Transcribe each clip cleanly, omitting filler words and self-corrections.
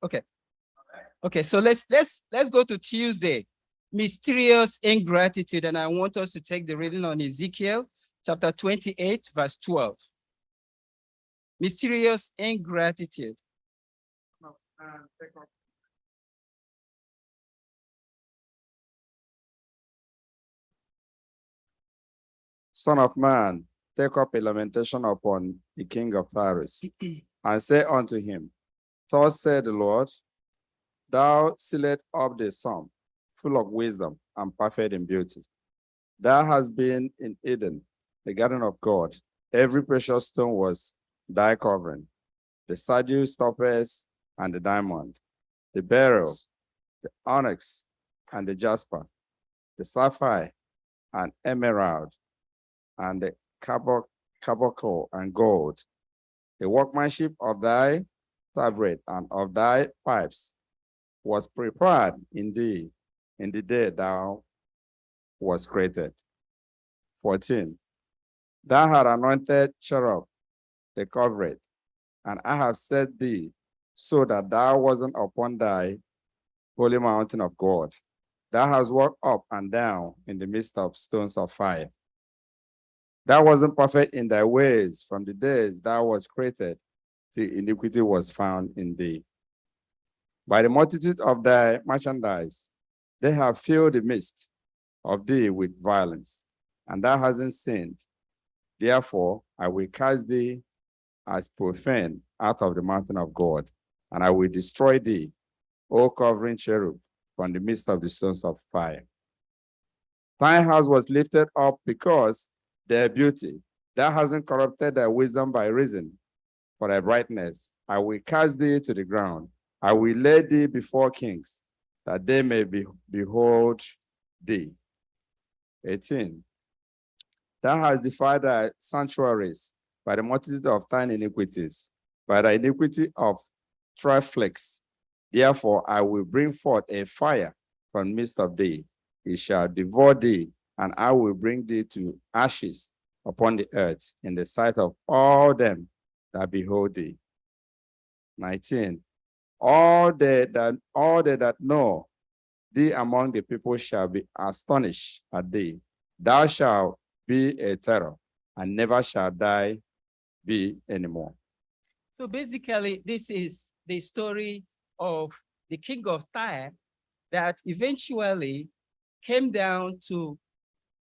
Okay. Okay, so let's go to Tuesday. Mysterious ingratitude. And I want us to take the reading on Ezekiel chapter 28, verse 12. Mysterious ingratitude. Son of man, take up a lamentation upon the king of Paris, and say unto him, thus said the Lord, thou sealest up the sum, full of wisdom and perfect in beauty. Thou hast been in Eden, the garden of God. Every precious stone was thy covering, the sardius, topaz, and the diamond, the beryl, the onyx, and the jasper, the sapphire, and emerald, and the carbuncle and gold, the workmanship of thy tabret and of thy pipes was prepared in thee in the day thou was created. 14. Thou hast anointed cherub, the coverlet, and I have set thee so that thou wasn't upon thy holy mountain of God. Thou hast walked up and down in the midst of stones of fire. Thou wasn't perfect in thy ways from the days thou was created, till iniquity was found in thee. By the multitude of thy merchandise, they have filled the midst of thee with violence, and thou hasn't sinned. Therefore, I will cast thee as profane out of the mountain of God, and I will destroy thee, O covering cherub, from the midst of the stones of fire. Thine house was lifted up because their beauty. Thou hasn't corrupted thy wisdom by reason for thy brightness. I will cast thee to the ground. I will lay thee before kings, that they may behold thee. 18. Thou hast defiled thy sanctuaries by the multitude of thine iniquities, by the iniquity of trifles. Therefore, I will bring forth a fire from the midst of thee. It shall devour thee, and I will bring thee to ashes upon the earth in the sight of all them that behold thee. 19. All they that know thee among the people shall be astonished at thee. Thou shalt be a terror, and never shall die be anymore. So basically, this is the story of the king of Tyre that eventually came down to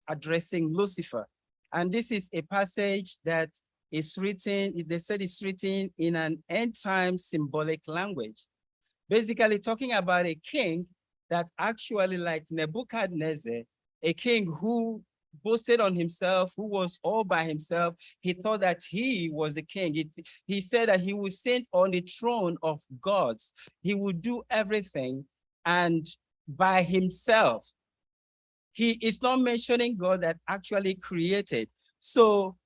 addressing Lucifer. And this is a passage that is written, they said it's written in an end time symbolic language. Basically talking about a king that actually, like Nebuchadnezzar, a king who boasted on himself, who was all by himself. He thought that he was the king. He said that he would sit on the throne of gods. He would do everything and by himself. He is not mentioning God that actually created. So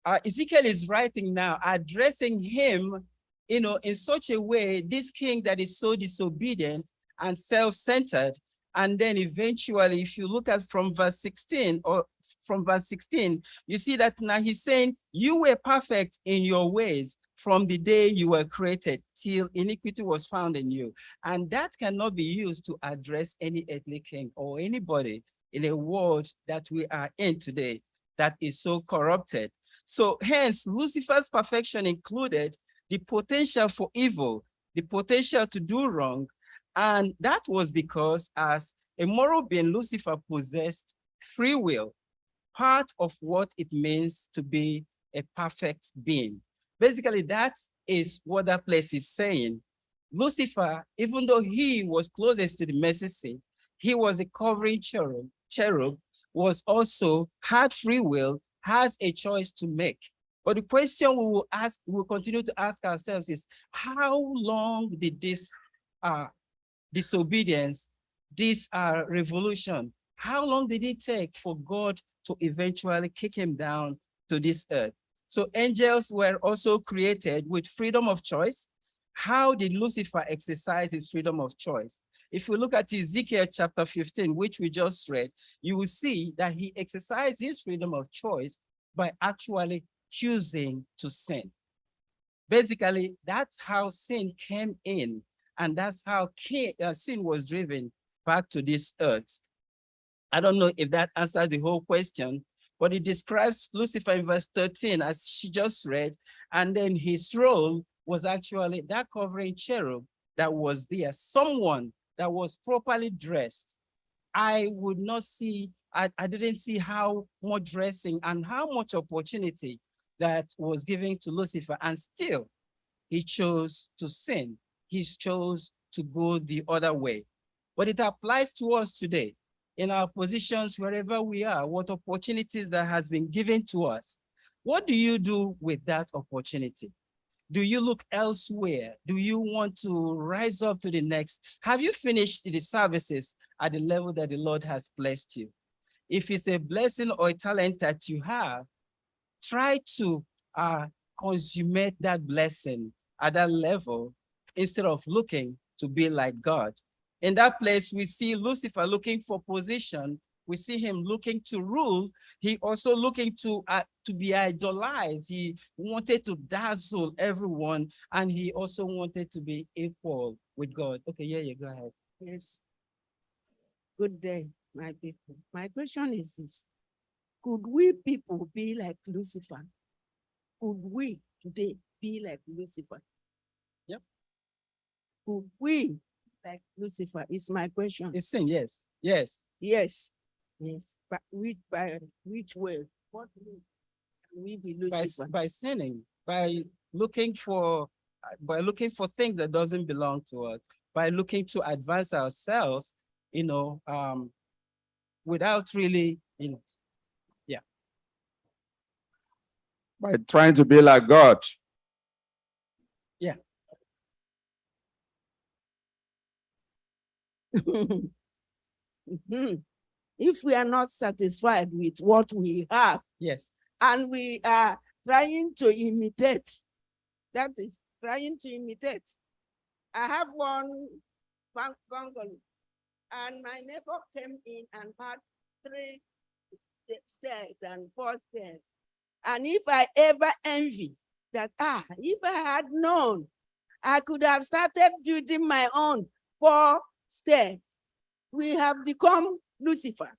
Ezekiel is writing now, addressing him, in such a way, this king that is so disobedient and self-centered. And then eventually, if you look at from verse 16, you see that now he's saying, you were perfect in your ways from the day you were created till iniquity was found in you. And that cannot be used to address any earthly king or anybody in a world that we are in today that is so corrupted. So hence, Lucifer's perfection included the potential for evil, the potential to do wrong. And that was because as a moral being, Lucifer possessed free will, part of what it means to be a perfect being. Basically, that is what that place is saying. Lucifer, even though he was closest to the mercy seat, he was a covering cherub, was also had free will, has a choice to make. But the question we will continue to ask ourselves is, how long did this disobedience, this revolution, how long did it take for God to eventually kick him down to this earth? So angels were also created with freedom of choice. How did Lucifer exercise his freedom of choice? If we look at Ezekiel chapter 15, which we just read, you will see that he exercised his freedom of choice by actually choosing to sin. basically, that's how sin came in, and that's how sin was driven back to this earth. I don't know if that answers the whole question, but it describes Lucifer in verse 13, as she just read, and then his role was actually that covering cherub that was there, someone that was properly dressed. I would not see, I didn't see how much dressing and how much opportunity that was given to Lucifer, and still he chose to sin. He chose to go the other way. But it applies to us today in our positions, wherever we are, what opportunities that has been given to us. What do you do with that opportunity? Do you look elsewhere? Do you want to rise up to the next? Have you finished the services at the level that the Lord has blessed you? If it's a blessing or a talent that you have, try to consummate that blessing at that level instead of looking to be like God. In that place, we see Lucifer looking for position. We see him looking to rule. He also looking to be idolized. He wanted to dazzle everyone, and he also wanted to be equal with God. Okay, yeah, go ahead. Yes. Good day, my people. My question is this: could we people be like Lucifer? Could we today be like Lucifer? Yep. Could we like Lucifer? Is my question. It's sin, yes. Yes. Yes. Yes. But by which way? What way can we be Lucifer? By sinning, by looking for things that doesn't belong to us, by looking to advance ourselves, without really, By trying to be like God. Yeah. If we are not satisfied with what we have, Yes. and we are trying to imitate, that is trying to imitate. I have one bungalow, and my neighbor came in and had 3 stairs and 4 stairs. And if I ever envy that, if I had known, I could have started building my own 4 stairs. We have become Lucifer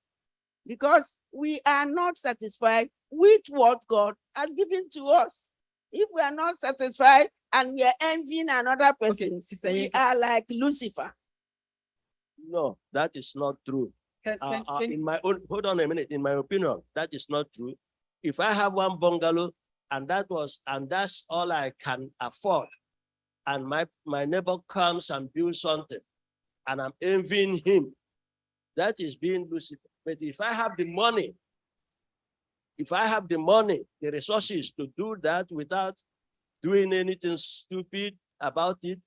because we are not satisfied with what God has given to us. If we are not satisfied and we are envying another person, we are like Lucifer. No, that is not true. In my own, hold on a minute. In my opinion, that is not true. If I have one bungalow and that's all I can afford, and my neighbor comes and builds something, and I'm envying him, that is being Lucifer. But if I have the money, the resources to do that without doing anything stupid about it,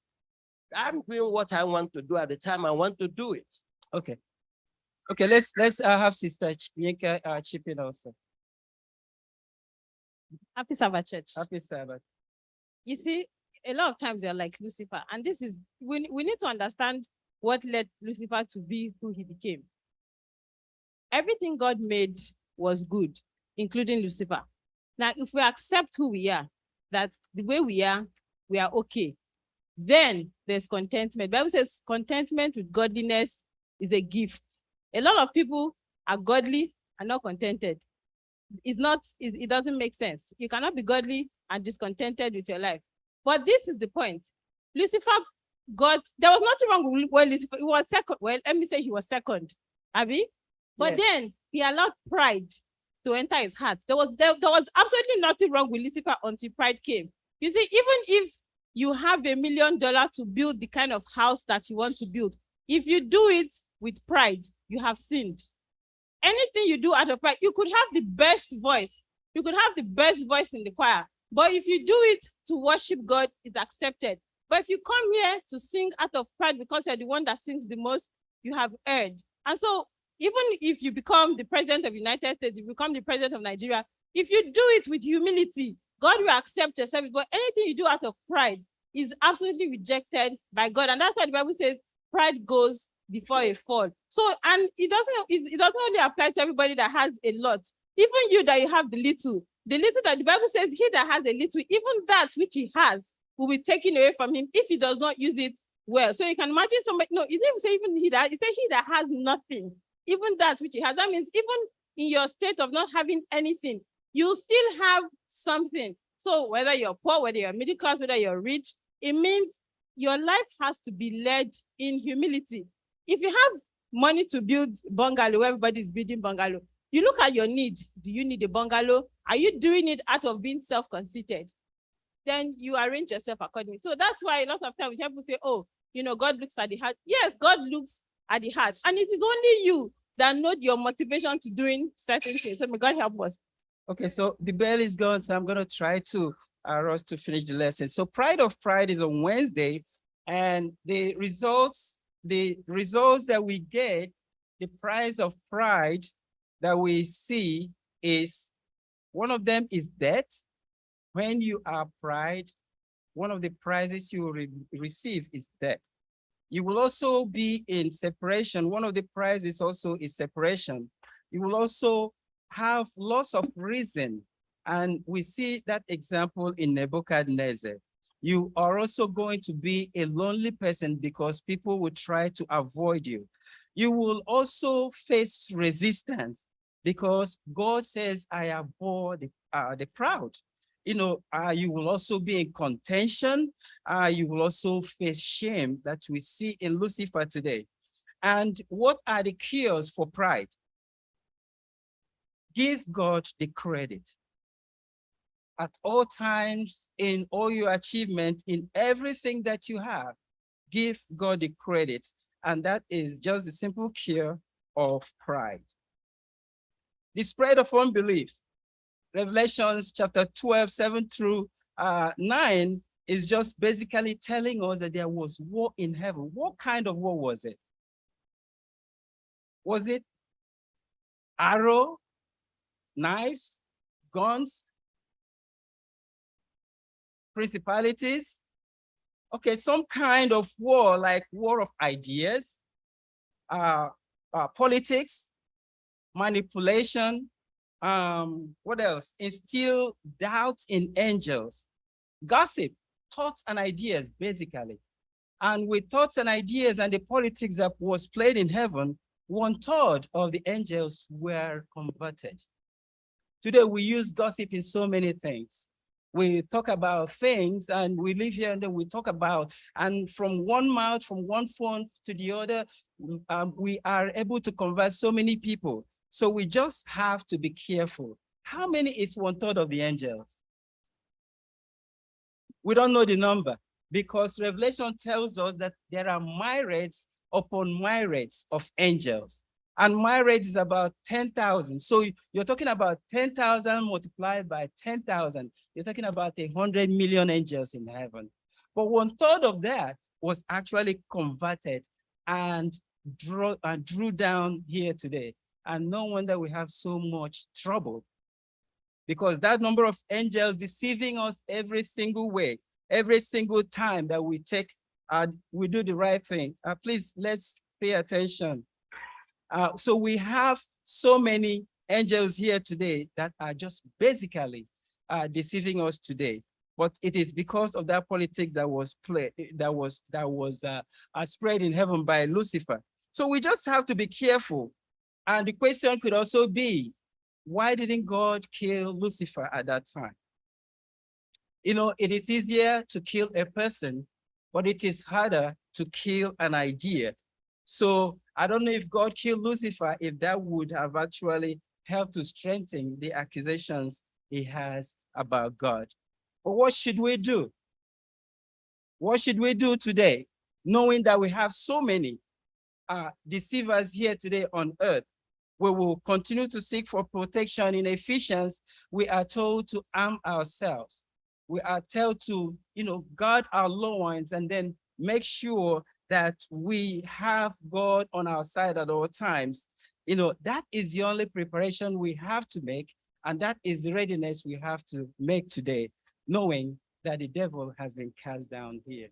I'm doing what I want to do at the time I want to do it. Okay. Okay, let's have Sister Yinka chip in also. Happy Sabbath, church. Happy Sabbath. You see, a lot of times you're like Lucifer, and this is, we need to understand what led Lucifer to be who he became. Everything God made was good, including Lucifer. Now, if we accept who we are, that the way we are okay, then there's contentment. The Bible says contentment with godliness is a gift. A lot of people are godly and not contented. It doesn't make sense. You cannot be godly and discontented with your life. But this is the point. Lucifer there was nothing wrong with Lucifer. He was second. Well, let me say he was second, Abby. But Yes. then he allowed pride to enter his heart. There was absolutely nothing wrong with Lucifer until pride came. You see, even if you have $1 million to build the kind of house that you want to build, if you do it with pride, you have sinned. Anything you do out of pride, you could have the best voice. You could have the best voice in the choir. But if you do it to worship God, it's accepted. But if you come here to sing out of pride because you're the one that sings the most, you have erred. And so even if you become the president of the United States, you become the president of Nigeria, if you do it with humility, God will accept your service. But anything you do out of pride is absolutely rejected by God. And that's why the Bible says pride goes before a fall. So, and it doesn't only apply to everybody that has a lot. Even you that you have the little that the Bible says, he that has a little, even that which he has will be taken away from him if he does not use it well. So you can imagine somebody, no, you didn't say even he that, you say he that has nothing, even that which he has. That means even in your state of not having anything, you still have something. So whether you're poor, whether you're middle class, whether you're rich, it means your life has to be led in humility. If you have money to build bungalow, everybody's building bungalow, you look at your need. Do you need a bungalow? Are you doing it out of being self-conceited? Then you arrange yourself accordingly. So that's why a lot of times people say, oh, you know, God looks at the heart. Yes, God looks at the heart. And it is only you that know your motivation to doing certain things. So may God help us. Okay, so the bell is gone, so I'm going to try to rush to finish the lesson. So Pride of Pride is on Wednesday, and the results that we get, the prize of pride that we see is, one of them is death. When you are pride, one of the prizes you will receive is death. You will also be in separation. One of the prizes also is separation. You will also have loss of reason. And we see that example in Nebuchadnezzar. You are also going to be a lonely person because people will try to avoid you. You will also face resistance because God says, I abhor the proud. You know, you will also be in contention. You will also face shame that we see in Lucifer today. And what are the cures for pride? Give God the credit. At all times, in all your achievement, in everything that you have, give God the credit. And that is just the simple cure of pride. The spread of unbelief. Revelations chapter 12, 7 through 9 is just basically telling us that there was war in heaven. What kind of war was it? Was it arrow, knives, guns, principalities? Okay, some kind of war, like war of ideas, politics, manipulation, what else? Instill doubts in angels, gossip, thoughts and ideas, basically. And with thoughts and ideas and the politics that was played in heaven, 1/3 of the angels were converted. Today, we use gossip in so many things. We talk about things and we live here and then we talk about, and from one mouth, from one phone to the other, we are able to convert so many people. So we just have to be careful. How many is 1/3 of the angels? We don't know the number because Revelation tells us that there are myriads upon myriads of angels. And myriads is about 10,000. So you're talking about 10,000 multiplied by 10,000. You're talking about 100 million angels in heaven. But 1/3 of that was actually converted and drew down here today. And no wonder we have so much trouble, because that number of angels deceiving us every single way, every single time that we do the right thing. Please, let's pay attention. So we have so many angels here today that are just basically deceiving us today. But it is because of that politics that was spread in heaven by Lucifer. So we just have to be careful. And the question could also be, why didn't God kill Lucifer at that time? You know, it is easier to kill a person, but it is harder to kill an idea. So I don't know if God killed Lucifer, if that would have actually helped to strengthen the accusations he has about God. But what should we do? What should we do today, knowing that we have so many deceivers here today on earth? We will continue to seek for protection. In Ephesians, we are told to arm ourselves. We are told to, guard our loins and then make sure that we have God on our side at all times. That is the only preparation we have to make. And that is the readiness we have to make today, knowing that the devil has been cast down here.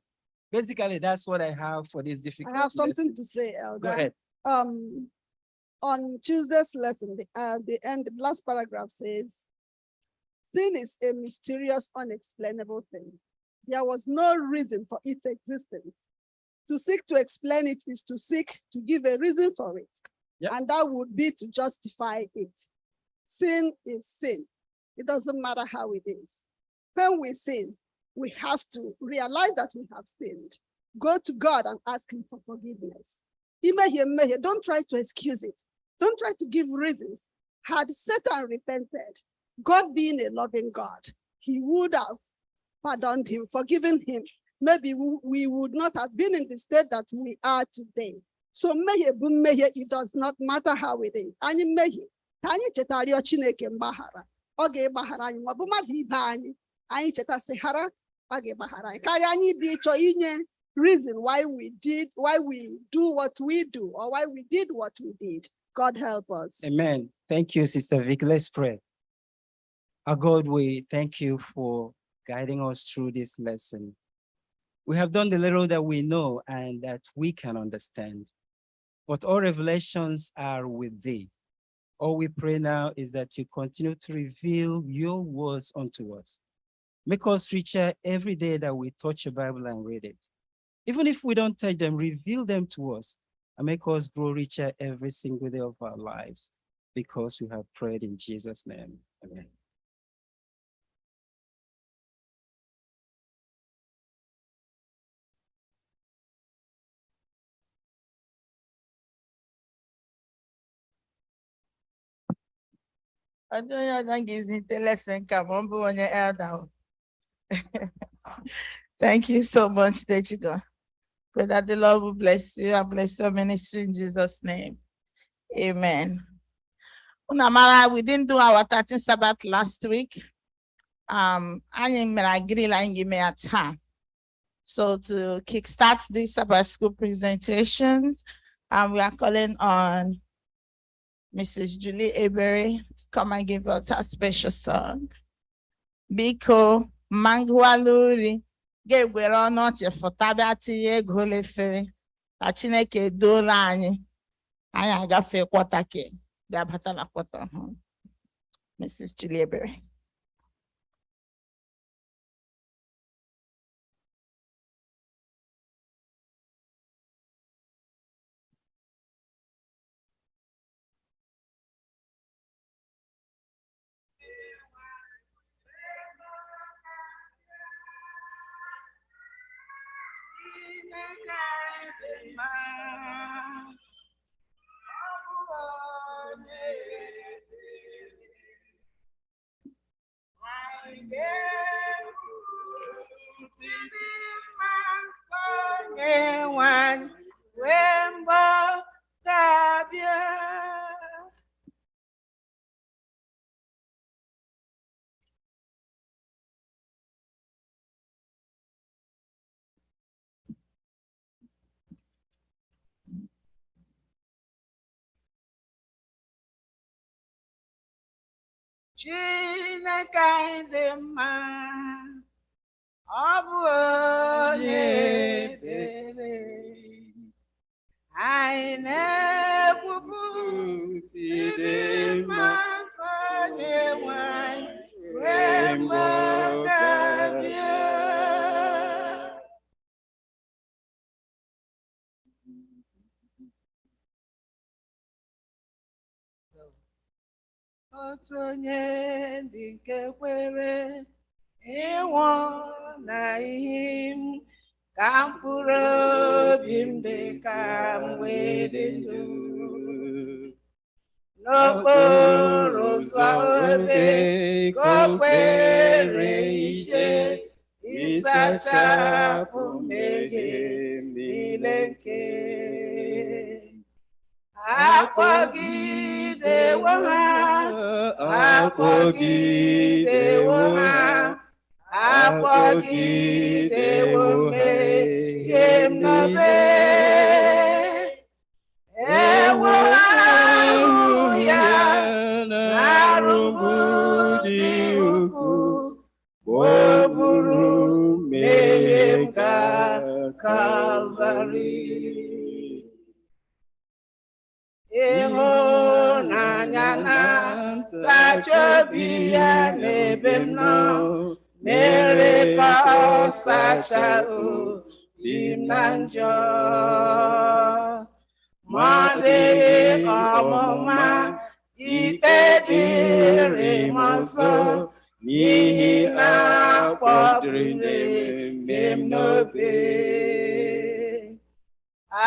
Basically, that's what I have for this difficult I have something lesson. to say, Elder. Go ahead. On Tuesday's lesson, the last paragraph says, sin is a mysterious, unexplainable thing. There was no reason for its existence. To seek to explain it is to seek to give a reason for it. Yep. And that would be to justify it. Sin is sin. It doesn't matter how it is. When we sin, we have to realize that we have sinned. Go to God and ask him for forgiveness. Don't try to excuse it. Don't try to give reasons. Had Satan repented, God being a loving God, he would have pardoned him, forgiven him. Maybe we would not have been in the state that we are today. So it does not matter how it is. Anyị mmehie, ka anyị chetario Chineke mgbaghara. Ọ ga-agbaghara anyị, ma ọ bụ mmadụ ibe anyị. Anyị chetasị hara, ọ ga-agbaghara anyị. Karịa anyị bi ịchọ inye reason why we do what we do or why we did what we did. God help us. Amen. Thank you, Sister Vic. Let's pray. Our God, we thank you for guiding us through this lesson. We have done the little that we know and that we can understand, but all revelations are with thee. All we pray now is that you continue to reveal your words unto us. Make us richer every day that we touch your Bible and read it. Even if we don't touch them, reveal them to us and make us grow richer every single day of our lives, because we have prayed in Jesus' name. Amen. Thank you so much, SDA. Pray that the Lord will bless you and bless your ministry in Jesus' name. Amen. Unamara, we didn't do our 13th Sabbath last week. So to kickstart this Sabbath school presentations, we are calling on Mrs. Julie Avery to come and give us a special song. Biko Mangwaluri ga-egwere ọnọchị fụtaba tinye ego lefere ka Chineke doola anyị agafe kwọta ke ga-abata na kwọta ọhụrụ. Mrs. Julie Avery. Chineke dị mma, ọ bụ onye ebere. Anyị na-ekwupụta ịdị mma nke Onyenwe anyị ruo mgbe ọ ga-abịa. Otu onye dị nke kwere ịnwụ na ihe m ka mkpụrụ obi m dị ka mgbe dị ndụ n'okporo ụzọ obe ka o kwere ije ịsachapụ mmehie niile nke akpọgidewo ha, akpọgidewo ha, akpọgidewo mmehie m n'obe. Ewo ahụhụ ya na-arụgbu dị ukwuu, o buru mmehie m gaa Kalvarị. Ịhụnanya na ntachi obi ya n'ebe m nọ, mere ka ọ sacha obi m na njọ. Ma ọ dịghị ọmụma ikpe dịrị m ọzọ, n'ihi na akpọgidere m n'obe.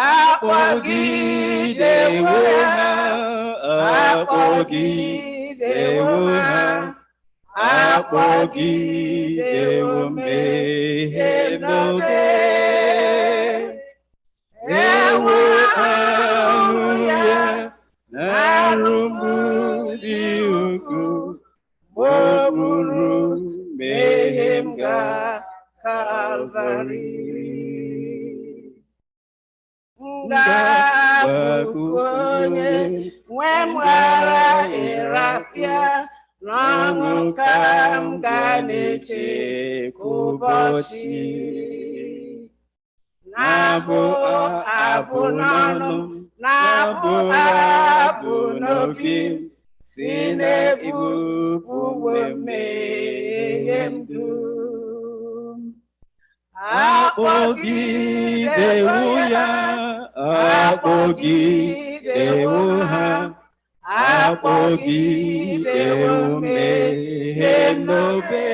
Akpọgidewo ha, akpọgidewo ha, akpọgidewo mmehie m n'obe. Ewu ahụhụ ya na-arụ mgbu dị ukwuu, o buru mmehie m gaa Kalvarị. Ngabụ onye nwe m ghara ịrapịa, n'ọṅụ ka m ga na-eche ụbọchị. Na-abụ abụ n'ọnụ m, na-abụ abụ n'obi m, si n'ebube mmehie m dum. Akpọgidewo ya, akpọgidewo ha, akpọgidewo mmehie m n'obe.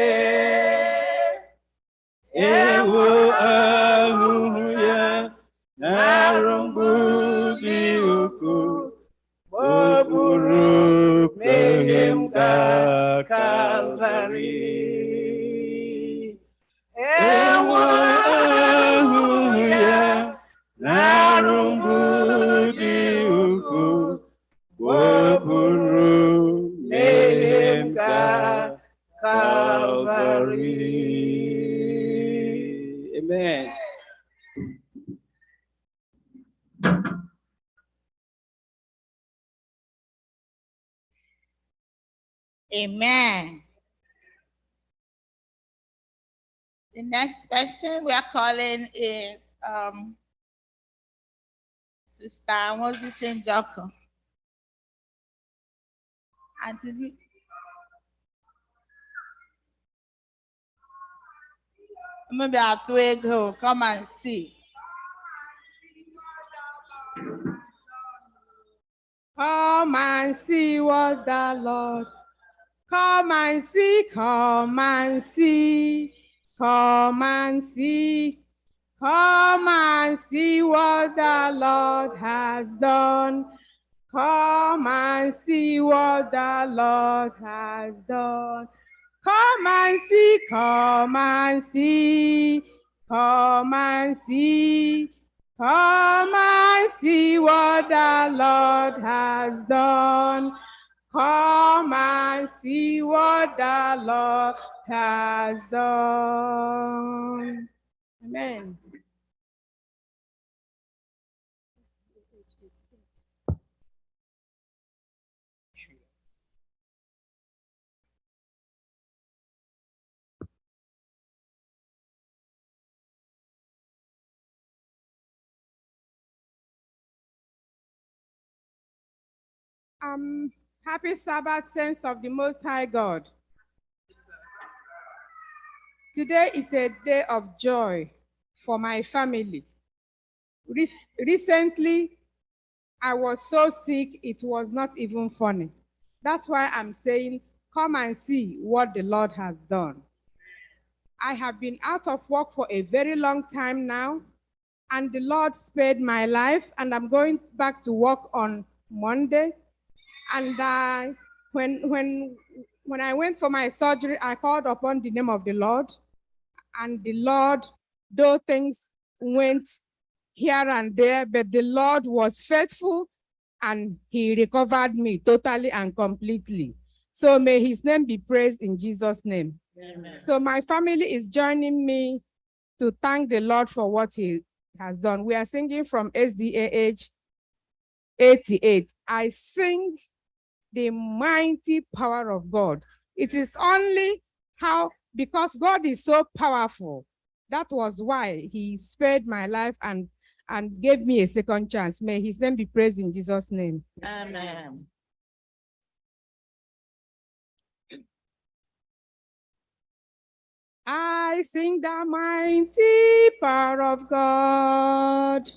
Ewo ahụhụ ya na-arụ mgbu dị ukwuu, o buru mmehie m gaa Kalvarị. Ewo ahụhụ ya na-arụ mgbu dị ukwuu, o buru mmehie m gaa Kalvarị. Amen. Amen. The next person we are calling is Sister Mozichim Joko. Maybe FirstIgbo, come and see. Come and see what the Lord. Come and see, come and see. Come and see. Come and see what the Lord has done. Come and see what the Lord has done. Come and see, come and see, come and see, come and see what the Lord has done. Come and see what the Lord has done. Amen. Happy Sabbath, saints of the Most High God. Today is a day of joy for my family. Recently, I was so sick, it was not even funny. That's why I'm saying, come and see what the Lord has done. I have been out of work for a very long time now, and the Lord spared my life, and I'm going back to work on Monday. And when I went for my surgery, I called upon the name of the Lord. And the Lord, though things went here and there, but the Lord was faithful and he recovered me totally and completely. So may his name be praised in Jesus' name. Amen. So my family is joining me to thank the Lord for what he has done. We are singing from SDA 88. I sing the mighty power of God. It is only because God is so powerful. That was why he spared my life and gave me a second chance. May his name be praised in Jesus' name. Amen. I sing the mighty power of God.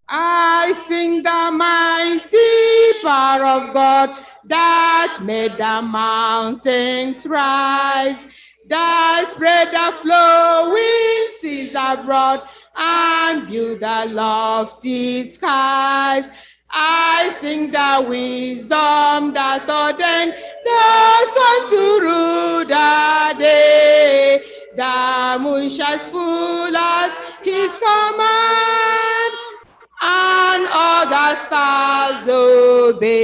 I sing the mighty power of God that made the mountains rise, that spread the flowing seas abroad and built the lofty skies. I sing the wisdom that ordained the sun to rule the day. The moon shines full at his command, and all the stars obey.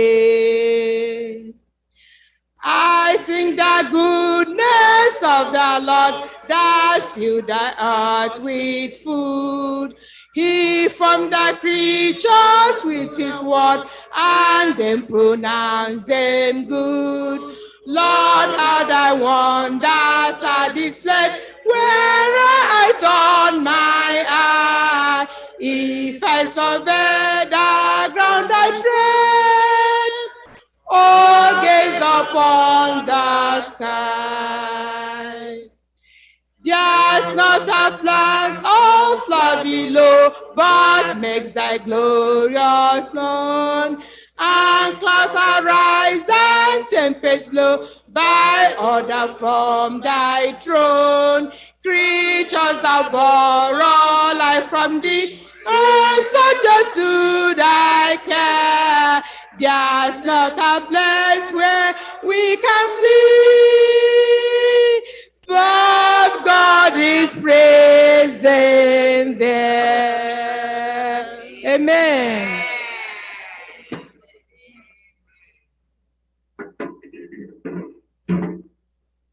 I sing the goodness of the Lord that filled the earth with food. He formed the creatures with his word and then pronounced them good. Lord, how thy wonders are displayed wherever I turn my eye. If I survey the ground I tread, oh, gaze upon the sky. There's not a plant or flower below, but makes thy glorious known. And clouds arise and tempests blow by order from thy throne. Creatures thou borrow life from thee, and subject to thy care. There's not a place where we can flee, but God is present there. Amen.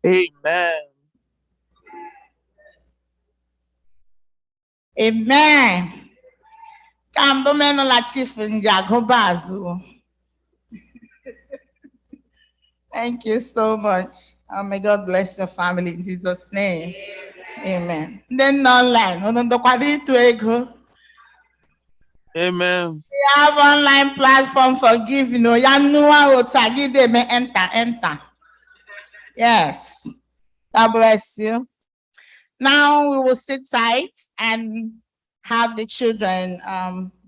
Amen. Amen. Kambomeno Latif Njagobazu. Thank you so much. May God bless your family in Jesus' name. Amen. Then online. Amen. We have online platform for giving. Enter. Yes. God bless you. Now we will sit tight and have the children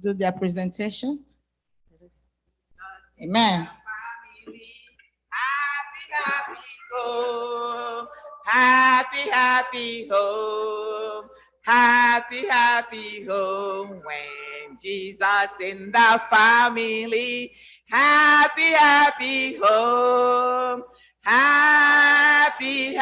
do their presentation. Amen. Happy home. Happy home. Happy home when Jesus in the family. Happy home. Happy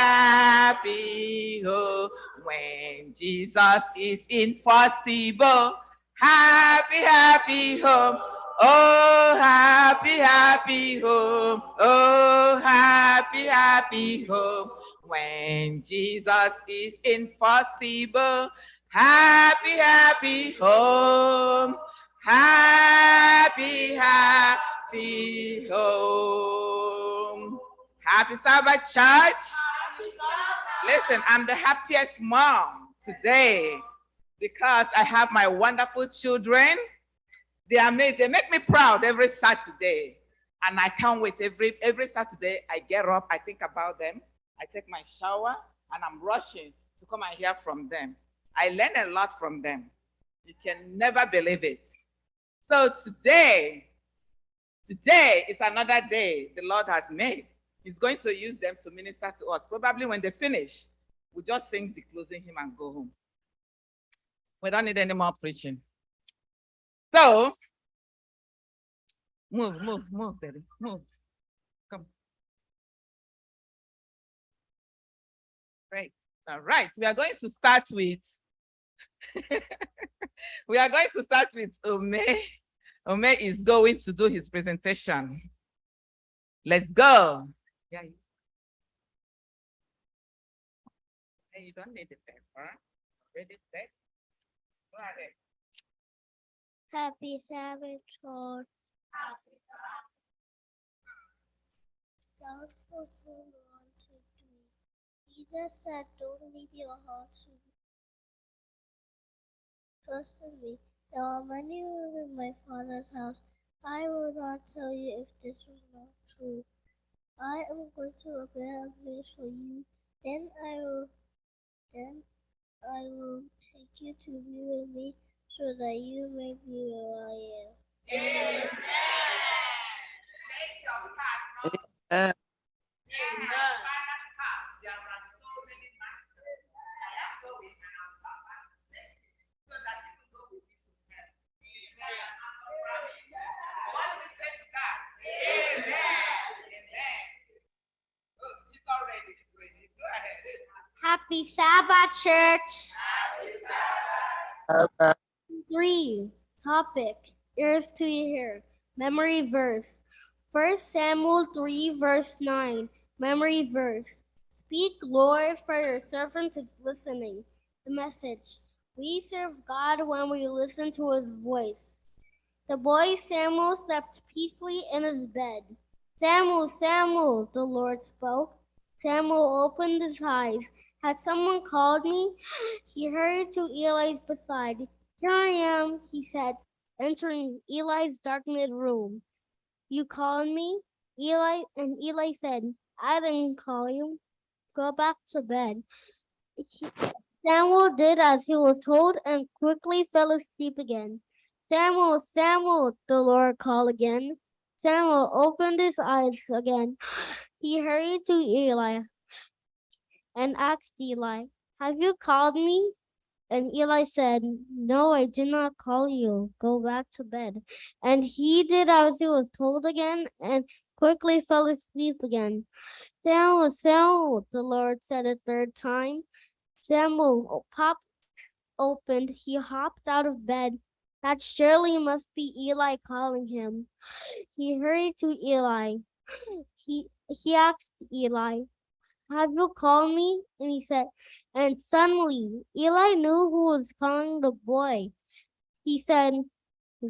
home when Jesus is in FirstIgbo. Happy home. Oh, happy home. Oh, happy home when Jesus is in FirstIgbo. Happy home. Happy home. Happy Sabbath, church. Listen, I'm the happiest mom today because I have my wonderful children. They are amazing. They make me proud every Saturday. And I can't wait. Every Saturday, I get up, I think about them, I take my shower, and I'm rushing to come and hear from them. I learn a lot from them. You can never believe it. So today is another day the Lord has made. He's going to use them to minister to us. Probably when they finish, we'll just sing the closing hymn and go home. We don't need any more preaching. So, move, baby, move. Come. Great. All right, we are going to start with, Ome. Ome is going to do his presentation. Let's go. Yeah. Hey, you don't need the paper. Ready, set. Go ahead. Happy Sabbath, Lord. Don't put so on to me. Jesus said, don't lead your heart to me. Trust in me. There are many rooms in my Father's house. I will not tell you if this was not true. I am going to prepare a place for you. Then I will then I will take you to be with me so that you may be where I am. Amen. Amen. Happy Sabbath, church. Amen. 3. Topic. Ears to hear. Memory verse. 1 Samuel 3 verse 9. Memory verse. Speak, Lord, for your servant is listening. The message. We serve God when we listen to his voice. The boy Samuel slept peacefully in his bed. Samuel, Samuel, the Lord spoke. Samuel opened his eyes. Had someone called me? He hurried to Eli's beside. Here I am, he said, entering Eli's darkened room. You called me? And Eli said, I didn't call you. Go back to bed. Samuel did as he was told and quickly fell asleep again. Samuel, Samuel, the Lord called again. Samuel opened his eyes again. He hurried to Eli and asked Eli, have you called me? And Eli said, no, I did not call you. Go back to bed. And he did as he was told again and quickly fell asleep again. Samuel, Samuel, the Lord said a third time. Samuel opened, he hopped out of bed. That surely must be Eli calling him. He hurried to Eli. He asked Eli, have you called me? And he said, and suddenly Eli knew who was calling the boy. He said,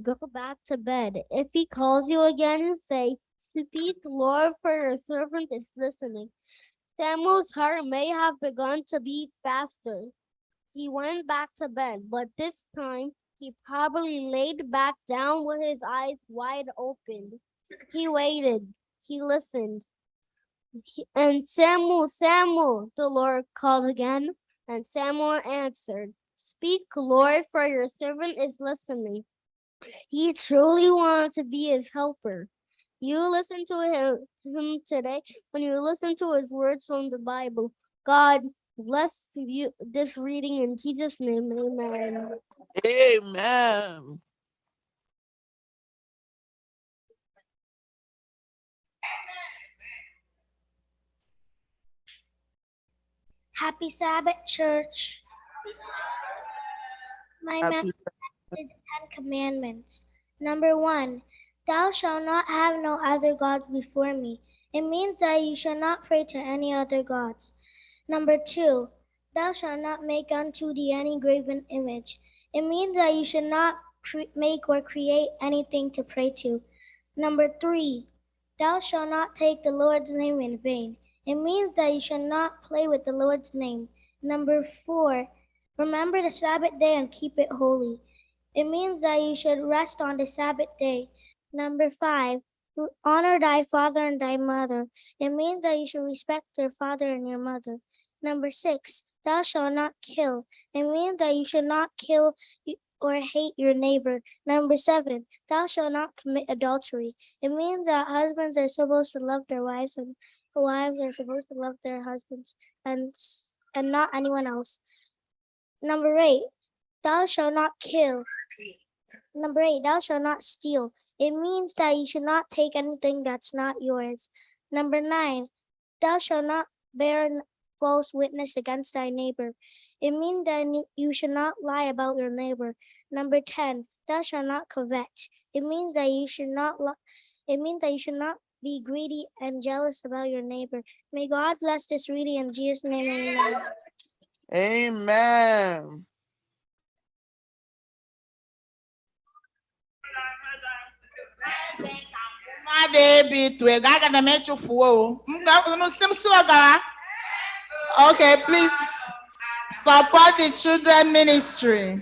go back to bed. If he calls you again, say, speak, Lord, for your servant is listening. Samuel's heart may have begun to beat faster. He went back to bed, but this time he probably laid back down with his eyes wide open. He waited. He listened. And Samuel, Samuel, the Lord called again. And Samuel answered, speak, Lord, for your servant is listening. He truly wanted to be his helper. You listen to him today when you listen to his words from the Bible. God bless you this reading in Jesus' name. Amen. Amen. Happy Sabbath, church. My Happy message is the 10 Commandments. Number 1, thou shalt not have no other gods before me. It means that you shall not pray to any other gods. Number 2, thou shalt not make unto thee any graven image. It means that you should not make or create anything to pray to. Number 3, thou shalt not take the Lord's name in vain. It means that you should not play with the Lord's name. Number 4, remember the Sabbath day and keep it holy. It means that you should rest on the Sabbath day. Number 5, honor thy father and thy mother. It means that you should respect your father and your mother. Number 6, thou shalt not kill. It means that you should not kill or hate your neighbor. Number 7, thou shalt not commit adultery. It means that husbands are supposed to love their wives and wives are supposed to love their husbands and not anyone else. Number 8, thou shalt not kill. Number 8, thou shalt not steal. It means that you should not take anything that's not yours. Number 9, thou shalt not bear false witness against thy neighbor. It means that you should not lie about your neighbor. Number 10, thou shalt not covet. It means that you should not be greedy and jealous about your neighbor. May God bless this reading in Jesus' name. Amen. Amen. Okay, please support the children ministry.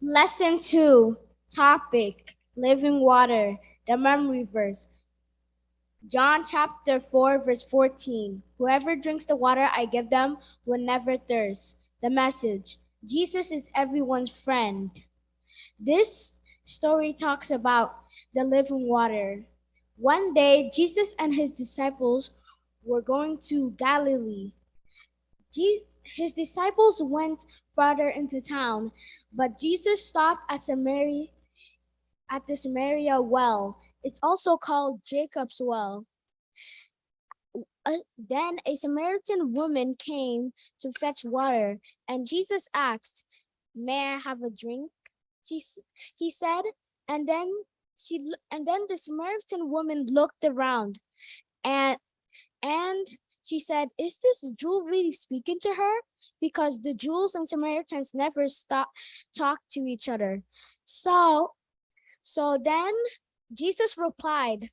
Lesson 2, topic, living water, the memory verse. John chapter 4, verse 14. Whoever drinks the water I give them will never thirst. The message, Jesus is everyone's friend. This story talks about the living water. One day, Jesus and his disciples were going to Galilee. His disciples went farther into town, but Jesus stopped at the Samaria well. It's also called Jacob's well. Then a Samaritan woman came to fetch water, and Jesus asked, "May I have a drink?" He said, and then the Samaritan woman looked around, and she said, "Is this Jew really speaking to her?" Because the Jews and Samaritans never talk to each other. So then Jesus replied,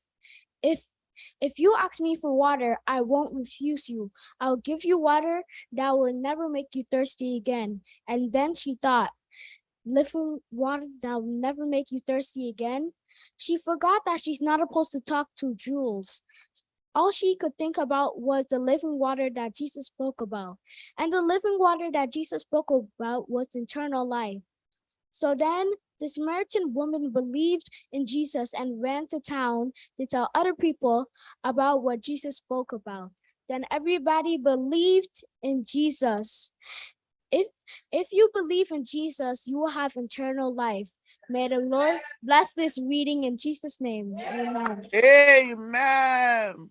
If you ask me for water, I won't refuse you. I'll give you water that will never make you thirsty again." And then she thought, living water that will never make you thirsty again? She forgot that she's not supposed to talk to Jules. All she could think about was the living water that Jesus spoke about. And the living water that Jesus spoke about was eternal life. So then the Samaritan woman believed in Jesus and ran to town to tell other people about what Jesus spoke about. Then everybody believed in Jesus. If you believe in Jesus, you will have eternal life. May the Lord bless this reading in Jesus' name. Amen. Amen.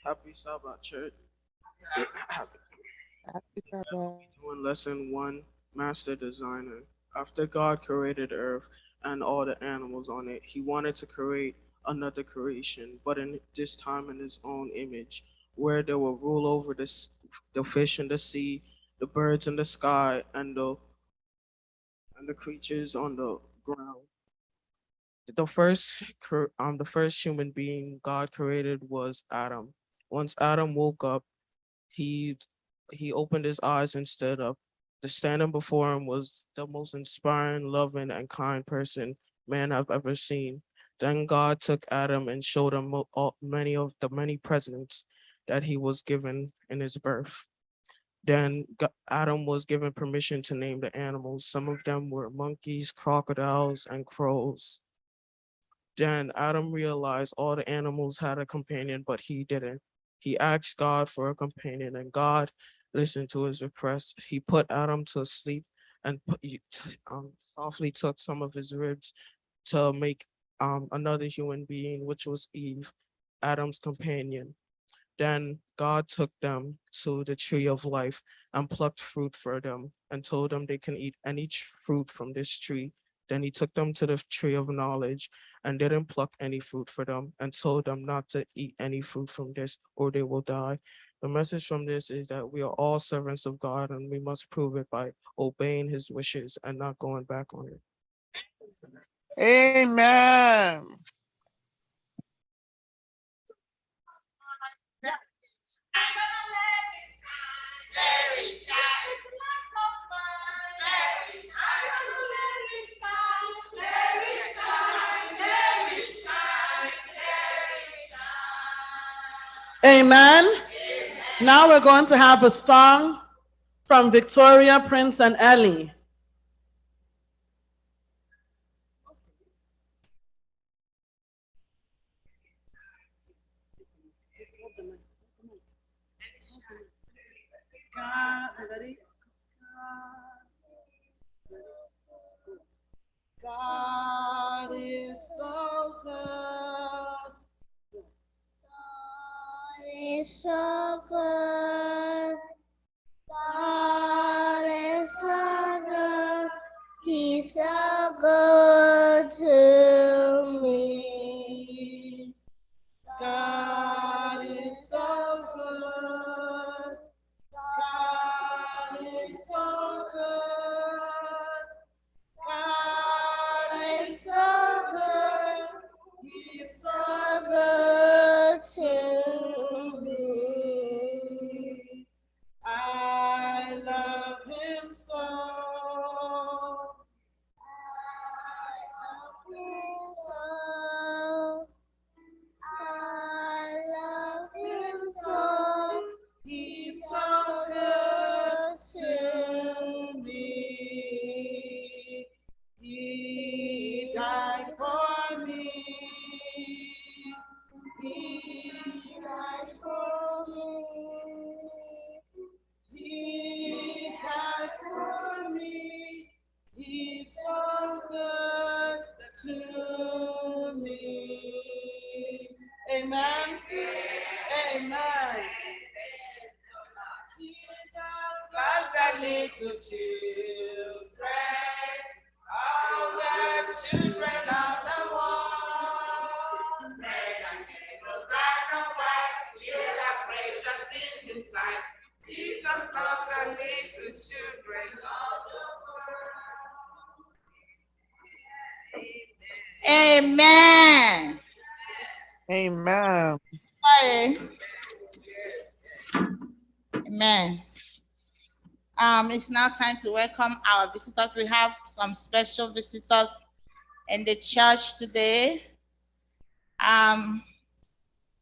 Happy Sabbath, church. Happy Sabbath. Doing lesson 1, Master Designer. After God created earth and all the animals on it, he wanted to create another creation, but this time in his own image, where they will rule over the fish in the sea, the birds in the sky, and the creatures on the ground. The first human being God created was Adam. Once Adam woke up, he opened his eyes and stood up. The standing before him was the most inspiring, loving, and kind person man I've ever seen. Then God took Adam and showed him many of the many presents that he was given in his birth. Then Adam was given permission to name the animals. Some of them were monkeys, crocodiles, and crows. Then Adam realized all the animals had a companion, but he didn't. He asked God for a companion, and God listened to his request. He put Adam to sleep and softly took some of his ribs to make another human being, which was Eve, Adam's companion. Then God took them to the tree of life and plucked fruit for them and told them they can eat any fruit from this tree. Then he took them to the tree of knowledge and didn't pluck any fruit for them and told them not to eat any fruit from this or they will die. The message from this is that we are all servants of God and we must prove it by obeying his wishes and not going back on it. Amen. Amen. Now we're going to have a song from Victoria, Prince, and Ellie. God is so good. God is so good. God is so good. He's so good to me. God is so good. God is so good. God is the little children, all the children of the world. Red and yellow, black and white, here are precious in His sight. Jesus loves the little children of the world. Amen. Amen. Bye. Amen. It's now time to welcome our visitors. We have some special visitors in the church today.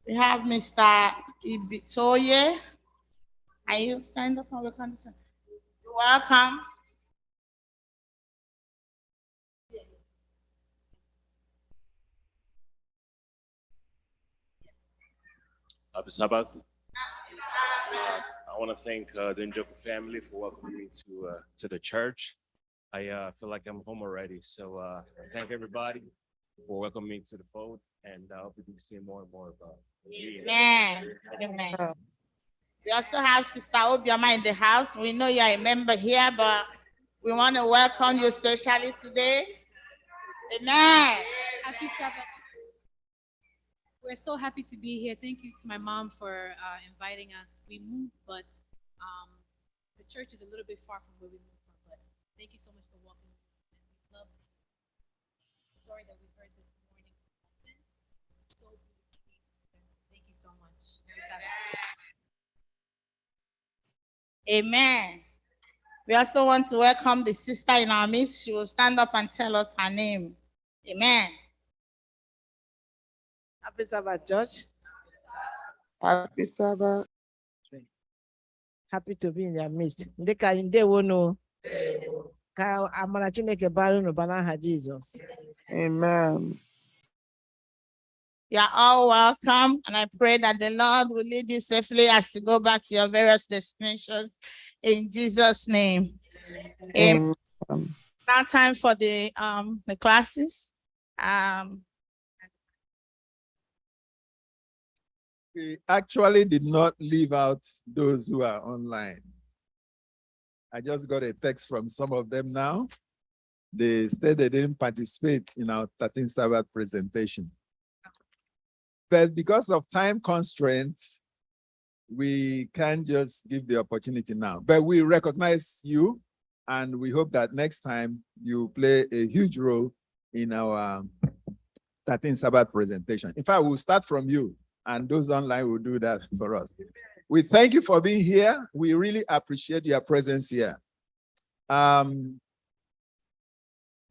We have Mr. Ibitoye. Are you stand up and welcome? You're welcome. Happy Sabbath. I want to thank the Njoku family for welcoming me to the church. I feel like I'm home already. So I thank everybody for welcoming me to the fold, and I hope we can see more and more about it. Amen. Amen. We also have Sister Obioma in the house. We know you're a member here, but we want to welcome you especially today. Amen. Happy Sabbath. We're so happy to be here. Thank you to my mom for inviting us. We moved, but the church is a little bit far from where we moved from. But thank you so much for welcoming me. And we love the story that we heard this morning. So beautiful. Thank you so much. Happy Sabbath. Amen. We also want to welcome the sister in our midst. She will stand up and tell us her name. Amen. Happy Sabbath, George. Happy Sabbath. Happy to be in their midst. They can they will know. Jesus. Amen. You are all welcome, and I pray that the Lord will lead you safely as you go back to your various destinations in Jesus' name. Amen. Now time for the classes. We actually did not leave out those who are online. I just got a text from some of them now. They said they didn't participate in our 13th Sabbath presentation. But because of time constraints, we can't just give the opportunity now. But we recognize you, and we hope that next time you play a huge role in our 13th Sabbath presentation. In fact, we'll start from you, and those online will do that for us. We thank you for being here. We really appreciate your presence here.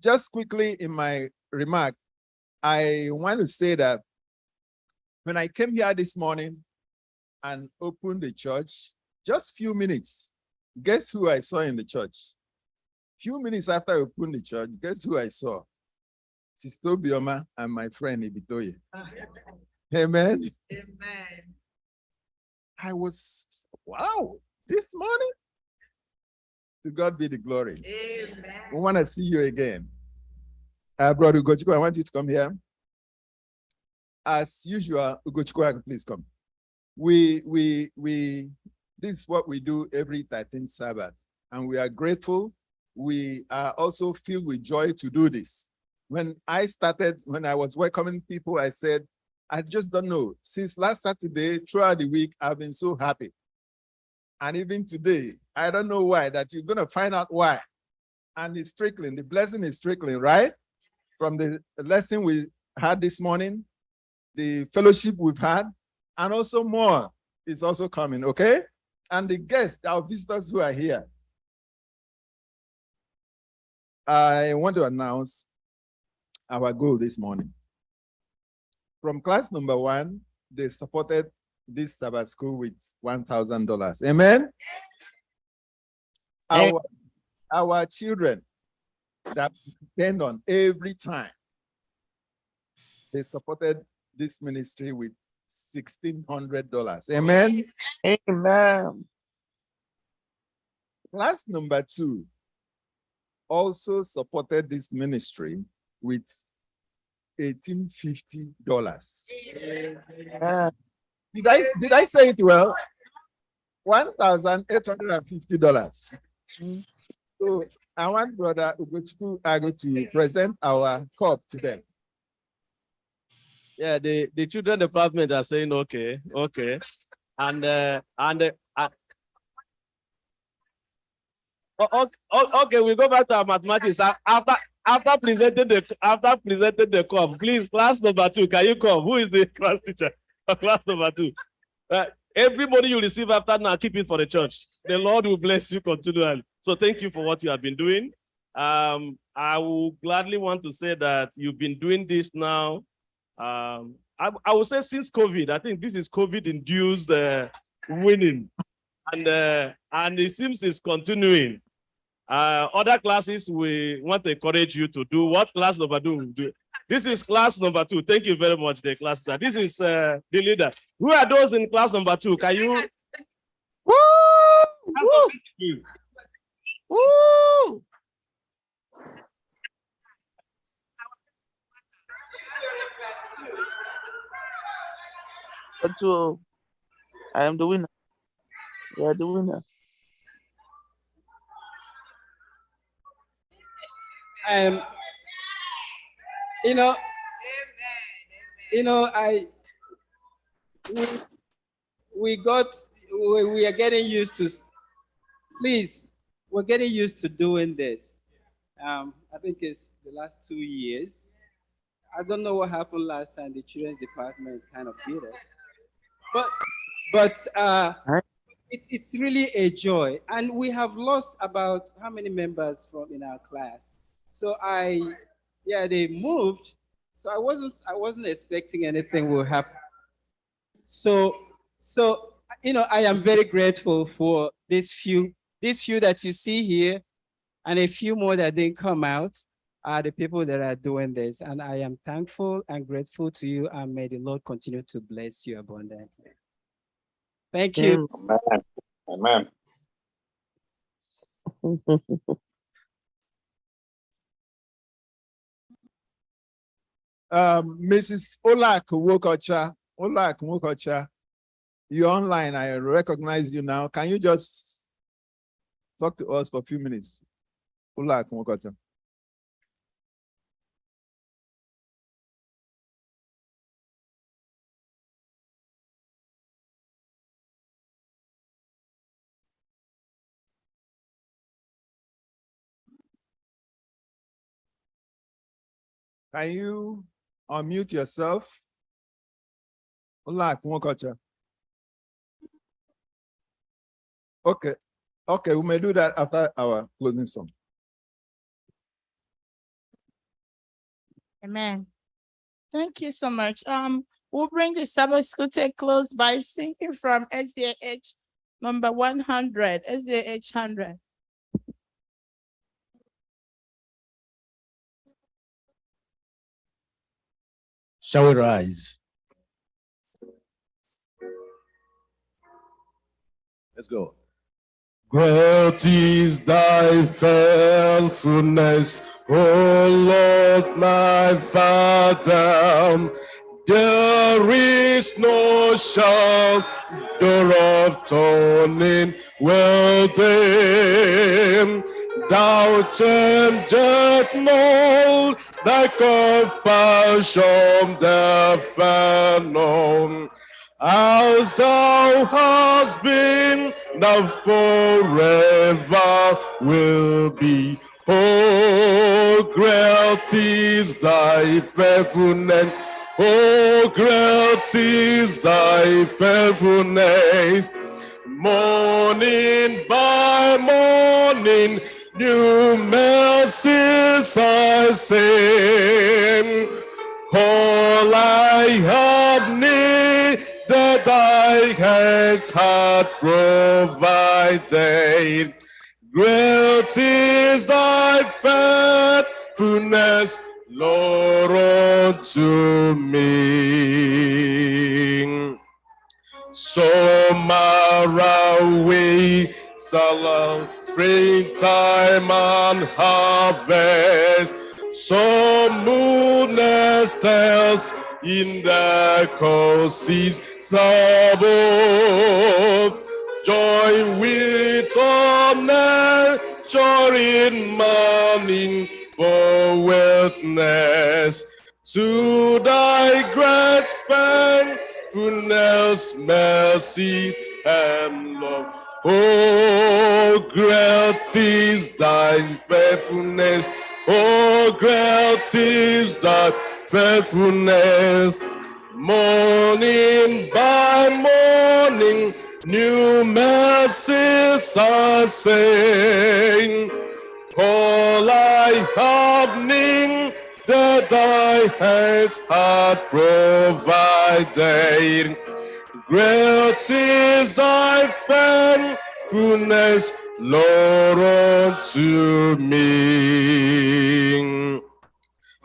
Just quickly in my remark, I want to say that when I came here this morning and opened the church, just few minutes, guess who I saw in the church? Few minutes after I opened the church, guess who I saw? Sister Obioma and my friend Ibitoye. Amen. Amen. I was, wow, this morning? To God be the glory. Amen. We want to see you again. Brother Ugochukwu, I want you to come here. As usual, Ugochukwu, please come. This is what we do every 13th Sabbath, and we are grateful. We are also filled with joy to do this. When I was welcoming people, I said, I just don't know. Since last Saturday, throughout the week, I've been so happy. And even today, I don't know why, that you're going to find out why. And it's trickling. The blessing is trickling, right? From the lesson we had this morning, the fellowship we've had, and also more is also coming, okay? And the guests, our visitors who are here. I want to announce our goal this morning. From class number 1, they supported this Sabbath school with $1,000. Amen? Our children that depend on every time, they supported this ministry with $1,600. Amen? Amen. Class number 2 also supported this ministry with $1,850. Did I say it well? $1,850. So I want Brother Ugochukwu to present our cup to them. Yeah, the children department are saying okay, okay. Okay, we go back to our mathematics. After presenting the cup, please, class number 2, can you come? Who is the class teacher? Class number 2. Everybody you receive after now, keep it for the church. The Lord will bless you continually. So thank you for what you have been doing. I will gladly want to say that you've been doing this now. I would say since COVID. I think this is COVID-induced winning, and it seems it's continuing. Other classes, we want to encourage you to do what class number 2 will do. This is class number 2. Thank you very much, the class leader. This is the leader. Who are those in class number 2? Can you? Woo! Woo! Woo! So I am the winner. You are the winner. We are getting used to, please, we're getting used to doing this. I think it's the last 2 years. I don't know what happened last time. The children's department kind of beat us. But it's really a joy. And we have lost about how many members in our class? So they moved. So I wasn't expecting anything will happen. So I am very grateful for these few that you see here, and a few more that didn't come out are the people that are doing this. And I am thankful and grateful to you, and may the Lord continue to bless you abundantly. Thank you. Amen. Mrs. Olak Wokocha, you're online. I recognize you now. Can you just talk to us for a few minutes? Olak Wokocha. Can you unmute yourself? Olak Wokocha. Okay, we may do that after our closing song. Amen. Thank you so much. We'll bring the Sabbath school to a close by singing from SDA number 100, SDA 100. Shall we rise? Let's go. Great is thy faithfulness, O Lord my Father. There is no shadow of turning within. Thou changest not thy compassion, the known. As thou hast been, thou forever will be. Oh, great is thy faithfulness. Oh, great is thy faithfulness. Morning by morning, new mercies I see. All I have needed, thy hand hath provided. Great is thy faithfulness, Lord, unto me. Summer away, springtime and harvest. Some moonless stars in the courses above. Joy with honor treasure in morning for witness to thy great faithfulness, mercy, and love. Oh, great is thy faithfulness. Oh, great is thy faithfulness. Morning by morning, new mercies I sing. All I have need that thy hand hath provided. Great is thy faithfulness, Lord, unto me.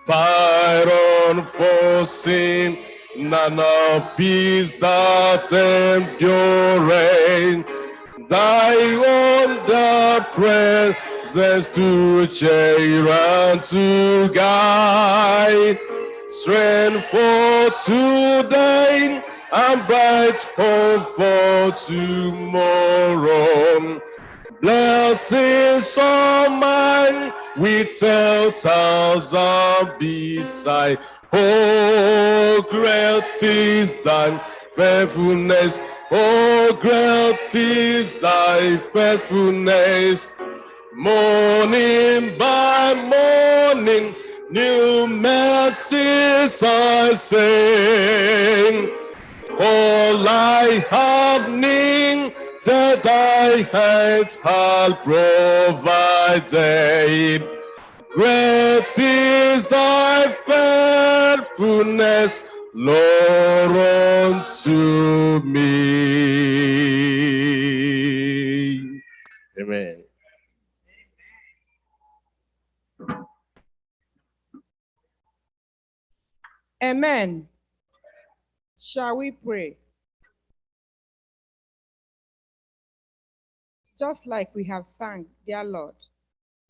Byron foreseen, none of peace that enduring. Thy wonder presence to cheer and to guide. Strength for today and bright hope for tomorrow. Blessings are mine with 10,000 beside. Oh, great is thy faithfulness. Oh, great is thy faithfulness. Morning by morning, new mercies I sing. All I have need that thy hand hath provided. Great is thy faithfulness, Lord, unto me. Amen. Amen. Shall we pray? Just like we have sung, dear Lord,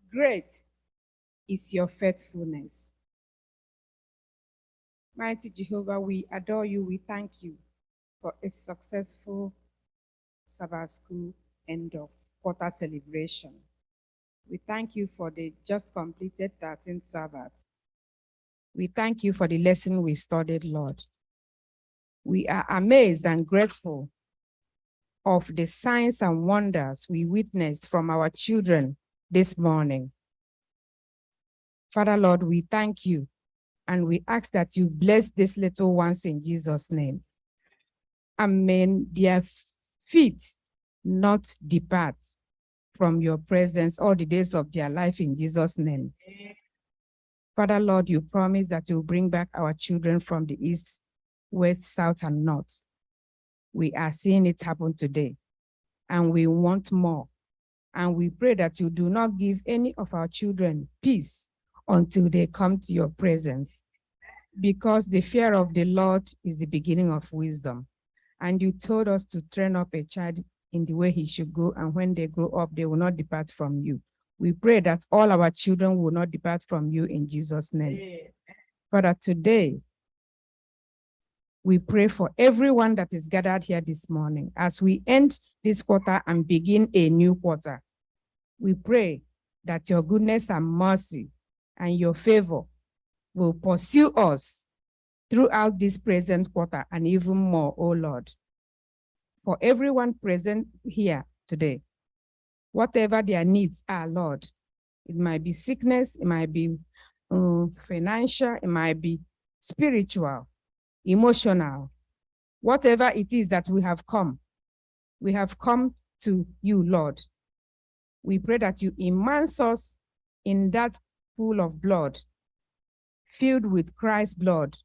great is your faithfulness. Mighty Jehovah, we adore you. We thank you for a successful Sabbath school end of quarter celebration. We thank you for the just completed 13th Sabbath. We thank you for the lesson we studied, Lord. We are amazed and grateful of the signs and wonders we witnessed from our children this morning. Father, Lord, we thank you and we ask that you bless these little ones in Jesus' name. And may their feet not depart from your presence all the days of their life in Jesus' name. Father, Lord, you promise that you will bring back our children from the east, west, south, and north. We are seeing it happen today, and we want more. And we pray that you do not give any of our children peace until they come to your presence, because the fear of the Lord is the beginning of wisdom. And you told us to train up a child in the way he should go, and when they grow up, they will not depart from you. We pray that all our children will not depart from you in Jesus' name. Father, today, we pray for everyone that is gathered here this morning as we end this quarter and begin a new quarter. We pray that your goodness and mercy and your favor will pursue us throughout this present quarter and even more, oh Lord. For everyone present here today, whatever their needs are, Lord, it might be sickness, it might be financial, it might be spiritual, emotional, whatever it is that we have come to you, Lord. We pray that you immerse us in that pool of blood, filled with Christ's blood,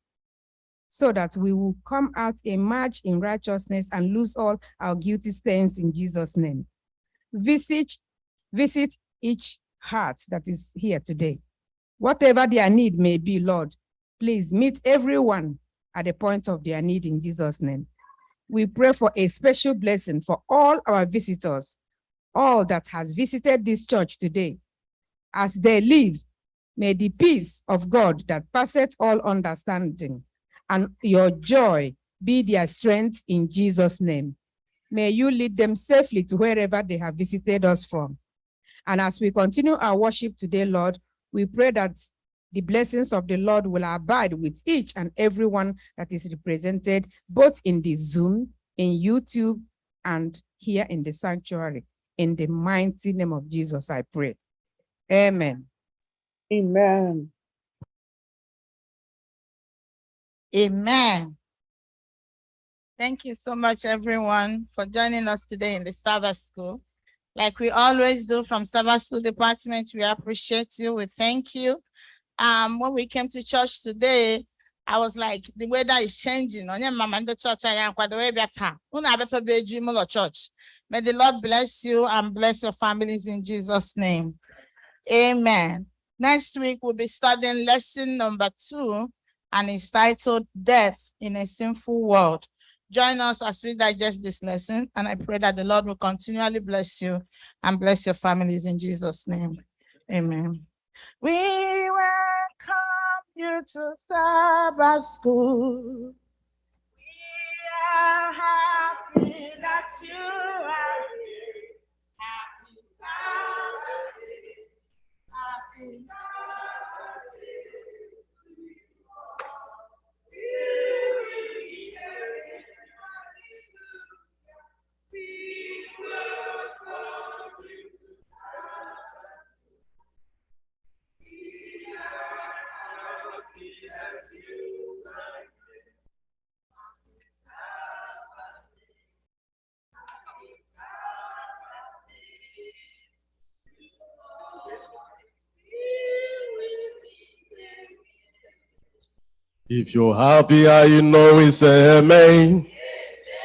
so that we will come out, emerge in righteousness, and lose all our guilty stains in Jesus' name. Visit each heart that is here today. Whatever their need may be, Lord, please meet everyone at the point of their need in Jesus' name. We pray for a special blessing for all our visitors, all that has visited this church today. As they leave, may the peace of God that passeth all understanding and your joy be their strength in Jesus' name. May you lead them safely to wherever they have visited us from. And as we continue our worship today, Lord, we pray that the blessings of the Lord will abide with each and everyone that is represented, both in the Zoom, in YouTube, and here in the sanctuary. In the mighty name of Jesus, I pray. Amen. Amen. Amen. Thank you so much, everyone, for joining us today in the Sabbath School. Like we always do from Sabbath School Department, we appreciate you. We thank you. When we came to church today, I was like, the weather is changing. Church. May the Lord bless you and bless your families in Jesus' name. Amen. Next week, we'll be studying lesson number 2, and it's titled Death in a Sinful World. Join us as we digest this lesson, and I pray that the Lord will continually bless you and bless your families in Jesus' name. Amen. We welcome you to Sabbath School. We are happy that you are here. Happy Sabbath. Happy Sabbath. If you're happy, you know it's amen.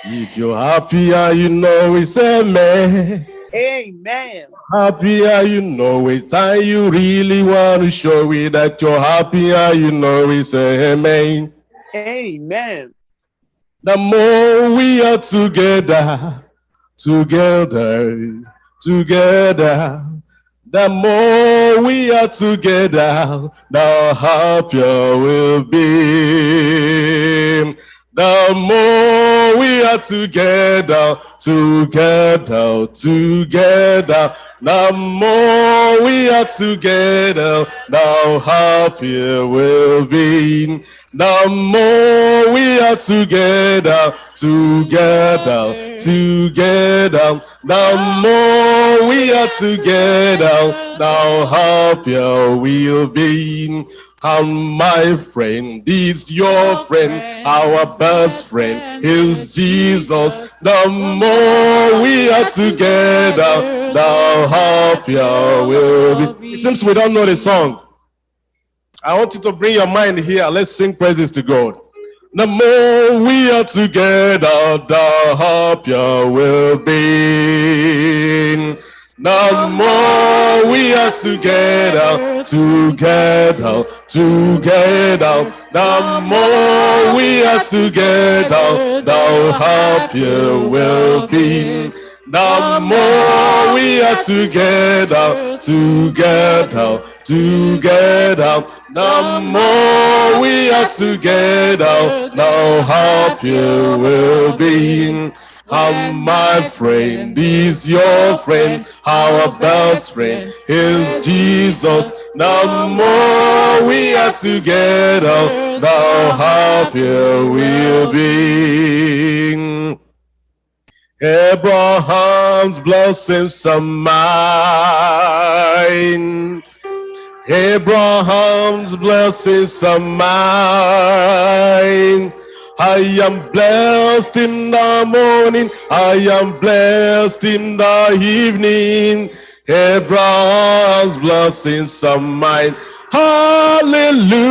If you're happy, you know it's amen. Amen. Happy, you know it, and you really want to show it that you're happy, you know it's amen. Amen. The more we are together, the more we are together, the happier we'll be. The more we are together, the more we are together, the happier we'll be. The more we are together, the more we are together, the happier we'll be. And my friend is your friend, our best friend is Jesus. The more we are together, the happier we'll be. It seems we don't know the song. I want you to bring your mind here. Let's sing praises to God. The more we are together, the happier we'll be. The more we are together, the more we are together, the happier we'll be. The more we are together, the more we are together, the happier we'll be. And my friend is your friend, our best friend is Jesus. The more we are together, the happier we'll be. Abraham's blessings are mine. Abraham's blessings are mine. I am blessed in the morning, I am blessed in the evening. Abraham's blessings are mine. Hallelujah.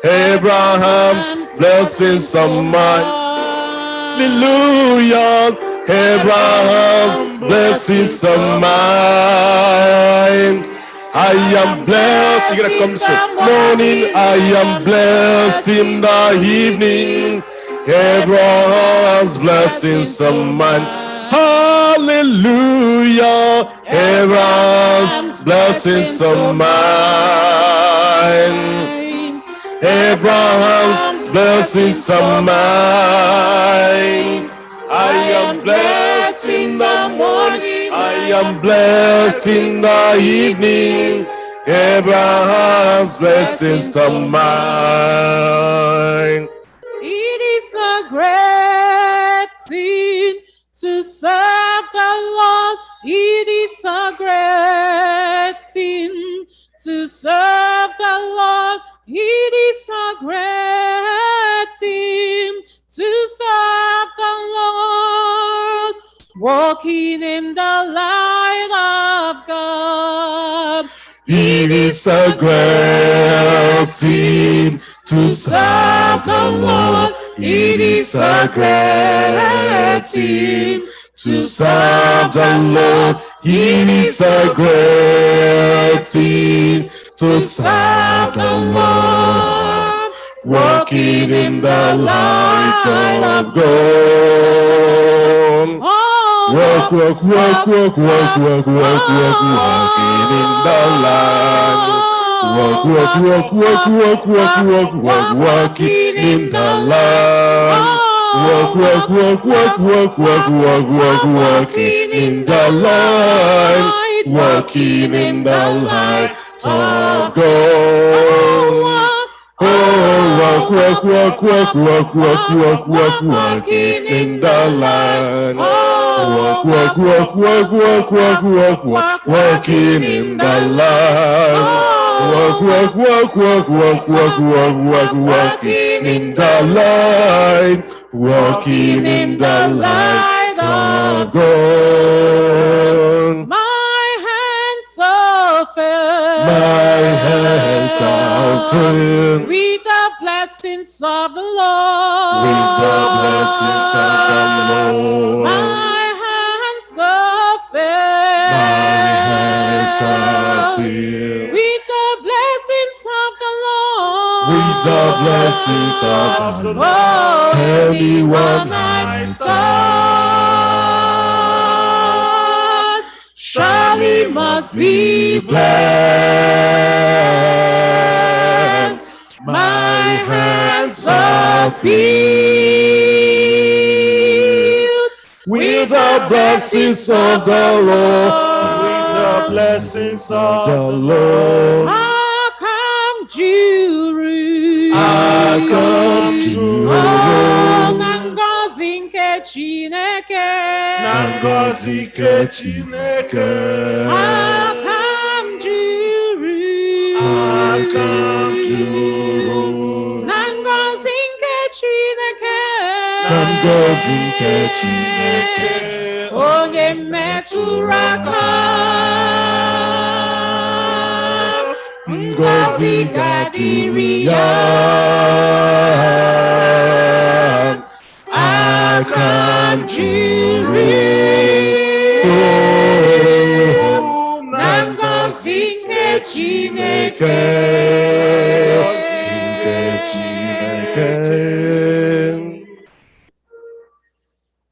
Abraham's blessings are mine. Hallelujah. Abraham's blessings are mine. I am blessed. You gotta come this morning. I am blessed in the evening. Abraham's blessings are mine. Hallelujah. Abraham's blessings are mine. Abraham's blessings are mine. I am blessed in the morning. I am blessed in the evening. Abraham's blessings are mine. It is a great thing to serve the Lord. It is a great thing to serve the Lord. It is a great thing to serve the Lord. Walking in the light of God. It is a great thing to serve the Lord. It is a great thing to serve the Lord. It is a great thing to serve the Lord. Walking in the light of God. Walk, walk, walk, walk, walk, walk, walk, walk, walking in the light. Walk, walk, walk, walk, walk, walk, walk, walk, walking in the light. Walk, walk, walk, walk, walk, walk, walk, walk, walking in the light. Walking in the light of God. Oh, walk, walk, walk, walk, walk, walk, walk, walk, walking in the light. Walk, walk, walk, walk, walk, walk, walk, walk, walking in the light. Walk, walk, walk, walk, walk, walk, walk, walk, walking in the light. Walking in the light of God. My hands are filled. My hands are filled With the blessings of the Lord. with the blessings of the Lord. My hands are filled. My hands are filled With the blessings of the Lord. with the blessings of the Lord. Anyone I touch surely must be blessed. My hands are filled with the blessings of the Lord. With the blessings of the Lord. I come Juru. I come to Oh, Nangozi nke Chineke. Nangozi ke Chineke. I come Juru. I come to Nangozi nke Chineke. Nangozi ke Chineke. Onye metụrụ aka. Ngozi ga-adịrị ya. Aka m juru na ngozi nke Chineke. Nke Chineke.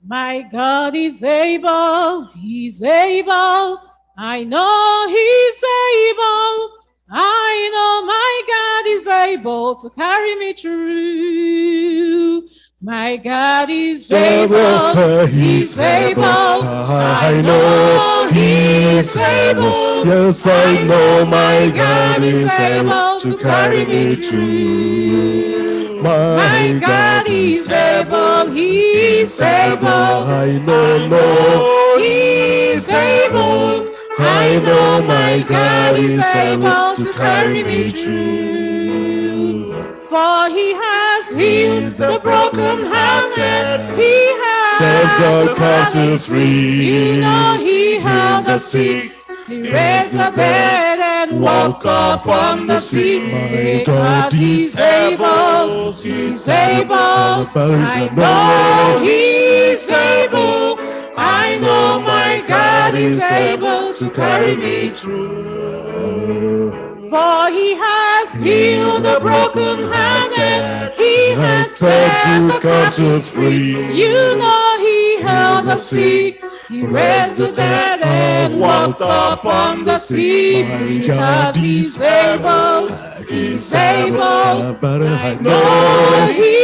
My God is able, He's able. I know He's able. I know my God is able to carry me through. My God is able, He's able. I know He's able. Yes, I know my God is able to carry me through. My God is able, He's able. I know He's able. I know my God is able to carry me through. For He has healed the brokenhearted. He has set the captives free. You know He heals the sick. He raised the dead and walked upon the sea. My God is able. He's able. I know He's able. I know my God is able to carry me through. For He has healed the brokenhearted. He has set the captives free. You know He heals the sick. He raised the dead and walked upon the sea. Because He's able. He's able. I know He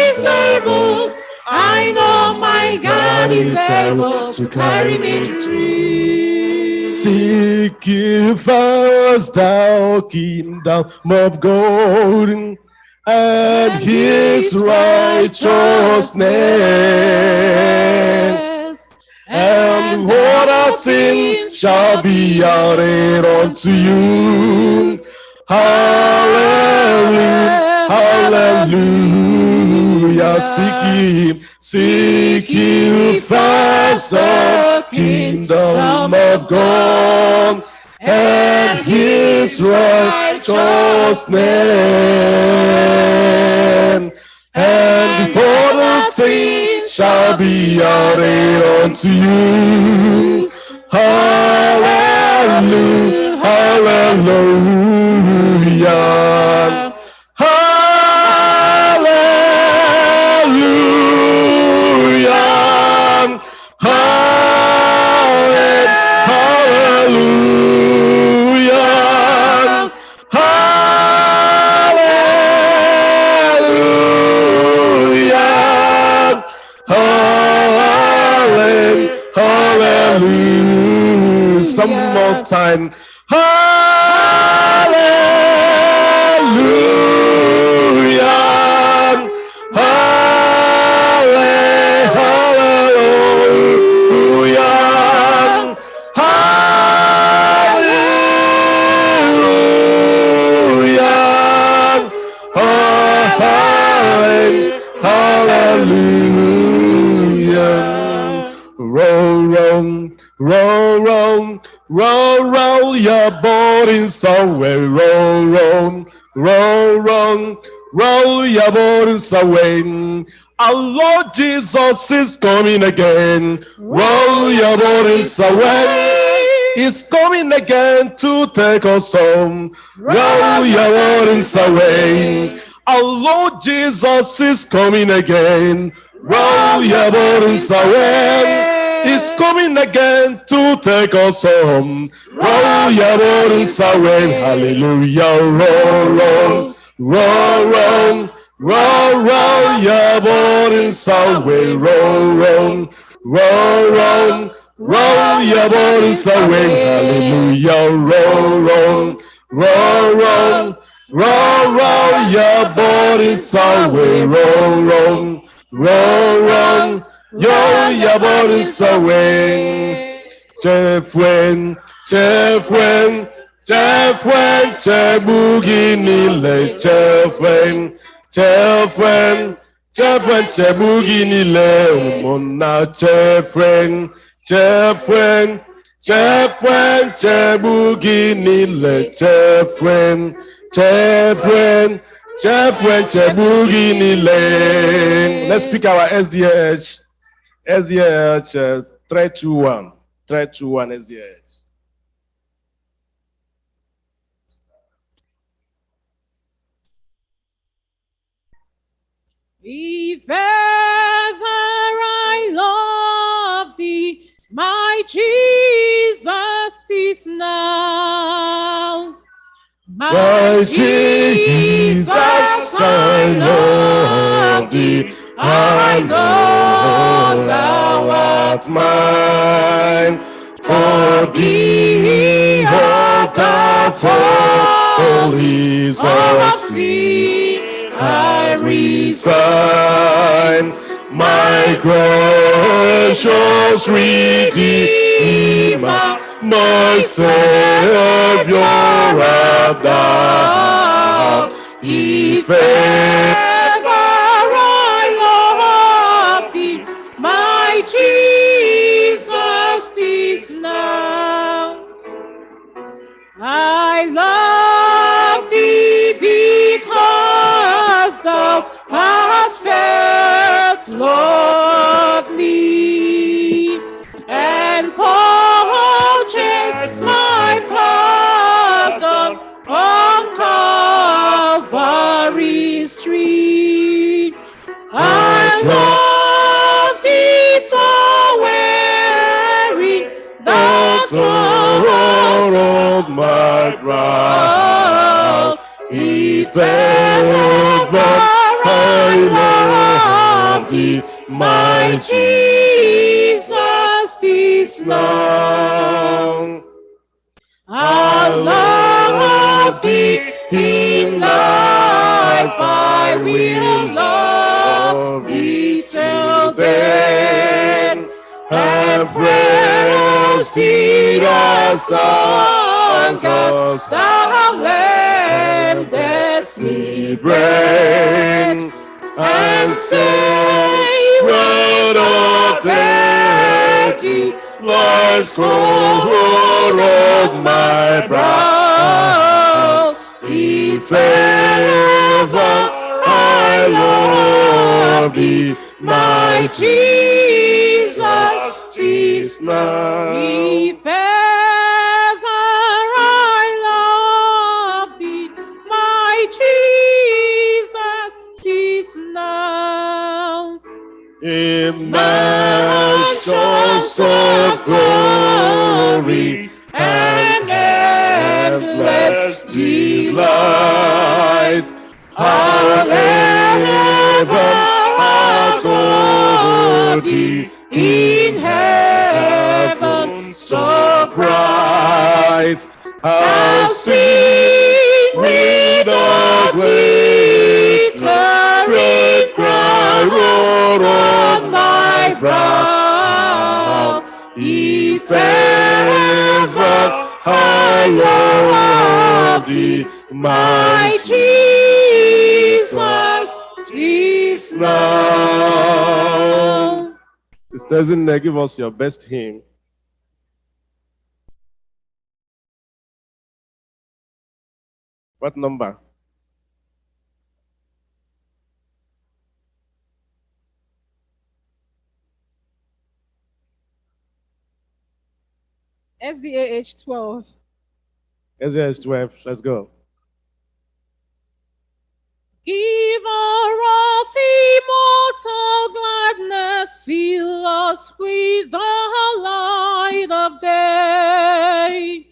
is able. I know my God is able to carry me through. Seek ye first thou kingdom of God and his righteousness, and what other things shall be added unto you. Hallelujah, hallelujah. Seek ye first the kingdom of God and his righteousness, and all the things shall be added unto you. Hallelujah, hallelujah, hallelujah, hallelujah, hallelujah, hallelujah. Some more time. Hallelujah. Hallelujah. Hallelujah. Hallelujah. Roll, roll, roll, roll, roll, roll your boat somewhere. Roll, roll, roll, roll, roll your boat away. Our Lord Jesus is coming again. Roll your boat away. He's coming again to take us home. Roll your burdens away. Our Lord Jesus is coming again. Roll your burdens away. He's coming again to take us home. Roll your burdens away. Hallelujah. Roll, roll, roll, roll, roll, roll your burdens away. Roll, roll, roll, roll, roll your burdens away. Hallelujah. Roll, roll, roll, roll, roll, roll your burdens away. Roll, roll, roll, roll, your burdens away. Chefwen, chefwen, chefwen, chebuginile. Chefwen, chefwen, chefwen, chebuginile. Umona chefwen, chefwen, chefwen, chebuginile. Chefwen, chefwen, chefwen, chebuginile. Let's pick our SDA. SDA 321. 321 SDA. If ever I love thee, my Jesus, 'tis now. My Jesus, I love thee. I know thou art mine. For thee, O thou follies of sin, I resign. My gracious Redeemer, my Savior art thou. If ever I love thee, my Jesus, 'tis now. I love thee because thou hast first loved me, and purchased my pardon on Calvary's tree. I love thee for wearing the sorrows of my brow. If ever I love thee, my Jesus, 'tis now. I love thee. In life I will love thee till then, and praise thee as long as thou lendest me bread, and say when a daddy lies cold on my brow, if ever I love thee, my Jesus, 'tis now. If ever I love thee, my Jesus, 'tis now. In mansions of glory and endless delight, I'll ever adore thee in heaven so bright. I'll sing with a glittering crown on my brow, if ever I love thee, my Jesus, 'tis now. Sister Zinne, give us your best hymn. What number? SDA age 12. SDA 12. Let's go. Giver of immortal gladness, fill us with the light of day.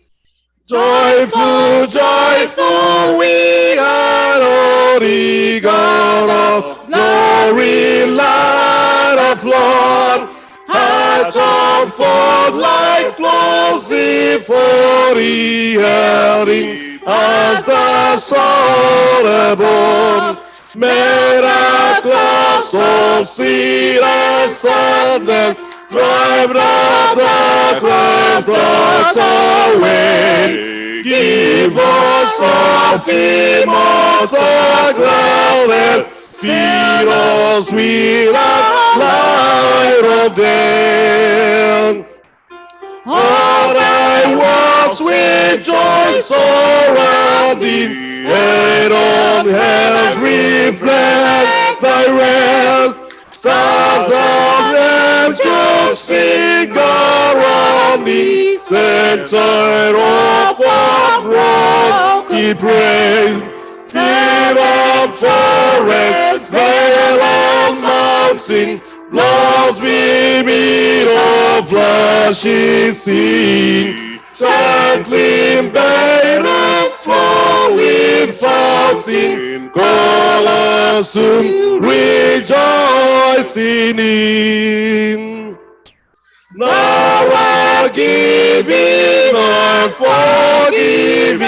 Joyful, joyful, we are the God of glory, light of Lord, has come forth like flows before the hearing, as the sun above. Miracles of sin and sadness, drive the darkness thoughts away. Give us of immortal gladness, feed us with the light of day. All thy was with joy surrounding, and on earth reflect thy rest. Stars of angels sing around thee, center of our broken praise. Fill up forest, vale and mountain, lost beaming of flashing sea. Chanting better, flowing fountain, call us soon, rejoicing in. Now are giving and forgiving,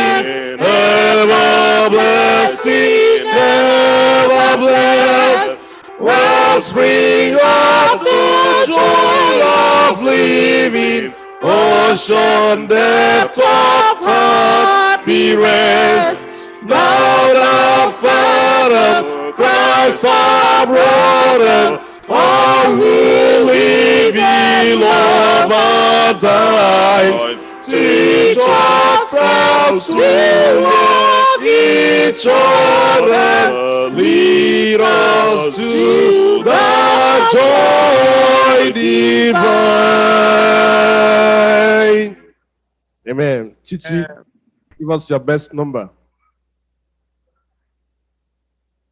ever blessing, ever blessed. Wellspring of the joy of living, ocean depth of happy rest. Now the Father, Christ our brother, all who live in love and die, teach us how to love each other, lead us to the joy divine. Amen. Chichi, give us your best number.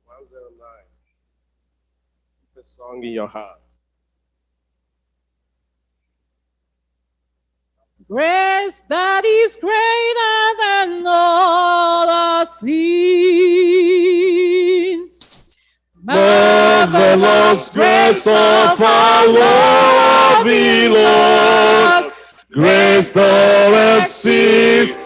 109. Keep a song in your heart. Grace that is greater than all our sins. Marvelous grace of our loving Lord, grace that exceeds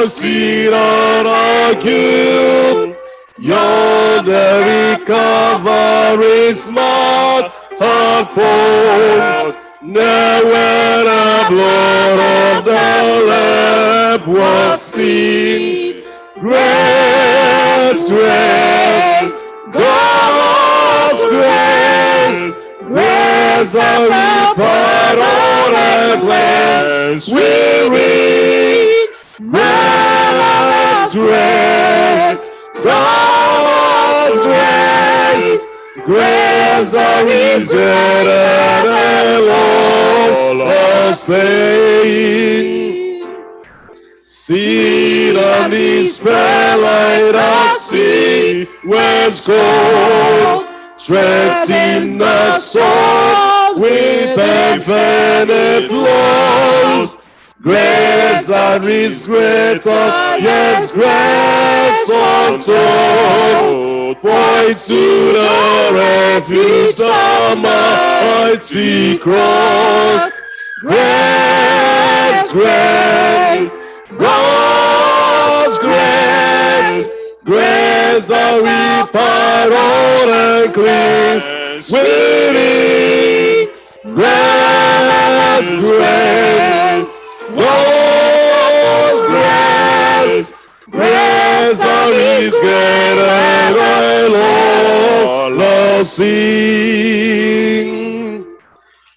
for sin and our guilt. Yonder Calvary's mark and poured. Now where the blood of the Lamb was seen. Grace, grace, God's grace, grace that we pardon and cleanse. We read, grace, grace, God's grace, grace that is greater than all our saying. Seed on this light I see, where's gold, strengthen the soul with infinite loss. Grace that is greater, yes, grace untold. Point to the refuge, the mighty cross. Grace, grace, God's grace, grace that we pardon and cleanse. We need grace, grace, God's grace, grace that is greater than all our sin.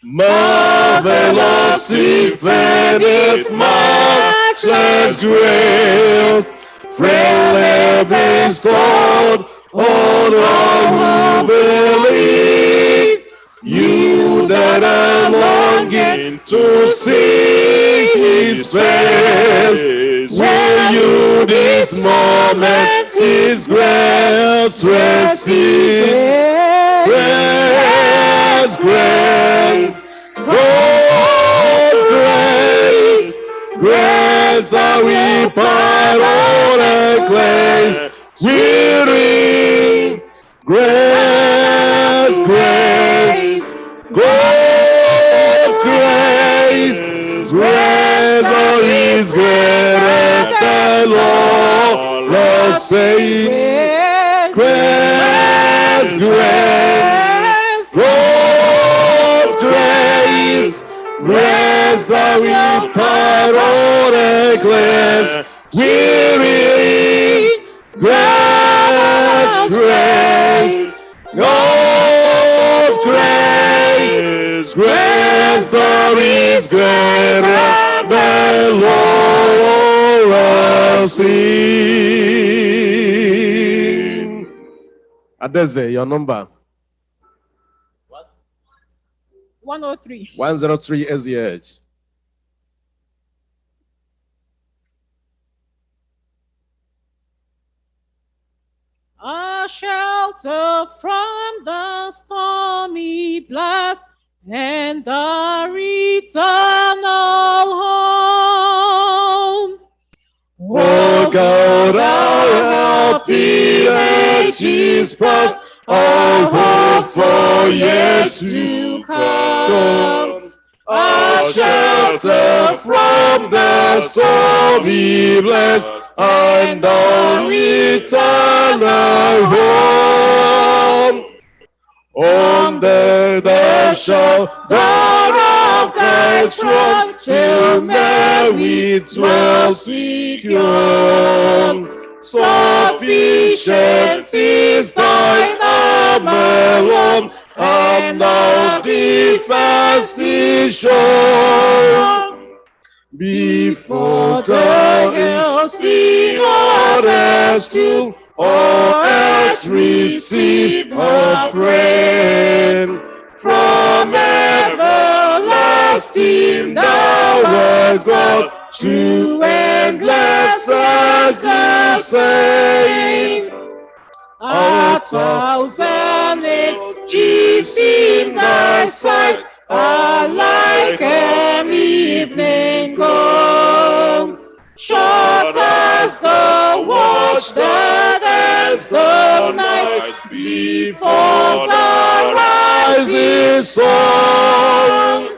Marvelous, infinite, matchless grace, freely bestowed on all who believe. You that are longing to see His face, will you this moment His grace receive? Grace, grace, God's grace, grace that we pardon and cleanse. We read, grace, grace, God's grace, grace that is greater than all our saying. Grace, grace, God's grace, grace that we pardon and cleanse. We read, grace, grace, God's grace, grace that is greater than all our sin. Adeze, your number. 103. 103 SDA. A shelter from the stormy blast and the eternal home. O God, our happy age is past, all hope for years to come. A shelter from the stormy blast and our eternal home. Under the shelter of thy throne, still may we dwell secure. Sufficient is thine arm alone, and our defense is sure. Before the hills see or stool, or earth receive a friend. From everlasting thou art God, to endless as the same. 1,000 ages in thy sight are like an evening gone. Short as the watch that ends the night before the rising sun.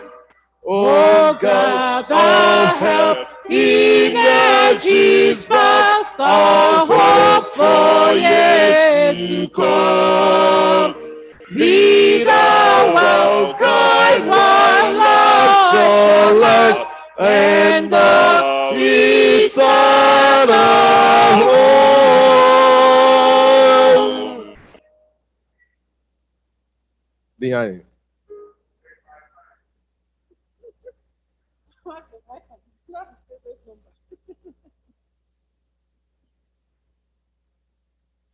O God, thou help in ages is past, our hope for years to come. Be thou our guide, while love shall last, and the eternal home. Behind.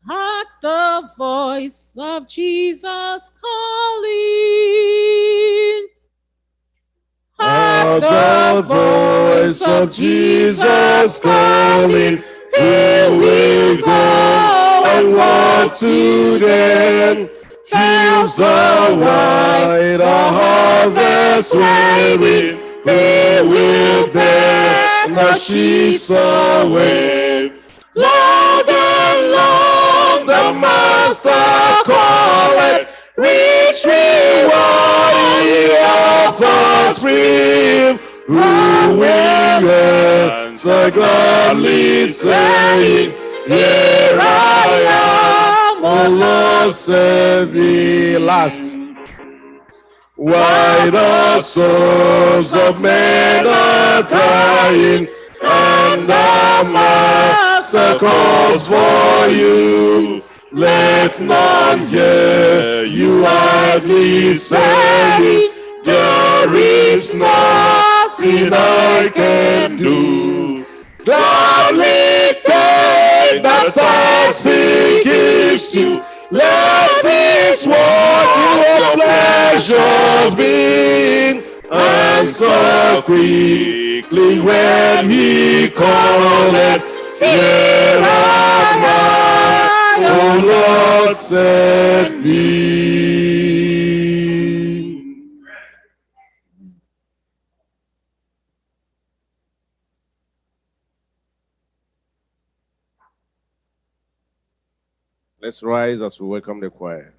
Hark the voice of Jesus calling. Hark the voice of Jesus calling. Here we go and walk to them. Fields are wide, a harvest wearing. He will bear the sheaves away. Loud and long the Master calleth, rich reward he offers free. Who will answer gladly, saying, Here I am, O Lord, save me. Last. Why the souls of men are dying, and the Master calls for you. Let none hear you idly saying, There is nothing I can do. Gladly take the task he gives you. Let his word your pleasures be. Answer quickly when he calleth. Here am I, O Lord, send me. Let's rise as we welcome the choir.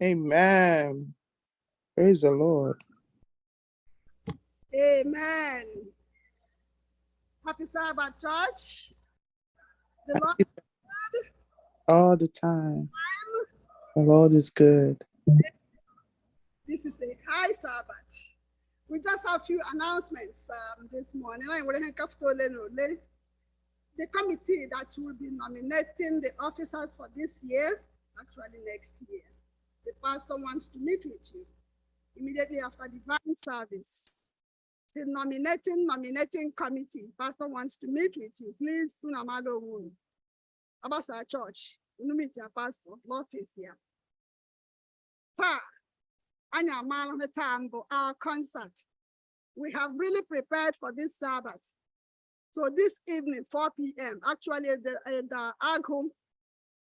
Amen. Praise the Lord. Amen. Happy Sabbath, church. The Lord All the time. The Lord is good. This is a high Sabbath. We just have a few announcements this morning. The committee that will be nominating the officers for this year, actually next year, the pastor wants to meet with you immediately after divine service. The nominating committee, pastor wants to meet with you. Please, Unamado Woon. About our church, you meet your pastor, office here. Our concert. We have really prepared for this Sabbath. So this evening, 4 p.m., actually the AG home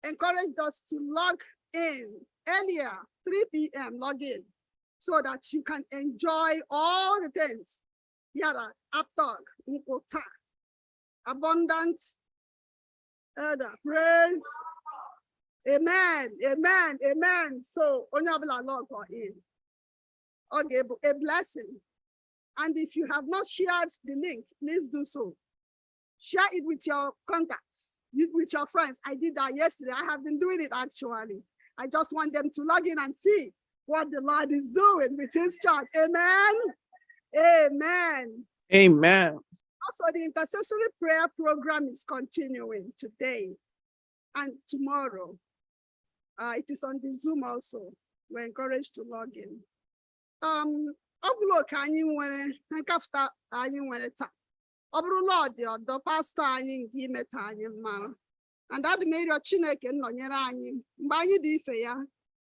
encouraged us to log in earlier, 3 p.m. log in, so that you can enjoy all the things. Yara, updog, abundant, praise. Amen, amen, amen. So, Onyabla Lord for in. Okay, a blessing. And if you have not shared the link, please do so. Share it with your contacts, with your friends. I did that yesterday. I have been doing it actually. I just want them to log in and see what the Lord is doing with his church. Amen. Amen. Amen. Also, the intercessory prayer program is continuing today and tomorrow. It is on the Zoom also. We're encouraged to log in. Upload can you when after you when it's up. Lord, the pastor give me time, and that made your chineke no nyerani. Mbani di fe ya,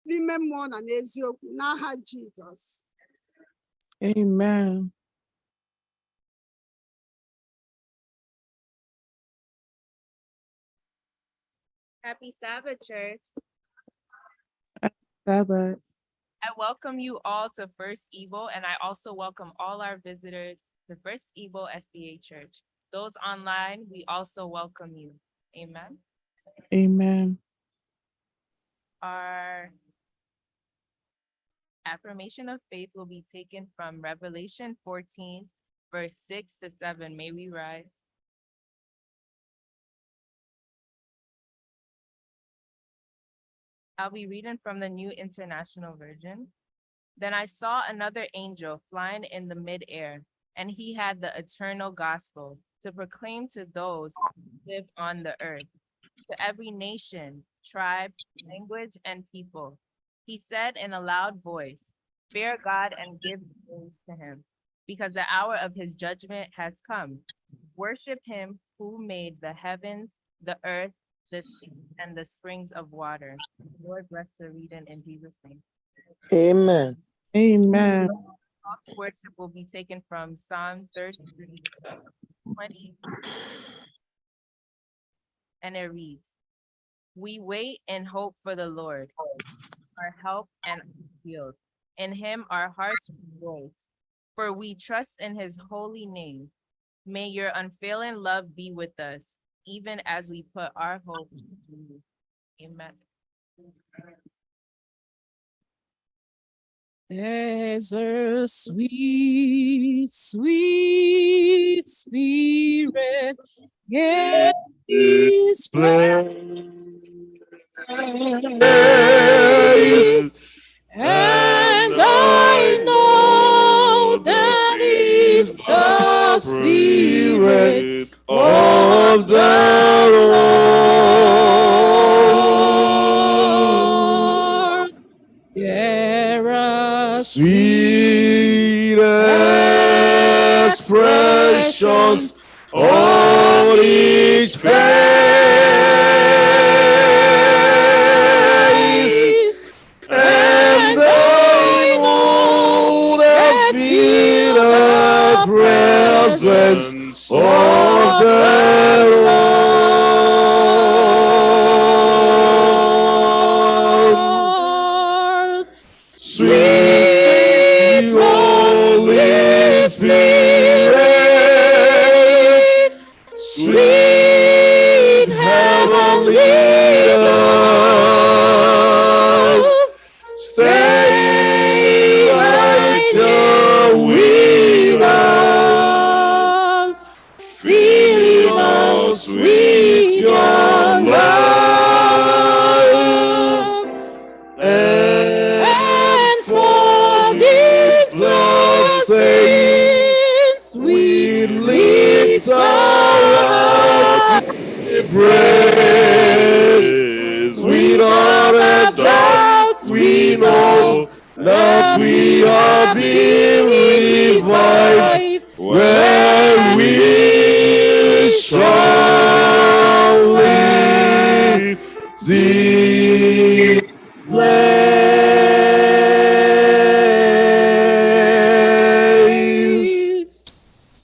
di memmo na n'eziokwu n'aha Jesus. Amen. Happy Sabbath, church. Sabbath. I welcome you all to FirstIgbo, and I also welcome all our visitors to FirstIgbo SDA Church. Those online, we also welcome you. Amen. Amen. Our affirmation of faith will be taken from Revelation 14, verse 6 to 7. May we rise? I'll be reading from the New International Version. Then I saw another angel flying in the midair, and he had the eternal gospel to proclaim to those who live on the earth, to every nation, tribe, language, and people. He said in a loud voice, "Fear God and give praise to him, because the hour of his judgment has come. Worship him who made the heavens, the earth, the sea, and the springs of water." Lord bless the reading in Jesus' name. Amen. Amen. call to worship will be taken from Psalm 33:20, and it reads, "We wait and hope for the Lord, our help and our shield. In him our hearts rejoice, for we trust in his holy name. May your unfailing love be with us, even as we put our hope in you." Amen. There's a sweet, sweet spirit in this place, and I know that it's the spirit of the Lord. There are Sweet expressions on each face, and I know that feel the presence of the Lord. Sweet Holy Spirit, sweet heavenly dove, stay right here with us, fill us with your love, and for these blessings we lift our hands in praise. Without a doubt we know that we are being revived when we shall live the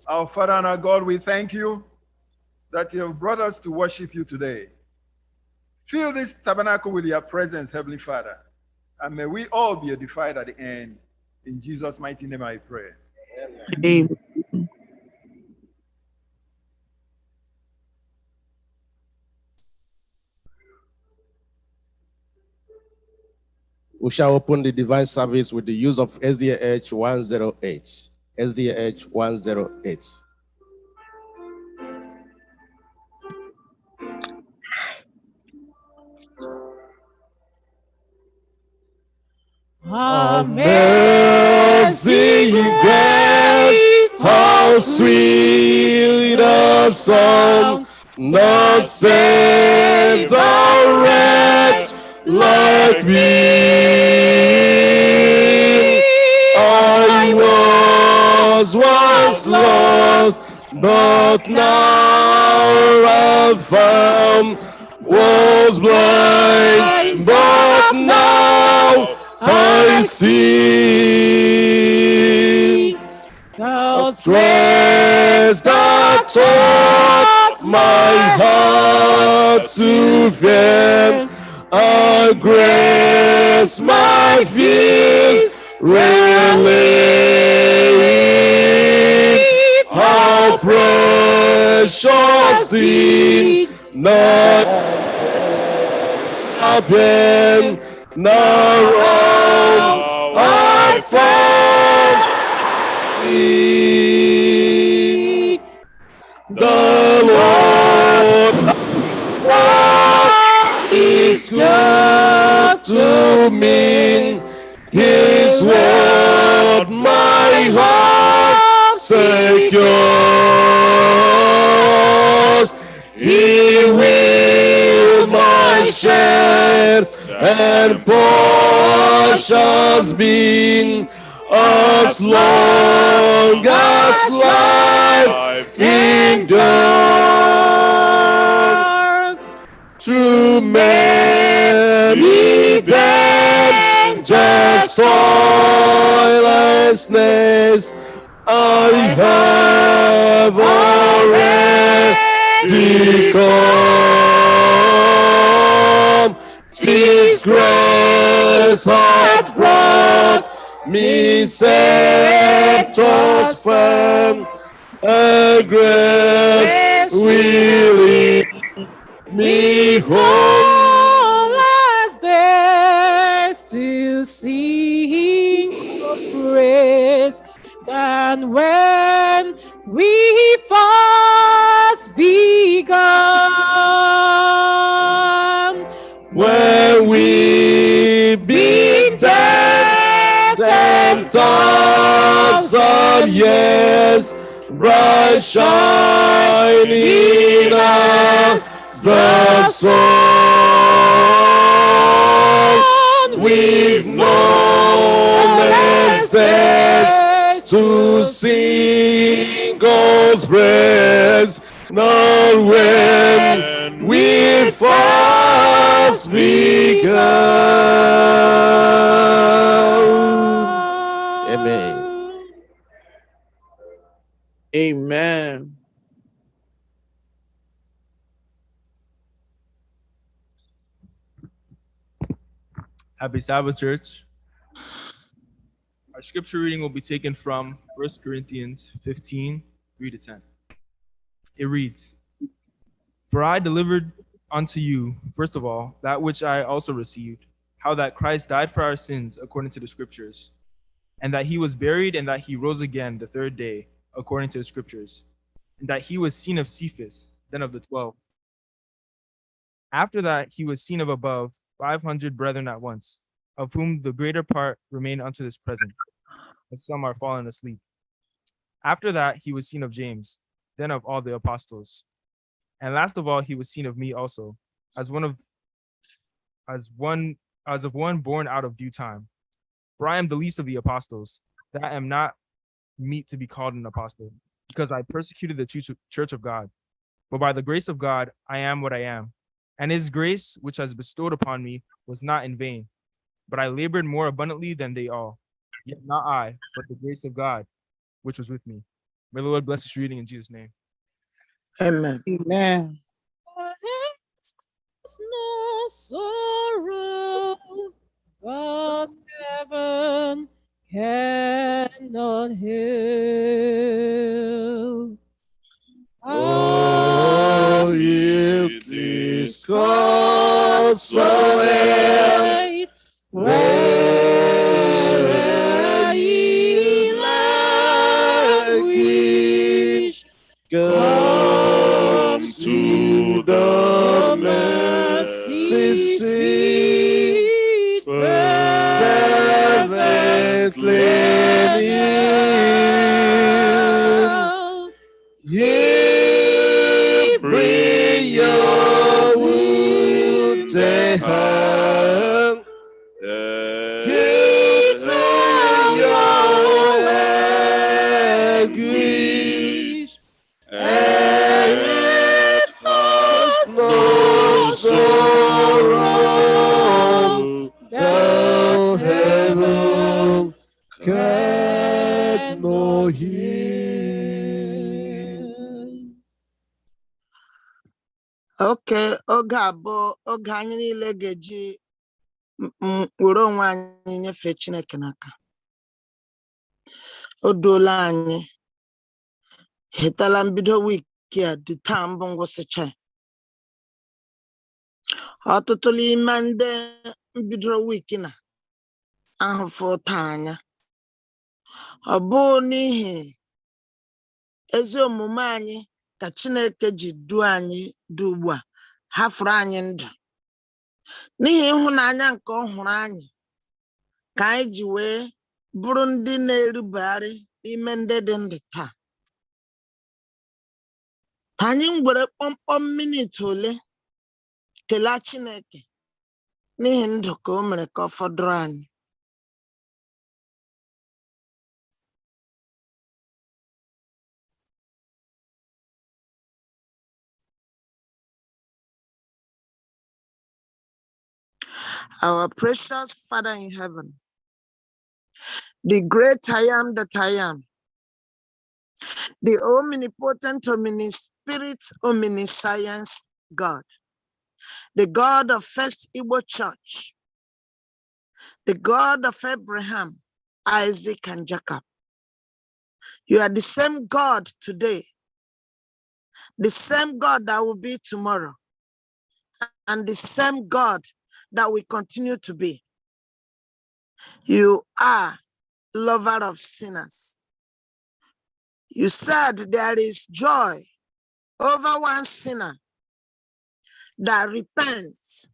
Our Father and our God, we thank you that you have brought us to worship you today. Fill this tabernacle with your presence, Heavenly Father, and may we all be edified at the end. In Jesus' mighty name I pray. Amen. We shall open the divine service with the use of SDA 108. SDA 108. Amazing grace, how sweet a song, not saved a wretch like me. I was once lost, but now I'm found. Was blind, but now I see. God's grace that taught my heart to fear, a grace my fears relieve. How precious did not happen, now wrong I found thee. The Lord is good to me. His word my heart secures. He will my share and portions been as long as life endures. Through many dangers, toil and righteousness I have already come. His grace hath brought me scepters firm, and grace will lead me home. Last days to sing God's praise than when we first begun. When we be dead 10,000 years, bright shining as the sun, with no less days to sing God's praise, not when we first begun. Amen. Amen. Happy Sabbath, church. Our scripture reading will be taken from 1 Corinthians 15, 3-10. It reads, "For I delivered unto you, first of all, that which I also received, how that Christ died for our sins according to the scriptures, and that he was buried, and that he rose again the third day according to the scriptures, and that he was seen of Cephas, then of the 12. After that he was seen of above 500 brethren at once, of whom the greater part remain unto this present, and some are fallen asleep. After that he was seen of James, then of all the apostles. And last of all he was seen of me also, as of one born out of due time. For I am the least of the apostles, that I am not meet to be called an apostle, because I persecuted the church of God. But by the grace of God I am what I am. And his grace, which has bestowed upon me, was not in vain. But I labored more abundantly than they all. Yet not I, but the grace of God, which was with me. May the Lord bless this reading in Jesus' name. Amen. Amen. No sorrow, but heaven cannot heal. Oh, it is God so well, where ye languish, come to the mercy seat, fervently kneel. Ye bring your wounded hand, ye tell your anguish, and it has no sorrow that heaven cannot heal. Okay, oge abụọ oge anyị niile ga-eji were onwe anyị nyefee Chineke n'aka. O duola anyị, hetala mbido wiki a dị taa mbụ ngwụsịcha. Ọtụtụ n'ime ndị mbidoro wiki na ahụfụ taa anya. Ọ bụ n'ihi ezi omume anyị ka Chineke ji duo anyị dị ugbu a, hafụrụ anyị ndụ. N'ihi ịhụnanya nke ọ hụrụ anyị ka anyị ji wee bụrụ ndị na-erubegharị n'ime ndị dị ndụ taa. Ka anyị ngwere kpọmkpọm minit ole kelee Chineke n'ihi ndụ ka o mere ka ọ fọdụrụ anyị. Our precious Father in heaven, the great I am that I am, the omnipotent, omnispirit, omniscience God, the God of FirstIgbo Church, the God of Abraham, Isaac, and Jacob. You are the same God today, the same God that will be tomorrow, and the same God that will continue to be. You are lover of sinners. You said there is joy over one sinner that repents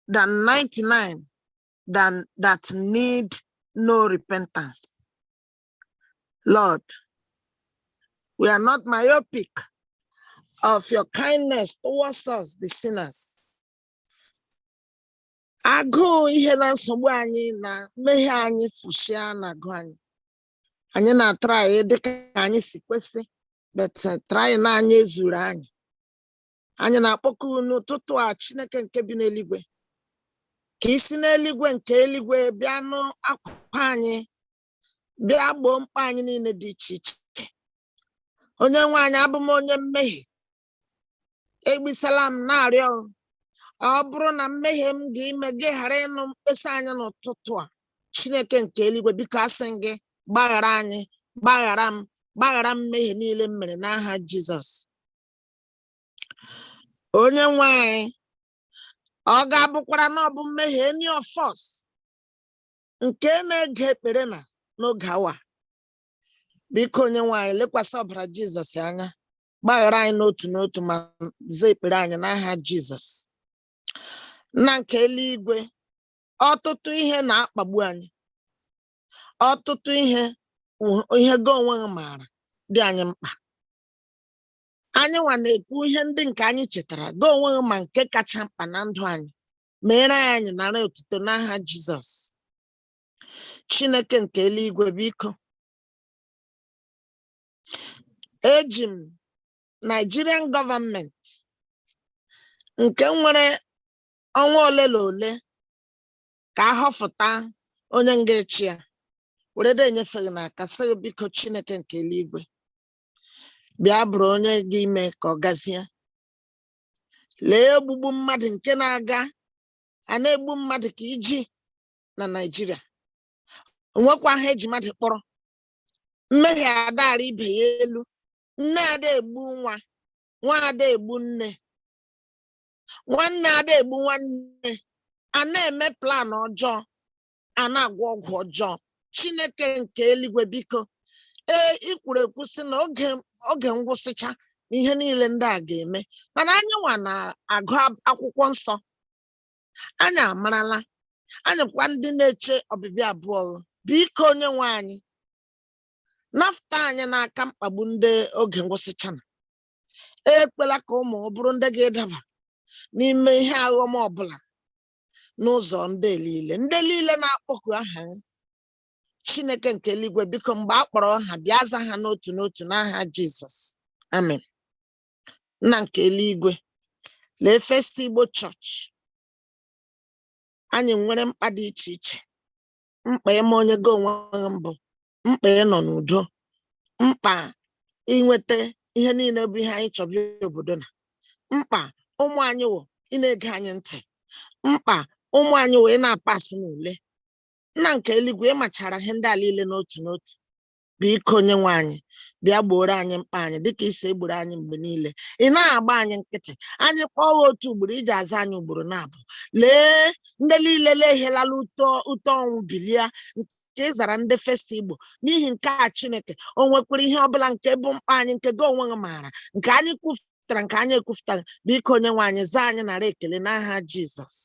than 99 that need no repentance. Lord, we are not myopic of your kindness towards us, the sinners. Agụ ihe na nsogbu anyị na mmehie anyị fushia na agụ anyị. Anyị na-try dịka anyị si kwesị, but try na anyị ezuru anyị. Anyị na-akpọku n'ụtụtụ a Chineke nke bi n'eluigwe. Ka isi n'eluigwe nke eluigwe bịa nụ akwa anyị, bịa gboo mkpa anyị niile dị iche iche. Onye nwe anyị, abụ m onye mmehie. Egbisala m na-arịọ, ọ bụrụ na mmehie m ga-ime gị ghara ịnụ mkpesa anyị n'ụtụtụ a, Chineke nke eluigwe, biko asị gị gbaghara anyị, gbaghara m, gbaghara mmehie niile m mere n'aha Jizọs. Onye nwe anyị, ọ ga-abụkwara na ọ bụ mmehie any of us nke na-ege ekpere na n'oge awa. Biko onye nwe anyị, lekwasị ọbara Jizọs anya, gbaghara anyị n'otu n'otu ma zaa ekpere anyị n'aha Jizọs. Nna nke eluigwe, ọtụtụ ihe na-akpagbu anyị, ọtụtụ ihe gị onwe gị maara dị anyị mkpa. Anyị nwa na-ekwu ihe ndị nke anyị chetara, gị onwe gị ma nke kacha mkpa na ndụ anyị. Meere anyị nara otuto n'aha Jizọs. Chineke nke eluigwe, biko eji m Nigerian gọọmenti nke nwere ọnwa ole na ole ka a họpụta onye nga-echi ya, were de enyefeghị n'aka, sị biko Chineke nke eluigwe, bịa bụrụ onye gị ime ka ọ gazie. Lee ogbugbu mmadụ nke na-aga a na-egbu mmadụ ka iji na Naịjirịa. Onwekwa ha eji mmadụ kpọrọ. Mmehie adara ibe ya elu. Nne ada egbu nwa, nwa ada egbu nne, nwanne ada egbu nwanne. A na-eme plan ọjọọ, a na-agwọ ọgwụ ọjọọ. Chineke nke eluigwe, biko ikwuru ekwu sị na oge ngwụsịcha na ihe niile ndị a ga-eme, mana anyị nwa na-agụ akwụkwọ nsọ. Anyị amarala, anyị kwa ndị na-eche ọbịbịa abụọ. Biko onye nwe anyị, nafta anyị n'aka mkpagbu ndị oge ngwụsịcha na ekpela ka ụmụ bụrụ ndị ga-edaba n'ime ihe aghọm ọbụla n'ụzọ ndị niile na-akpọku aha Chineke nke eluigwe, biko mgbe a kpọrọ ha, bịa za ha n'otu n'otu n'aha Jizọs. Amen. Nna nke eluigwe, lee FirstIgbo Church. Anyị nwere mkpa dị iche iche. Mkpa ime onye gị onwe gị mbụ, mkpa ịnọ n'udo, mkpa inweta ihe niile bụ ihe anyị chọrọ obodo na, mkpa ụmụ anyị wụ ị na-ege anyị ntị, mkpa ụmụ anyị wụ ị na-apasị n'ule. Nna nke eluigwe, ịmachara ihe ndị a niile n'otu n'otu. Biko onye nwe anyị, bịa gboro anyị mkpa anyị dịka isi egboro anyị mgbe niile. Ị na-agba anyị nkịtị, anyị kpọọ otu ugboro, iji aza anyị ugboro na-abụ. Lee ndị niile lehelala ụtọ ọnwụ bilie, nke ịzara ndị FirstIgbo. N'ihi nke a Chineke, o nwekwara ihe ọbụla nke bụ mkpa anyị, nke gị onwe gị maara, nke anyị kwufutara, nke anyị ekwufutara. Biko onye nwe anyị, zaa anyị nara ekele n'aha Jizọs.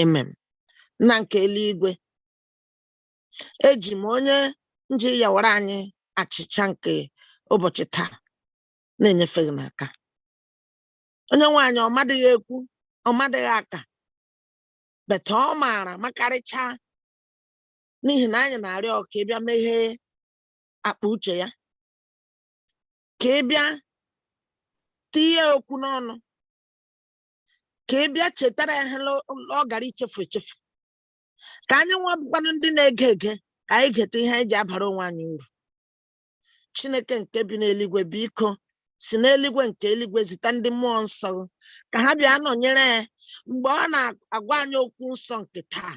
Amen. Nna nke eluigwe, eji m onye nji yawara anyị achịcha nke ụbọchị taa na-enyefeghị n'aka. Onye nwe anyị, ọ madịghị ekwu, ọ madịghị aka, bete ọ maara makarịcha. N'ihi na anyị na-arịọ ka ị bịa meghee akpa uche ya, ka ị bịa tinye okwu n'ọnụ, ka ị bịa chetara ya ọ gara ichefu echefu. Ka anyị nwa bụkwanụ ndị na-ege ege, ka anyị ga-ete ihe anyị ji abara onwe anyị uru. Chineke nke bi n'eluigwe biko si n'eluigwe nke eluigwe zita ndị mmụọ nsọ ka ha bịa nọnyere ya mgbe ọ na-agwa anyị okwu nsọ nke taa.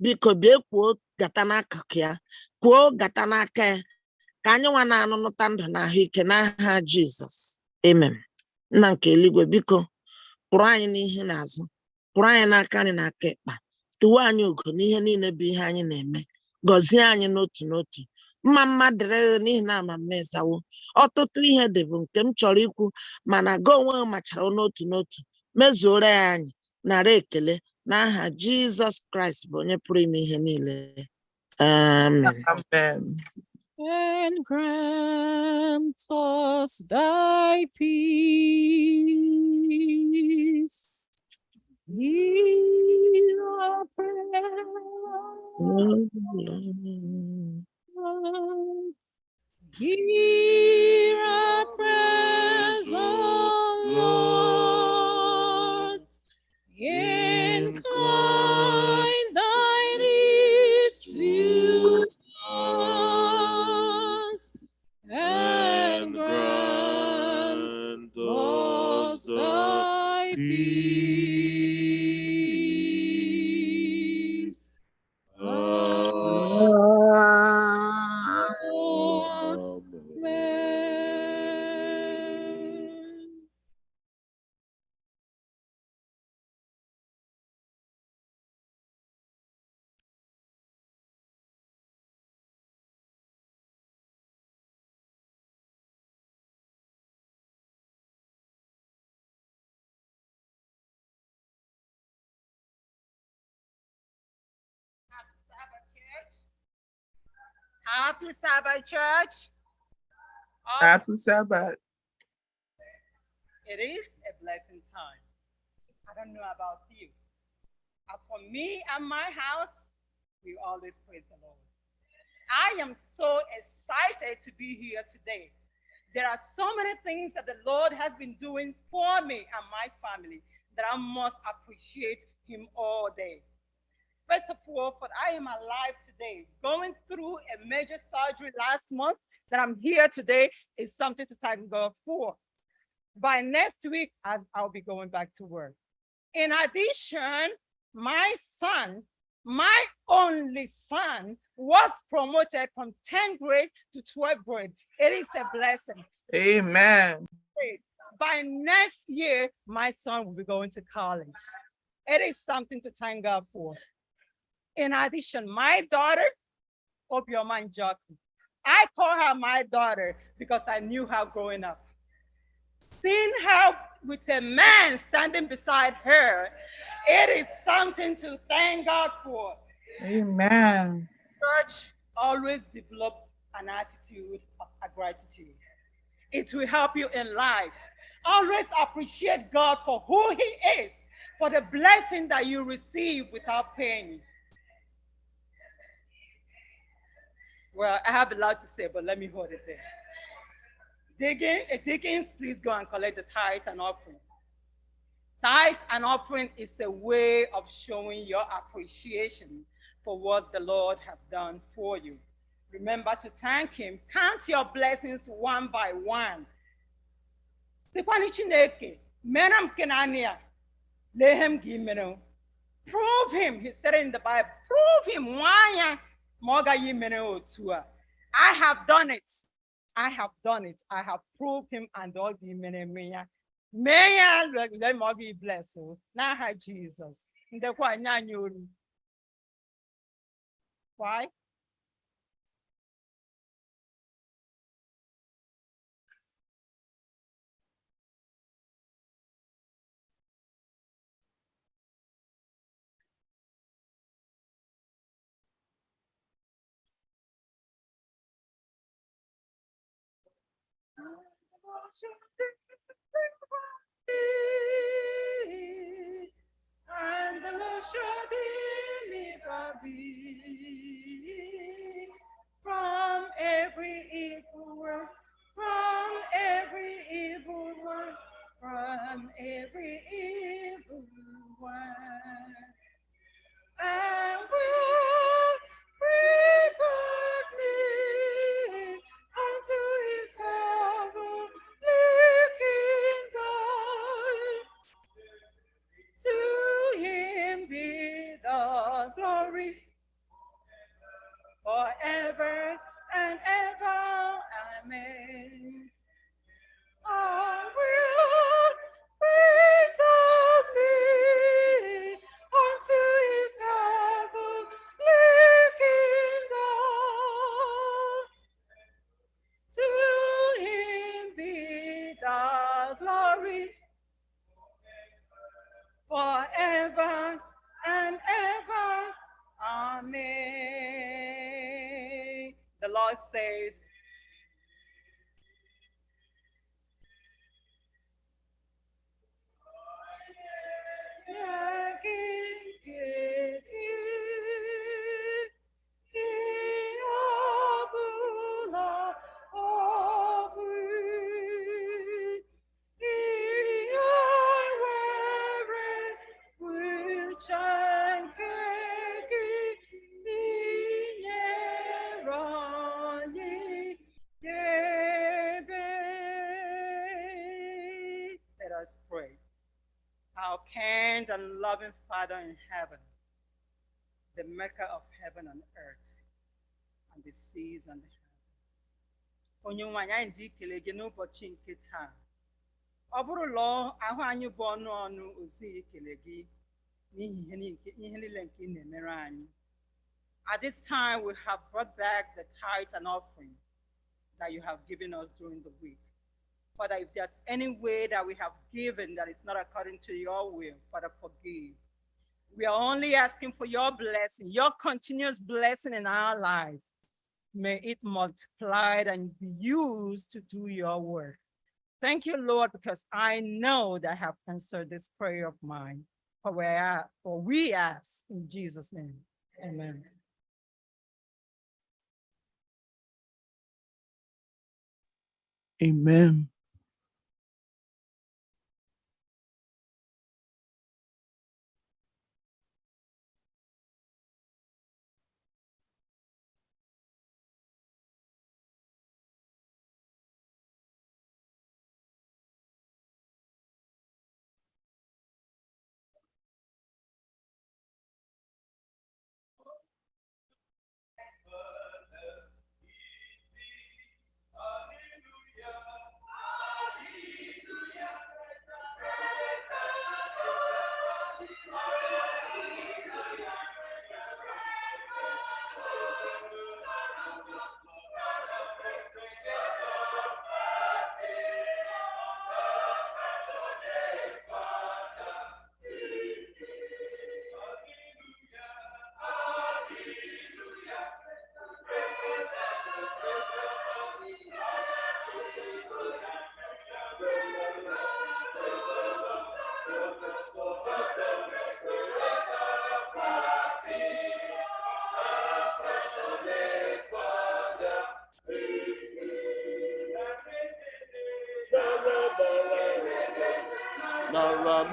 Biko bịa kwuo gata n'akụkụ ya, kwuo gata n'aka ya, ka anyị nwa na-anụnụta ndụ na ahụike n'aha Jizọs. Amen. Nna nke eluigwe biko kwụrụ anyị n'ihe n'azụ, kwụrụ anyị n'aka nri na aka ekpa, tuwe anyị ugo n'ihe niile bụ ihe anyị na-eme, gọzie anyị n'otu n'otu. Mma dịrị n'ihi na amamihe ezawo. Ọtụtụ ihe dị bụ nke m chọrọ ikwu mana gị onwe m machara n'otu n'otu. Mezuore ya anyị, nara ekele n'aha Jizọs Kraịst bụ onye pụrụ ime ihe niile. Amen. Amen. And grant us thy peace. Hear our prayer. Hear our prayers, O Lord. Incline thine ears to us, and grant us thy peace. Happy Sabbath, church. Happy Sabbath. It is a blessing time. I don't know about you. For me and my house, we always praise the Lord. I am so excited to be here today. There are so many things that the Lord has been doing for me and my family that I must appreciate him all day. First of all, for I am alive today, going through a major surgery last month, that I'm here today is something to thank God for. By next week, I'll be going back to work. In addition, my son, my only son, was promoted from 10th grade to 12th grade. It is a blessing. Amen. By next year, my son will be going to college. It is something to thank God for. In addition, my daughter, Obioma Njoku, I call her my daughter because I knew her growing up. Seeing her with a man standing beside her, it is something to thank God for. Amen. Church always develop an attitude of gratitude. It will help you in life. Always appreciate God for who he is, for the blessing that you receive without paying. Well, I have a lot to say, but let me hold it there. Deacons, please go and collect the tithe and offering. Tithe and offering is a way of showing your appreciation for what the Lord has done for you. Remember to thank him. Count your blessings one by one. Prove him. He said in the Bible, prove him. Why? I have done it. I have done it. I have proved him and all the men. May I let me bless you. Now, hi, Jesus. Why? And the Lord shall deliver thee from every evil work, from every evil work, from every evil one. And will prepare glory forever and ever. Amen. I will praise thee unto his heavenly kingdom. To him be the glory forever and ever. Amen. The Lord said, let us pray. Our kind and loving Father in heaven, the maker of heaven and earth, and the seas and the earth. Onye nwe anyị dị ikele gị n'ụbọchị nke taa. Ọ bụrụ lọọ ahụ anyị bụ ọnụ ọnụ osi ikele gị n'ihi ihe niile nke ị na-emere anyị. At this time, we have brought back the tithe and offering that you have given us during the week. Father, if there's any way that we have given that is not according to your will, Father, forgive. We are only asking for your blessing, your continuous blessing in our life. May it multiply and be used to do your work. Thank you, Lord, because I know that I have answered this prayer of mine. For we ask in Jesus' name. Amen. Amen.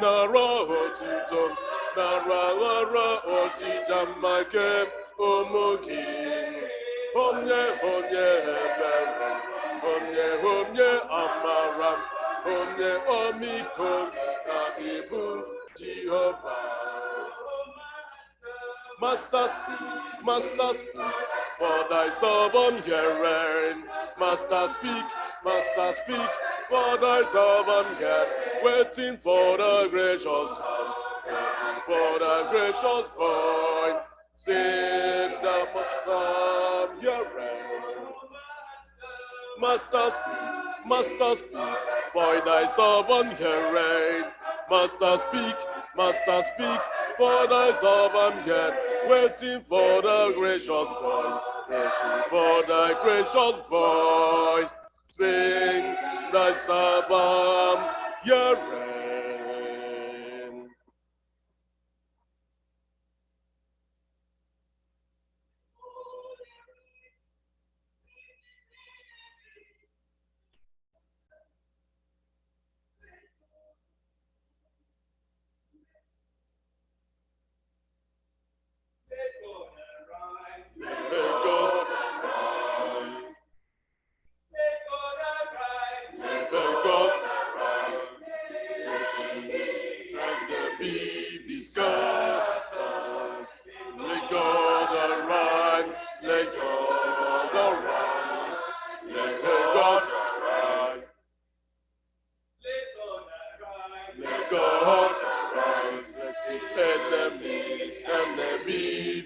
Nara otuto, nara otita make omogi. Omye ebere, omye amaram, omye omiko na ibu Jehovah. Master speak, for thy servant hearing. Master speak, for thy servant hearing. Waiting for the gracious hand, waiting for the gracious voice. Save the master hearing. Master speak, for thy servant hearing. Master speak, for thy servant hearing. Waiting for the gracious voice, waiting for the gracious voice. Speak thy servant hearing.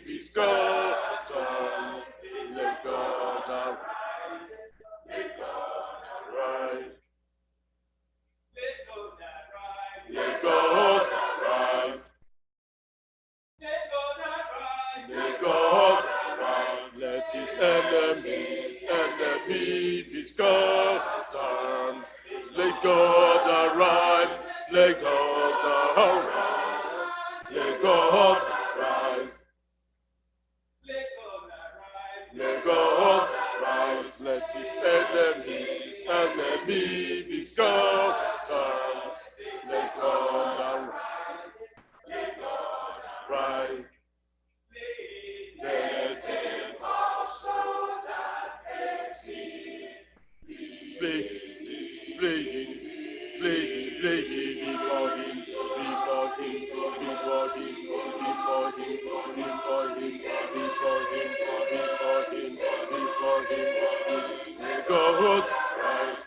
be scattered. Let God arise. Let God arise. Let God arise. Let God arise. Let his enemies be scattered. Let God arise. Let God arise. Let God arise. Let God arise. Let his enemies be scattered. Let God arise. Let God arise. Let him also that hate him flee before him, before him, before him, before him, before him, before him, before him, before him. Let God arise.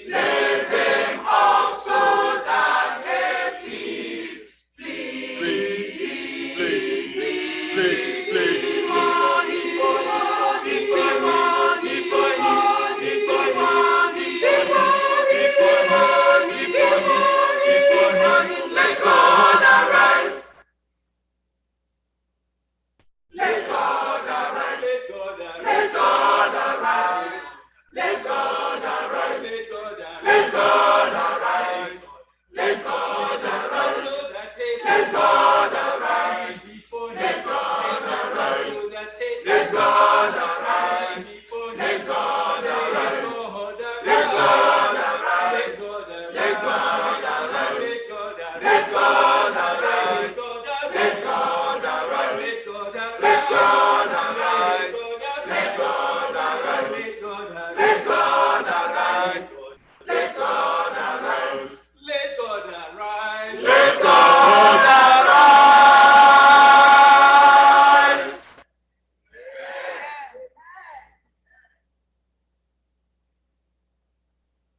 Let him also that hate him flee before him, let God arise. Let God arise. Let God arise. Let God arise. Let God arise. Let God arise. Let God arise. Let God arise. Let God arise. Let God arise. Let God arise. Let God arise. Let God arise. Let God arise. Let God arise. Let God arise. Let God arise. Let God arise. Let God arise. Let God arise.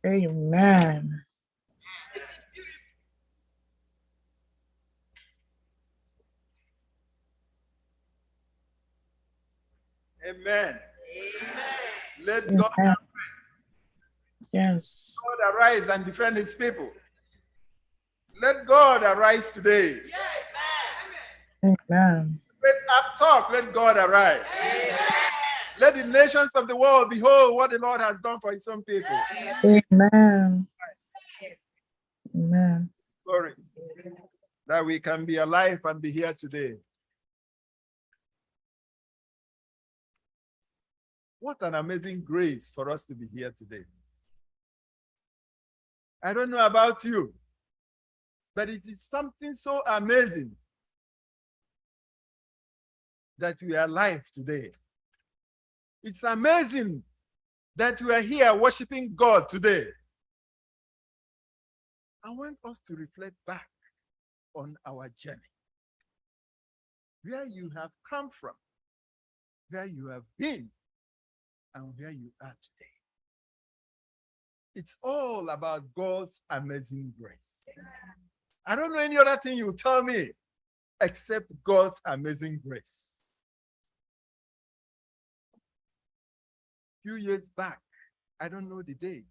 Amen. Amen. Let God Amen. Yes. arise and defend his people. Let God arise today. Amen. Talk, let God arise. Let the nations of the world behold what the Lord has done for his own people. Amen. Amen. Glory. That we can be alive and be here today. What an amazing grace for us to be here today. I don't know about you, but it is something so amazing that we are alive today. It's amazing that we are here worshiping God today. I want us to reflect back on our journey, where you have come from, where you have been, and where you are today. It's all about God's amazing grace. I don't know any other thing you tell me except God's amazing grace. A few years back, I don't know the date,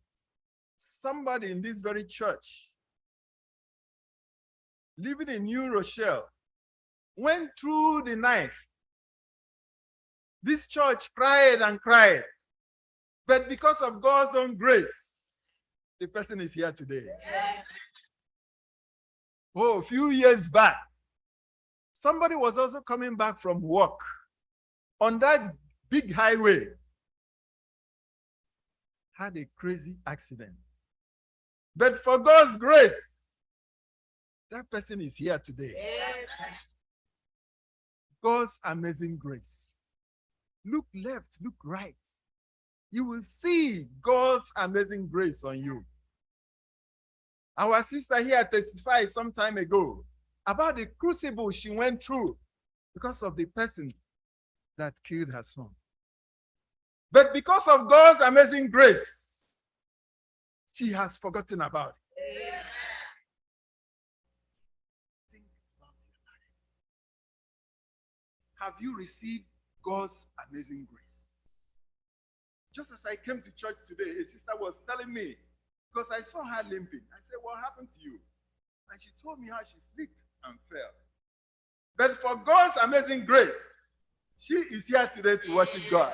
somebody in this very church living in New Rochelle went through the knife. This church cried and cried, but because of God's own grace, the person is here today. Oh, a few years back, somebody was also coming back from work on that big highway, had a crazy accident. But for God's grace, that person is here today. God's amazing grace. Look left, look right. You will see God's amazing grace on you. Our sister here testified some time ago about the crucible she went through because of the person that killed her son. But because of God's amazing grace, she has forgotten about it. Have you received God's amazing grace? Just as I came to church today, a sister was telling me, because I saw her limping. I said, what happened to you? And she told me how she slipped and fell. But for God's amazing grace, she is here today to worship God.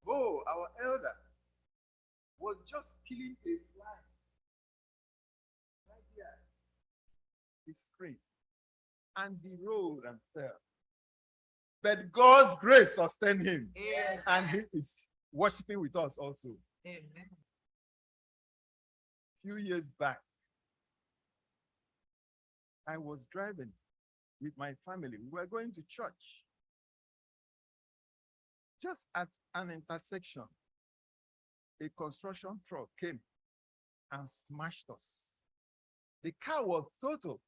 Oh, our elder was just killing a fly right here. He screamed and he rolled and fell. But God's grace sustained him. Amen. And he is worshiping with us also. Amen. A few years back, I was driving with my family. We were going to church. Just at an intersection, a construction truck came and smashed us. The car was total,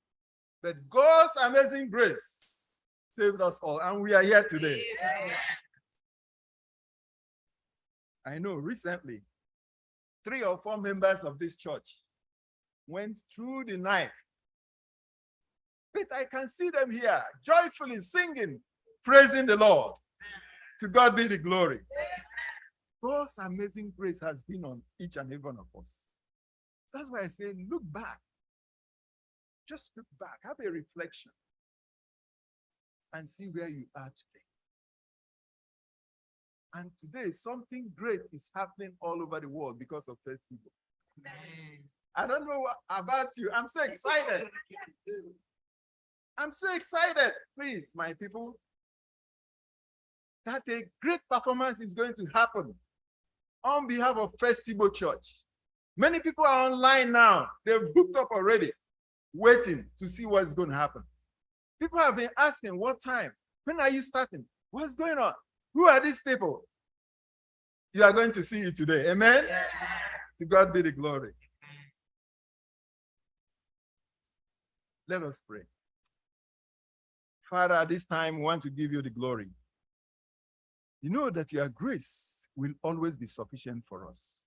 but God's amazing grace saved us all, and we are here today. I know recently, 3 or 4 members of this church went through the night, but I can see them here joyfully singing, praising the Lord. To God be the glory. God's amazing grace has been on each and every one of us. That's why I say, look back. Just look back, have a reflection, and see where you are today. And today, something great is happening all over the world because of FirstIgbo. I don't know about you. I'm so excited. I'm so excited. Please, my people, that a great performance is going to happen on behalf of FirstIgbo Church. Many people are online now. They've booked up already, waiting to see what's going to happen. People have been asking, what time? When are you starting? What's going on? Who are these people? You are going to see it today. Amen? Yeah. To God be the glory. Let us pray. Father, at this time, we want to give you the glory. You know that your grace will always be sufficient for us.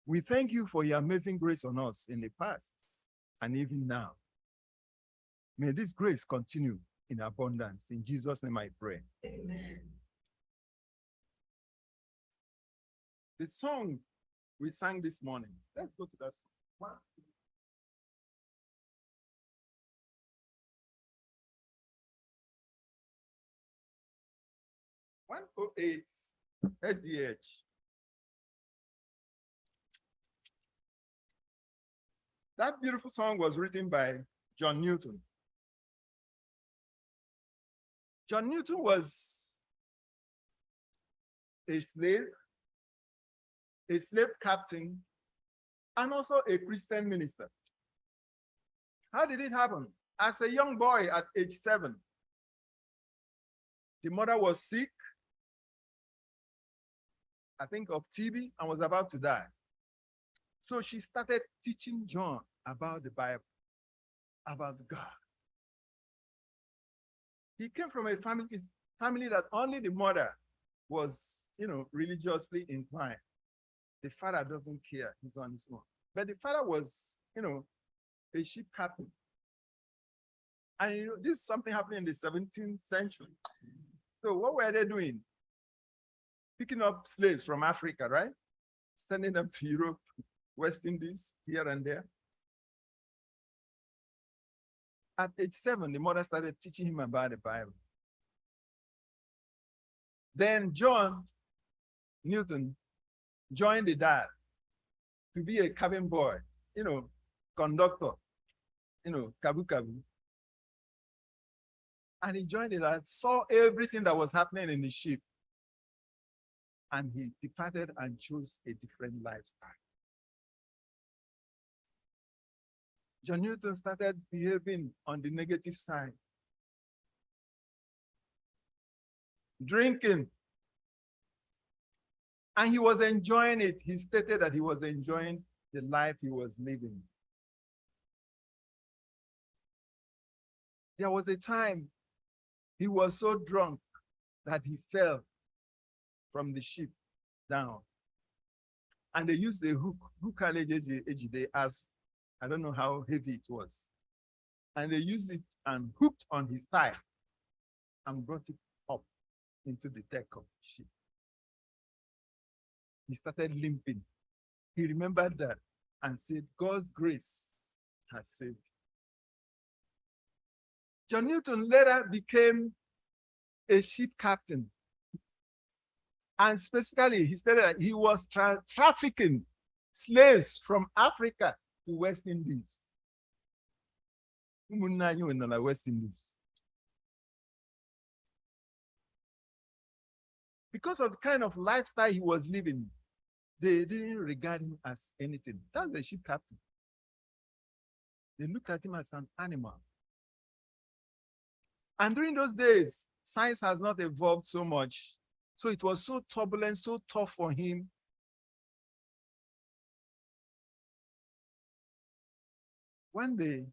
We thank you for your amazing grace on us in the past and even now. May this grace continue in abundance. In Jesus' name I pray. Amen. The song we sang this morning. Let's go to that song. 108 SDA. That beautiful song was written by John Newton. John Newton was a slave captain, and also a Christian minister. How did it happen? As a young boy at age 7, the mother was sick, I think of TB, and was about to die. So she started teaching John about the Bible, about God. He came from a family that only the mother was, religiously inclined. The father doesn't care, he's on his own. But the father was, a sheep captain. And this is something happening in the 17th century. So what were they doing? Picking up slaves from Africa, right? Sending them to Europe, West Indies, here and there. At age 7, the mother started teaching him about the Bible. Then John Newton joined the dad to be a cabin boy, conductor, kabu kabu. And he joined the dad, saw everything that was happening in the ship. And he departed and chose a different lifestyle. John Newton started behaving on the negative side. Drinking. And he was enjoying it. He stated that he was enjoying the life he was living. There was a time he was so drunk that he fell from the ship down. And they used the hook as, I don't know how heavy it was. And they used it and hooked on his thigh. and brought it up into the deck of the ship. He started limping. He remembered that and said, God's grace has saved. John Newton later became a ship captain. And specifically, he stated that he was trafficking slaves from Africa to West Indies. West Indies. Because of the kind of lifestyle he was living, they didn't regard him as anything. That's the ship captain. They looked at him as an animal. And during those days, science has not evolved so much. So it was so turbulent, so tough for him. One day,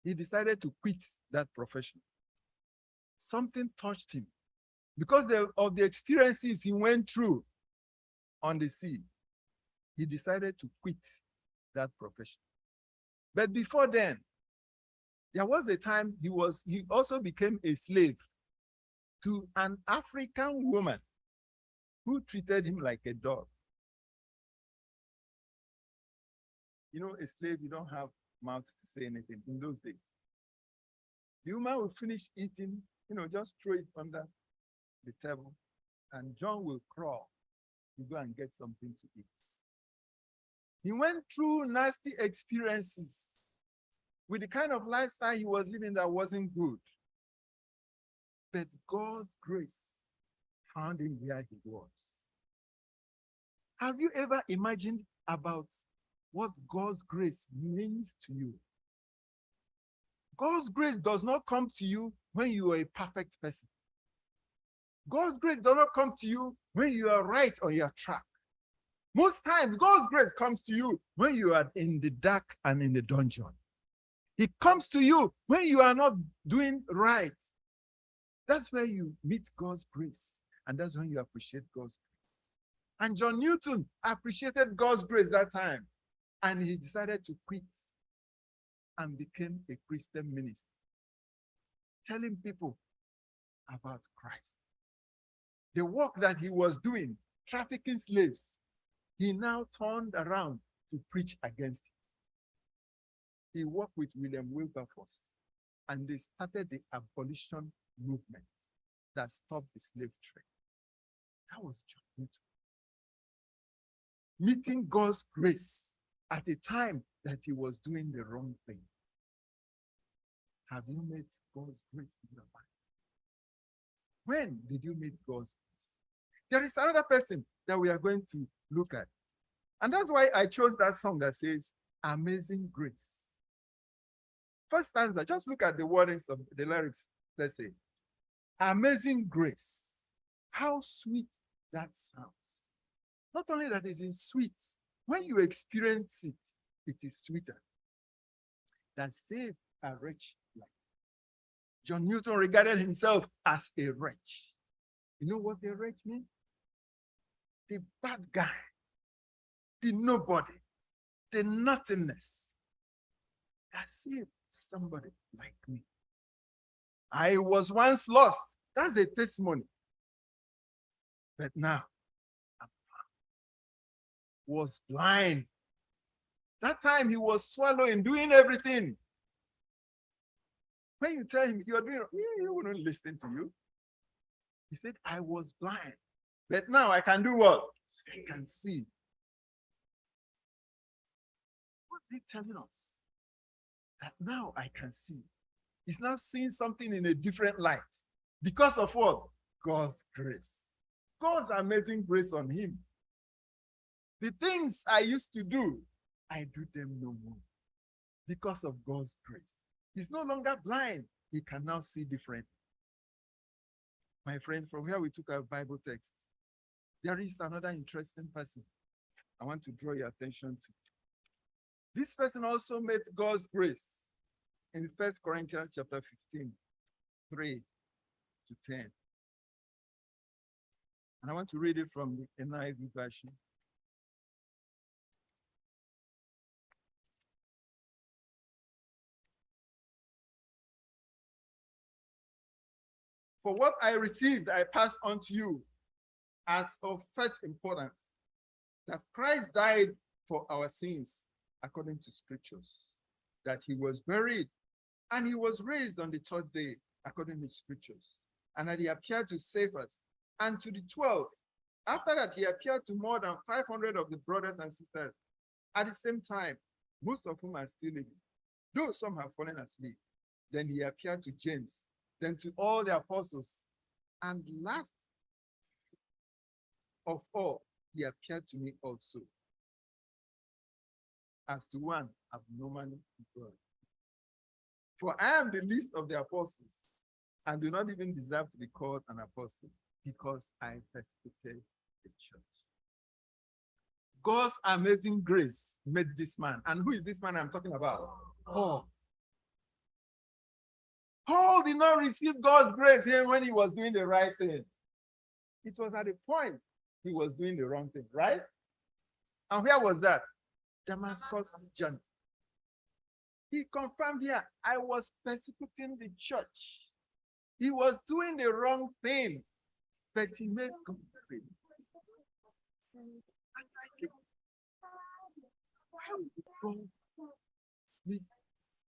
he decided to quit that profession. Something touched him. Because of the experiences he went through on the sea, he decided to quit that profession. But before then, there was a time he also became a slave to an African woman who treated him like a dog. You know, a slave, you don't have mouth to say anything in those days. The woman will finish eating, just throw it under the table, and John will crawl to go and get something to eat. He went through nasty experiences with the kind of lifestyle he was living that wasn't good. But God's grace found him where he was. Have you ever imagined about what God's grace means to you? God's grace does not come to you when you are a perfect person. God's grace does not come to you when you are right on your track. Most times, God's grace comes to you when you are in the dark and in the dungeon. It comes to you when you are not doing right. That's where you meet God's grace, and that's when you appreciate God's grace. And John Newton appreciated God's grace that time, and he decided to quit and became a Christian minister, telling people about Christ. The work that he was doing, trafficking slaves, he now turned around to preach against it. He worked with William Wilberforce, and they started the abolition movement that stopped the slave trade. That was John Newton. Meeting God's grace at a time that he was doing the wrong thing. Have you met God's grace in your life? When did you meet God's grace? There is another person that we are going to look at. And that's why I chose that song that says, Amazing Grace. First stanza, just look at the wordings of the lyrics. Let's say, Amazing Grace. How sweet that sounds. Not only that it is sweet, when you experience it, it is sweeter. That saved a wretch like John Newton regarded himself as a wretch. You know what a wretch means? The bad guy, the nobody, the nothingness that saved somebody like me. I was once lost. That's a testimony. But now, I'm found. Was blind. That time he was swallowing, doing everything. When you tell him you're doing, he wouldn't listen to you. He said, I was blind. But now I can do what? I can see. What's he telling us? That now I can see. He's now seeing something in a different light. Because of what? God's grace. God's amazing grace on him. The things I used to do, I do them no more. Because of God's grace. He's no longer blind. He can now see differently. My friend, from where we took our Bible text, there is another interesting person I want to draw your attention to. This person also met God's grace in 1 Corinthians chapter 15, 3 to 10. And I want to read it from the NIV version. For what I received, I passed on to you as of first importance, that Christ died for our sins according to scriptures, that he was buried and he was raised on the third day according to scriptures, and that he appeared to save us and to the 12. After that, he appeared to more than 500 of the brothers and sisters at the same time, most of whom are still living, though some have fallen asleep. Then he appeared to James, then to all the apostles, and last of all, he appeared to me also, as to one abnormally born. For I am the least of the apostles, and do not even deserve to be called an apostle, because I persecuted the church. God's amazing grace made this man. And who is this man I'm talking about? Paul. Paul did not receive God's grace here when he was doing the right thing. It was at the point he was doing the wrong thing, right? And where was that? Damascus journey. He confirmed here, I was persecuting the church. He was doing the wrong thing, but he made God free. Why would God meet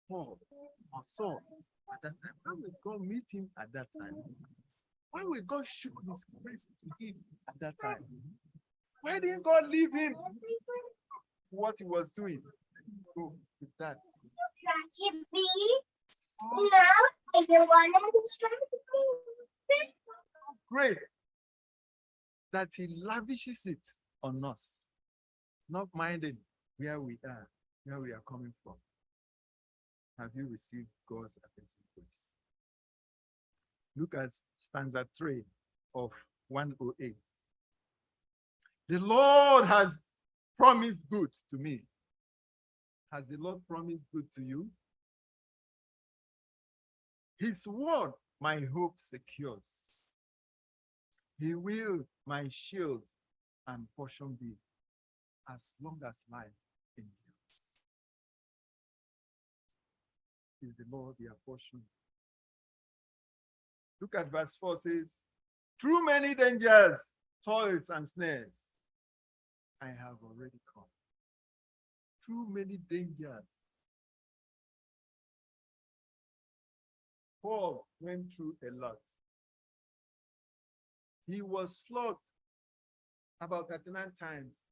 Paul or Saul at that time? Why would God meet him at that time? Why would God show his grace to him at that time? Why didn't God leave him what he was doing? Go with that. Great that he lavishes it on us, not minding where we are, where we are coming from. Have you received God's amazing grace? Look at stanza 3 of 108. The Lord has promised good to me. Has the Lord promised good to you? His word my hope secures. He will my shield and portion be, as long as life endures. Is the Lord their portion? Look at verse 4 says, through many dangers, toils and snares, I have already come. Through many dangers. Paul went through a lot. He was flogged about 39 times.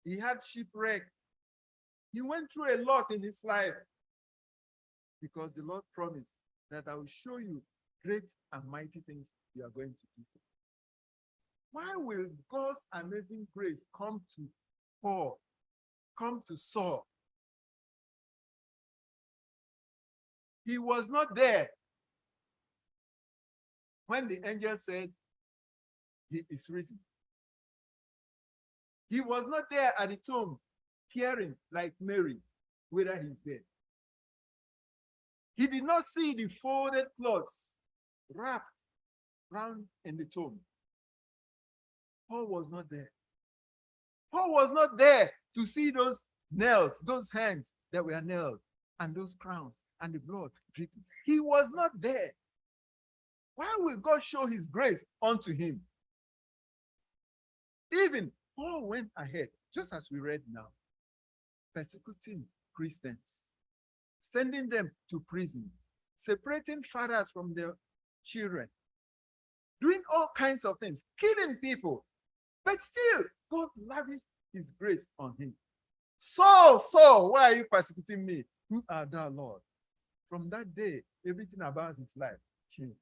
He had shipwreck. He went through a lot in his life because the Lord promised that I will show you great and mighty things you are going to do. Why will God's amazing grace come to Paul, come to Saul? He was not there when the angel said, he is risen. He was not there at the tomb, peering like Mary, whether he's dead. He did not see the folded cloths wrapped round in the tomb. Paul was not there. Paul was not there to see those nails, those hands that were nailed, and those crowns, and the blood dripping. He was not there. Why will God show his grace unto him? Even Paul went ahead, just as we read now, persecuting Christians, sending them to prison, separating fathers from their children, doing all kinds of things, killing people. But still, God lavished his grace on him. Saul, Saul, why are you persecuting me? Who art thou, Lord? From that day, everything about his life changed.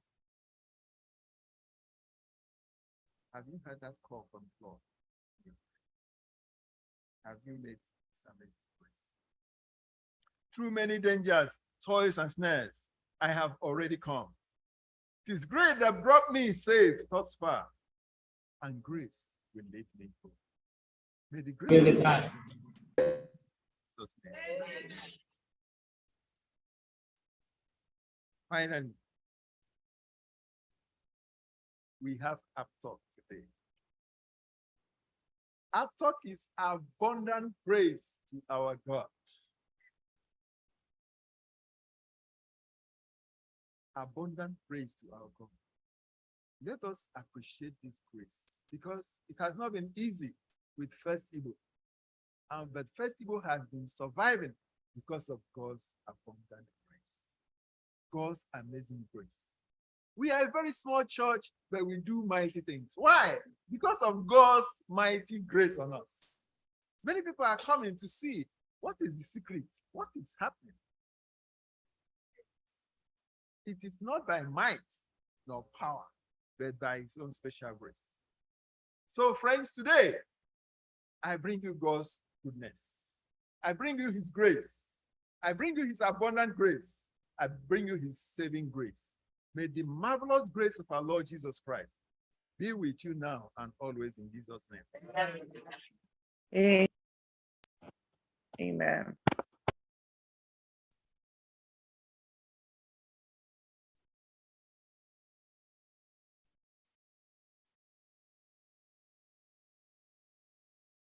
Have you heard that call from God? Have you made this amazing grace? Through many dangers, toils, and snares, I have already come. It is grace that brought me safe thus far, and grace will lead me home. May the grace of God sustain. Finally, we have Talk today. Talk is abundant praise to our God. Abundant praise to our God. Let us appreciate this grace because it has not been easy with FirstIgbo. But FirstIgbo has been surviving because of God's abundant grace, God's amazing grace. We are a very small church, but we do mighty things. Why? Because of God's mighty grace on us. Many people are coming to see what is the secret, what is happening. It is not by might nor power, but by his own special grace. So, friends, today, I bring you God's goodness. I bring you his grace. I bring you his abundant grace. I bring you his saving grace. May the marvelous grace of our Lord Jesus Christ be with you now and always in Jesus' name. Amen.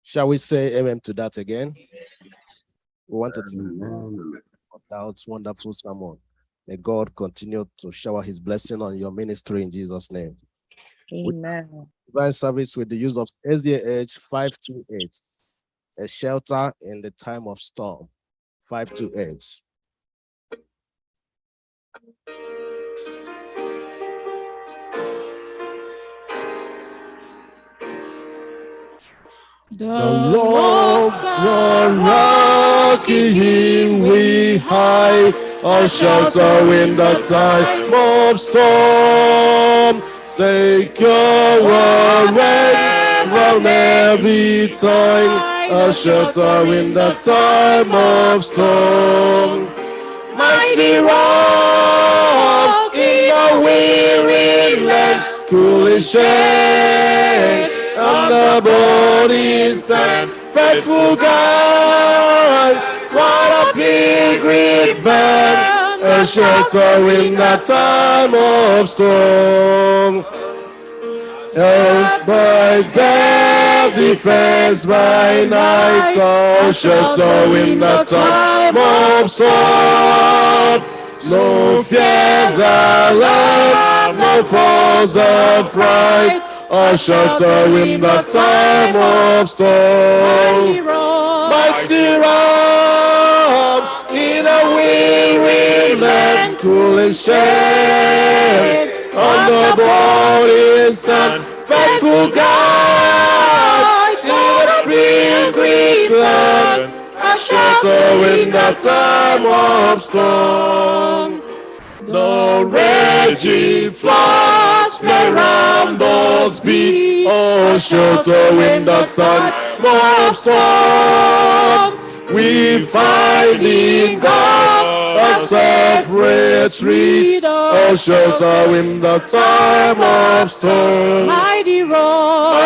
Shall we say amen to that again? We wanted to that wonderful sermon. May God continue to shower his blessing on your ministry in Jesus' name. Amen. Divine service with the use of SDA 528, a shelter in the time of storm. 528. The Lord's a rock, in him we hide, a shelter in the time of storm. Secure from every time, a shelter in the time of storm. Mighty rock in a weary land, cool and shade on the bodies and faithful God, what a pilgrim band, a shelter in the time of storm. Help by day, defense by night, a shelter in the time of storm. No fears allowed, no foes of fright, a shelter in the time of storm. Mighty rock in a weary land, cool and shade on the bodies and faithful God, in a pilgrim land, a shelter in the time of storm. No raging floods may round us be, oh, shelter in the time of storm. We find in God a safe retreat, oh, shelter in the time of storm. Mighty rock,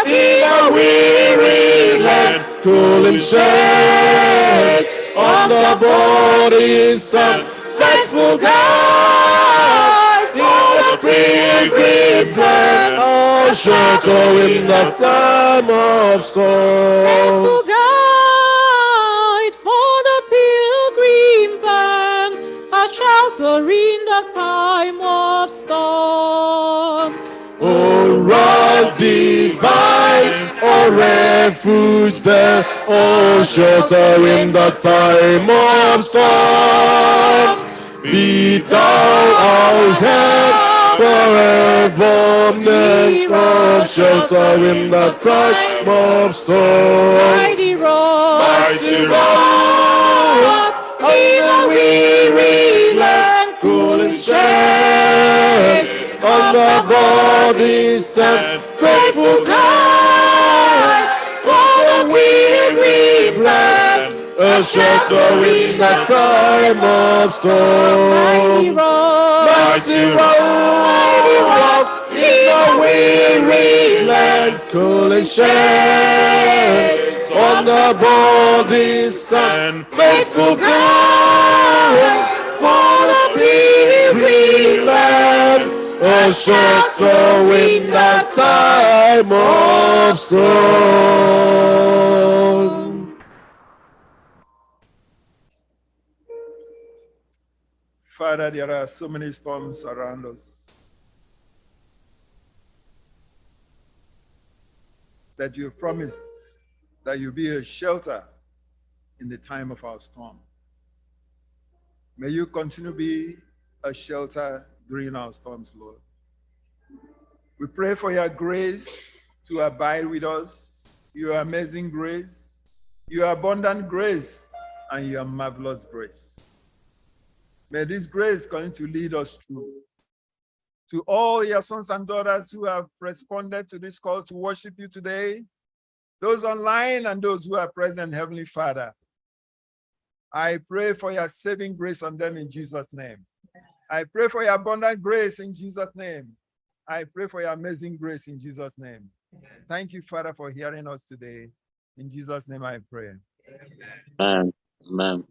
in a weary land, cool and shade on the bodies of faithful God, in a pilgrim land, oh, shelter in the time of storm. Faithful guide for the pilgrim band, a shelter in the time of storm. Oh, rock divine, oh, refuge there, oh, shelter in the time of storm. Be thou our help forever near, oh, shelter in the time of storm. Mighty rock, in a weary land, cool and shade on the bodies and faithful God, for the weary land, a shelter in the time of storm. Mighty rock, in a weary land, cool and shade on the bodies and faithful God, for the weary land, a shelter in the time of storm. Father, there are so many storms around us that you have promised that you'll be a shelter in the time of our storm. May you continue to be a shelter during our storms, Lord. We pray for your grace to abide with us, your amazing grace, your abundant grace, and your marvelous grace. May this grace continue to lead us through. To all your sons and daughters who have responded to this call to worship you today, those online and those who are present, Heavenly Father, I pray for your saving grace on them in Jesus' name. I pray for your abundant grace in Jesus' name. I pray for your amazing grace in Jesus' name. Thank you, Father, for hearing us today. In Jesus' name I pray. Amen. Amen.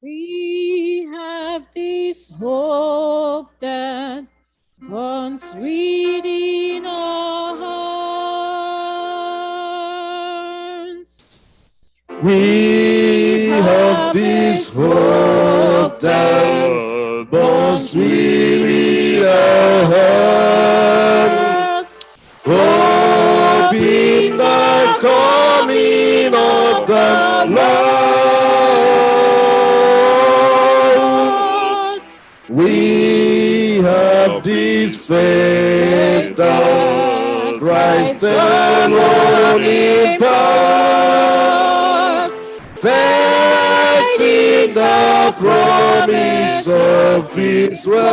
We have this hope that burns within our hearts. We have this hope that burns within our hearts, hope in the coming of the Lord. We have this faith that Christ alone imparts, faith in the promise of His word.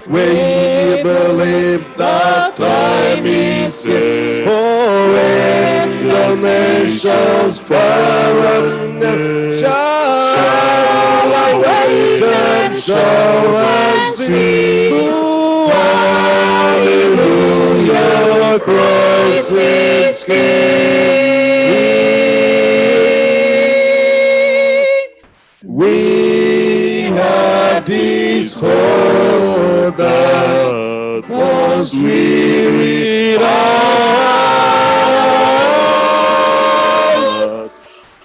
We believe that time is here, oh, when the nations far and near shall awake and shout and sing, hallelujah, Christ is King. We have this hope that was weary out,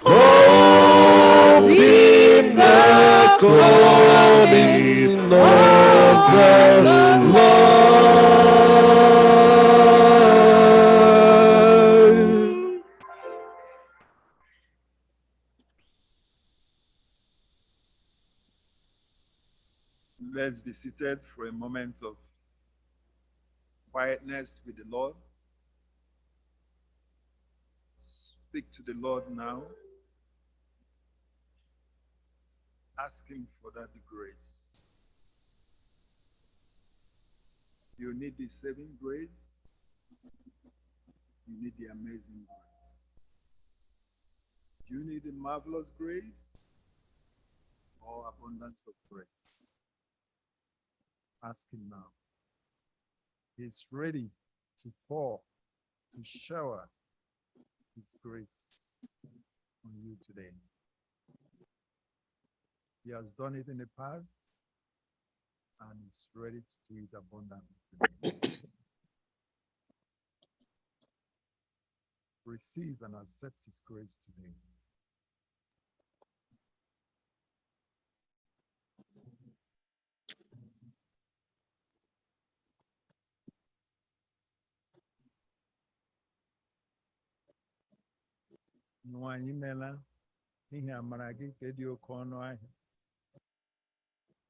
hope in the coming of the Lord. Let's be seated for a moment of quietness with the Lord. Speak to the Lord now. Ask Him for that grace. You need the saving grace. You need the amazing grace. Do you need the marvelous grace or abundance of grace? Ask Him now. He's ready to pour, to shower His grace on you today. He has done it in the past and is ready to do it abundantly today. Receive and accept His grace today. Nwanyị mela n'ihi amara gị nke dị oke ọnụ ahịa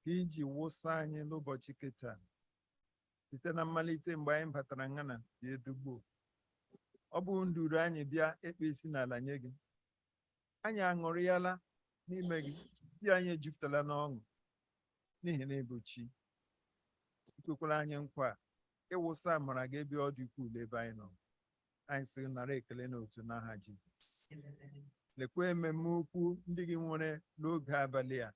ka iji wụsa anyị n'ụbọchị keta site na mmalite mgbe anyị batara ngana dị edugbo. Ọ bụ nduru anyị bịa ekpe isi n'ala nye gị. Anyị aṅụrịala n'ime gị, di anyị ejupụtala n'ọṅụ n'ihi na ịbụ chi. Ikwekwala anyị nkwa ịwụsa amara gị ebe ọ dị ukwuu ebe anyị nọ. Anyị sị nara ekele n'otu n'aha Jizọs. Lekwa ememme ukwu ndị gị nwere n'oge abalị a.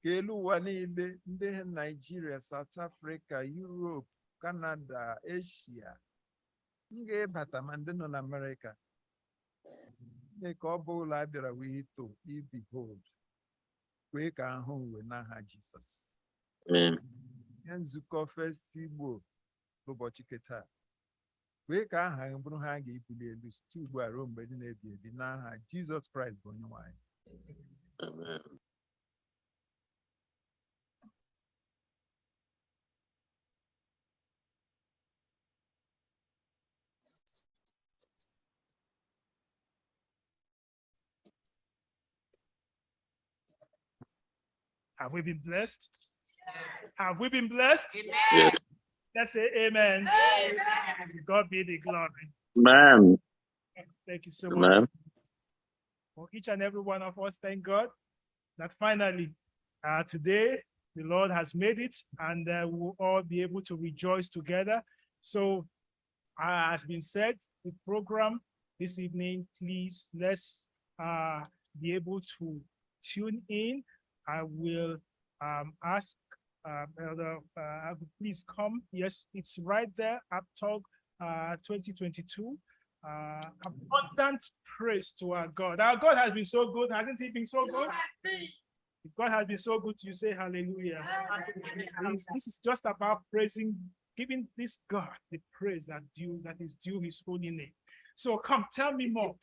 Ka elu ụwa niile, ndị Nigeria, South Africa, Europe, Canada, Asia, m ga-ebata ma ndị nọ na America. Mee ka ọ bụ ụlọ a bịara wee ito behold. Kwee ka ahụ uwe n'aha Jizọs. Ihe nzukọ FirstIgbo n'ụbọchị keta Kwee ka aha gị bụrụ ha ga-ebuli elu site ugbu a ruo mgbe dị na-ebi ebi n'aha Jizọs Kraịst bụ Onyenwe anyị. Amen. Have we been blessed? Have we been blessed? Yes. Let's say amen. To God be the glory. Amen. Thank you so much. Amen. For each and every one of us, thank God that finally today the Lord has made it, and we'll all be able to rejoice together. So, as been said, the program this evening, please let's be able to tune in. I will ask Elder, please come. Yes, it's right there, Uptalk 2022. Abundant praise to our God. Our God has been so good. Hasn't he been so good? If God has been so good, you say hallelujah. This is just about praising, giving this God the praise that is due his holy name. So come, tell me more.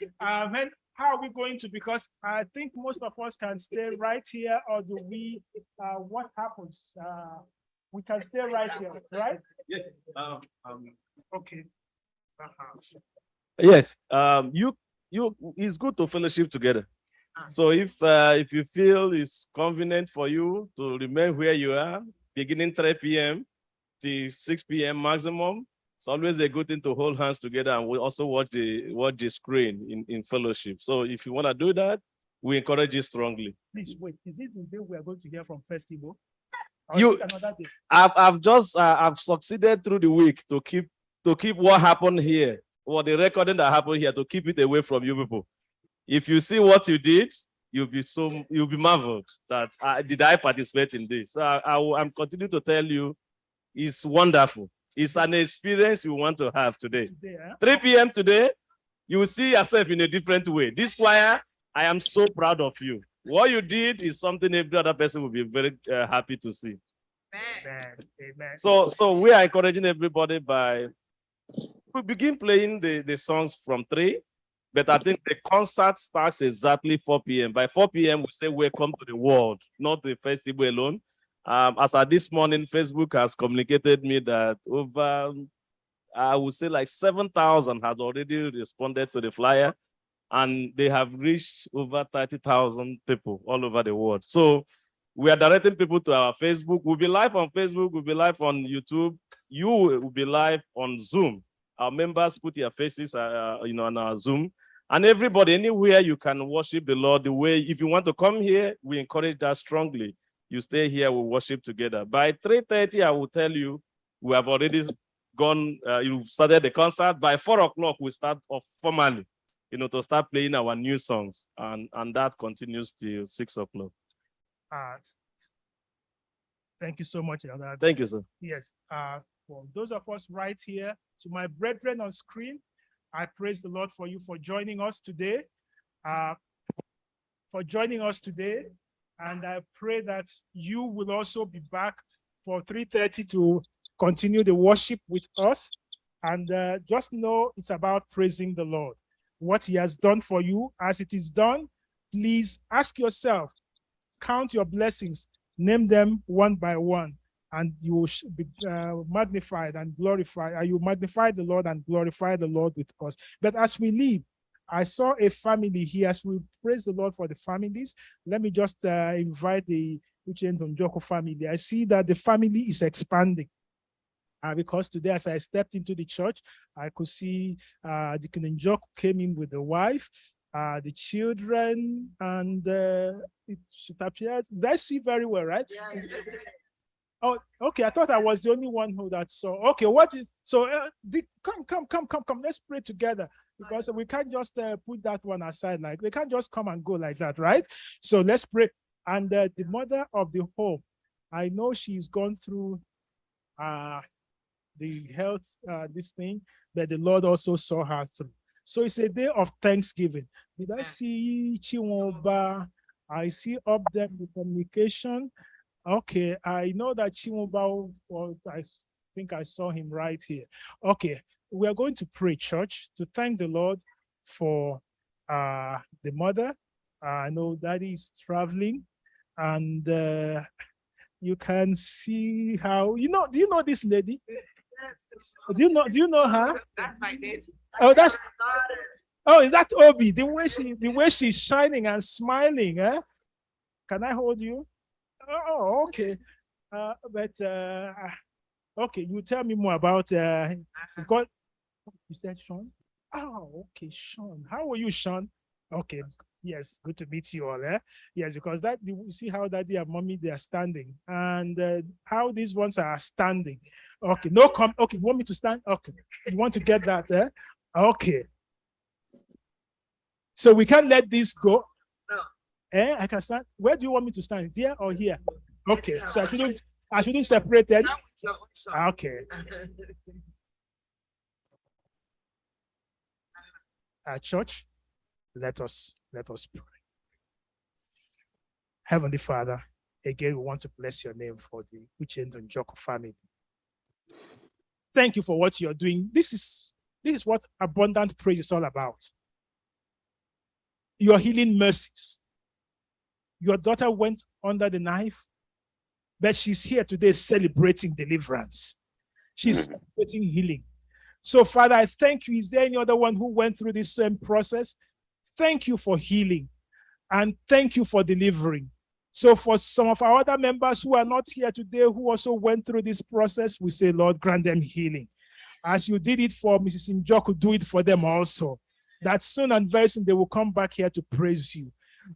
How are we going to? Because I think most of us can stay right here, or do we? What happens? We can stay right here, right? Yes. Okay. Yes. It's good to fellowship together. So if you feel it's convenient for you to remain where you are, beginning 3 p.m. to 6 p.m. maximum, it's always a good thing to hold hands together, and we also watch the screen in fellowship. So if you want to do that, we encourage you strongly. Please wait. Is this the day we are going to hear from FirstIgbo? I've succeeded through the week to keep what happened here, or the recording that happened here, to keep it away from you people. If you see what you did, you'll be marveled that did I participate in this? So I'm continuing to tell you, it's wonderful. It's an experience you want to have today. 3 p.m. today, you will see yourself in a different way. This choir, I am so proud of you. What you did is something every other person will be very happy to see. Amen. So we are encouraging everybody we begin playing the songs from 3, but I think the concert starts exactly 4 p.m. By 4 p.m., we say welcome to the world, not the FirstIgbo alone. As of this morning, Facebook has communicated me that over, I would say like 7,000 has already responded to the flyer, and they have reached over 30,000 people all over the world. So we are directing people to our Facebook. We'll be live on Facebook. We'll be live on YouTube. You will be live on Zoom. Our members put your faces, on our Zoom. And everybody, anywhere you can worship the Lord the way. If you want to come here, we encourage that strongly. You stay here, we worship together. By 3:30, I will tell you, we have already gone, you started the concert. By 4 o'clock, we start off formally, to start playing our new songs. And that continues till 6 o'clock. Thank you so much, Elder. Thank you, sir. Yes. For those of us right here, to my brethren on screen, I praise the Lord for you for joining us today. And I pray that you will also be back for 3:30 to continue the worship with us. And just know it's about praising the Lord. What he has done for you, as it is done, please ask yourself, count your blessings, name them one by one, and you will be magnified and glorified. You magnify the Lord and glorify the Lord with us. But as we leave, I saw a family here. As we praise the Lord for the families, let me just invite the Uche Njoko family. I see that the family is expanding. Because today, as I stepped into the church, I could see Deacon Njoko came in with the wife, the children, and it should appear. I see very well, right? Yeah. Oh, okay. I thought I was the only one who that saw. Okay, come. Let's pray together, because we can't just put that one aside. Like, we can't just come and go like that, right? So let's pray. And the mother of the home, I know she's gone through the health, this thing, but the Lord also saw her through. So it's a day of thanksgiving. Did I see Chiwoba? I see up there the communication. Okay, I know that Chiwoba, I think I saw him right here. Okay, we are going to pray, church, to thank the Lord for the mother. I know Daddy is traveling, and you can see how, do you know this lady? Do you know her? That's my baby. Oh, is that Obi? The way she's shining and smiling, eh? Can I hold you? Oh, okay. Okay, you tell me more about God. You said Sean? Oh, okay, Sean. How are you, Sean? Okay, yes, good to meet you all. Yes, because you see how Daddy and Mommy, they are standing, and how these ones are standing. Okay, okay, you want me to stand? Okay, you want to get that? Okay. So we can't let this go. No. I can stand. Where do you want me to stand? Here or here? Okay, so I shouldn't separate them. Okay. Church, let us pray. Heavenly Father, again, we want to bless your name for the Uche and Njoko family. Thank you for what you're doing. This is what abundant praise is all about. Your healing mercies. Your daughter went under the knife, but she's here today celebrating deliverance. She's celebrating healing. So, Father, I thank you. Is there any other one who went through this same process? Thank you for healing, and thank you for delivering. So for some of our other members who are not here today, who also went through this process, we say, Lord, grant them healing. As you did it for Mrs. Njoku, do it for them also. That soon and very soon they will come back here to praise you.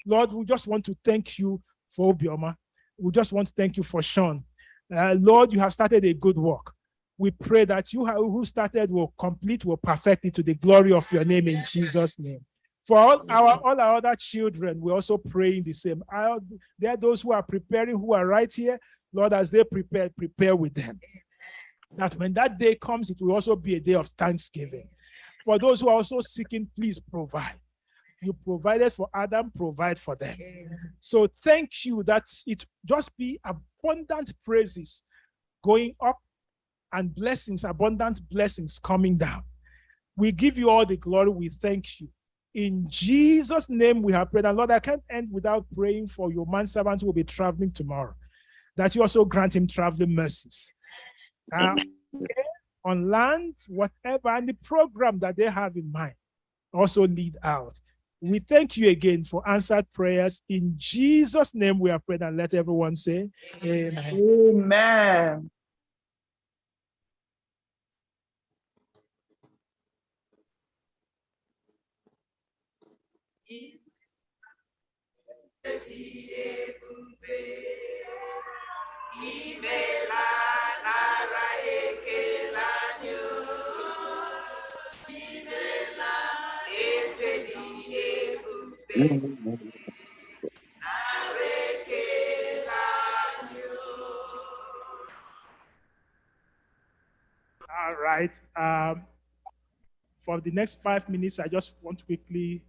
Lord, we just want to thank you for Obioma. We just want to thank you for Sean. Lord, you have started a good work. We pray that you who started will complete, will perfect it to the glory of your name in Jesus' name. For all our other children, we're also praying the same. There are those who are preparing, who are right here. Lord, as they prepare with them. That when that day comes, it will also be a day of thanksgiving. For those who are also seeking, please provide. You provided for Adam, provide for them. So thank you that it just be abundant praises going up and blessings, abundant blessings coming down. We give you all the glory. We thank you. In Jesus' name we have prayed. And Lord, I can't end without praying for your manservant who will be traveling tomorrow, that you also grant him traveling mercies. On land, whatever, and the program that they have in mind, also lead out. We thank you again for answered prayers. In Jesus' name we have prayed, and let everyone say, Amen. Amen. All right. For the next 5 minutes, I just want to quickly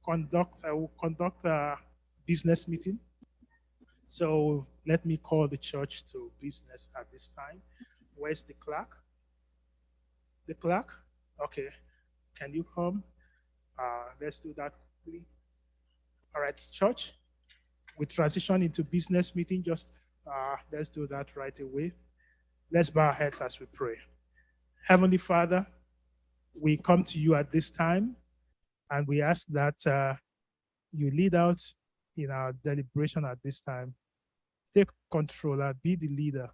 I will conduct a business meeting. So let me call the church to business at this time. Where's the clerk? The clerk? Okay. Can you come? Let's do that quickly. All right, church. We transition into business meeting. Just let's do that right away. Let's bow our heads as we pray. Heavenly Father, we come to you at this time, and we ask that you lead out in our deliberation at this time. Take control and be the leader,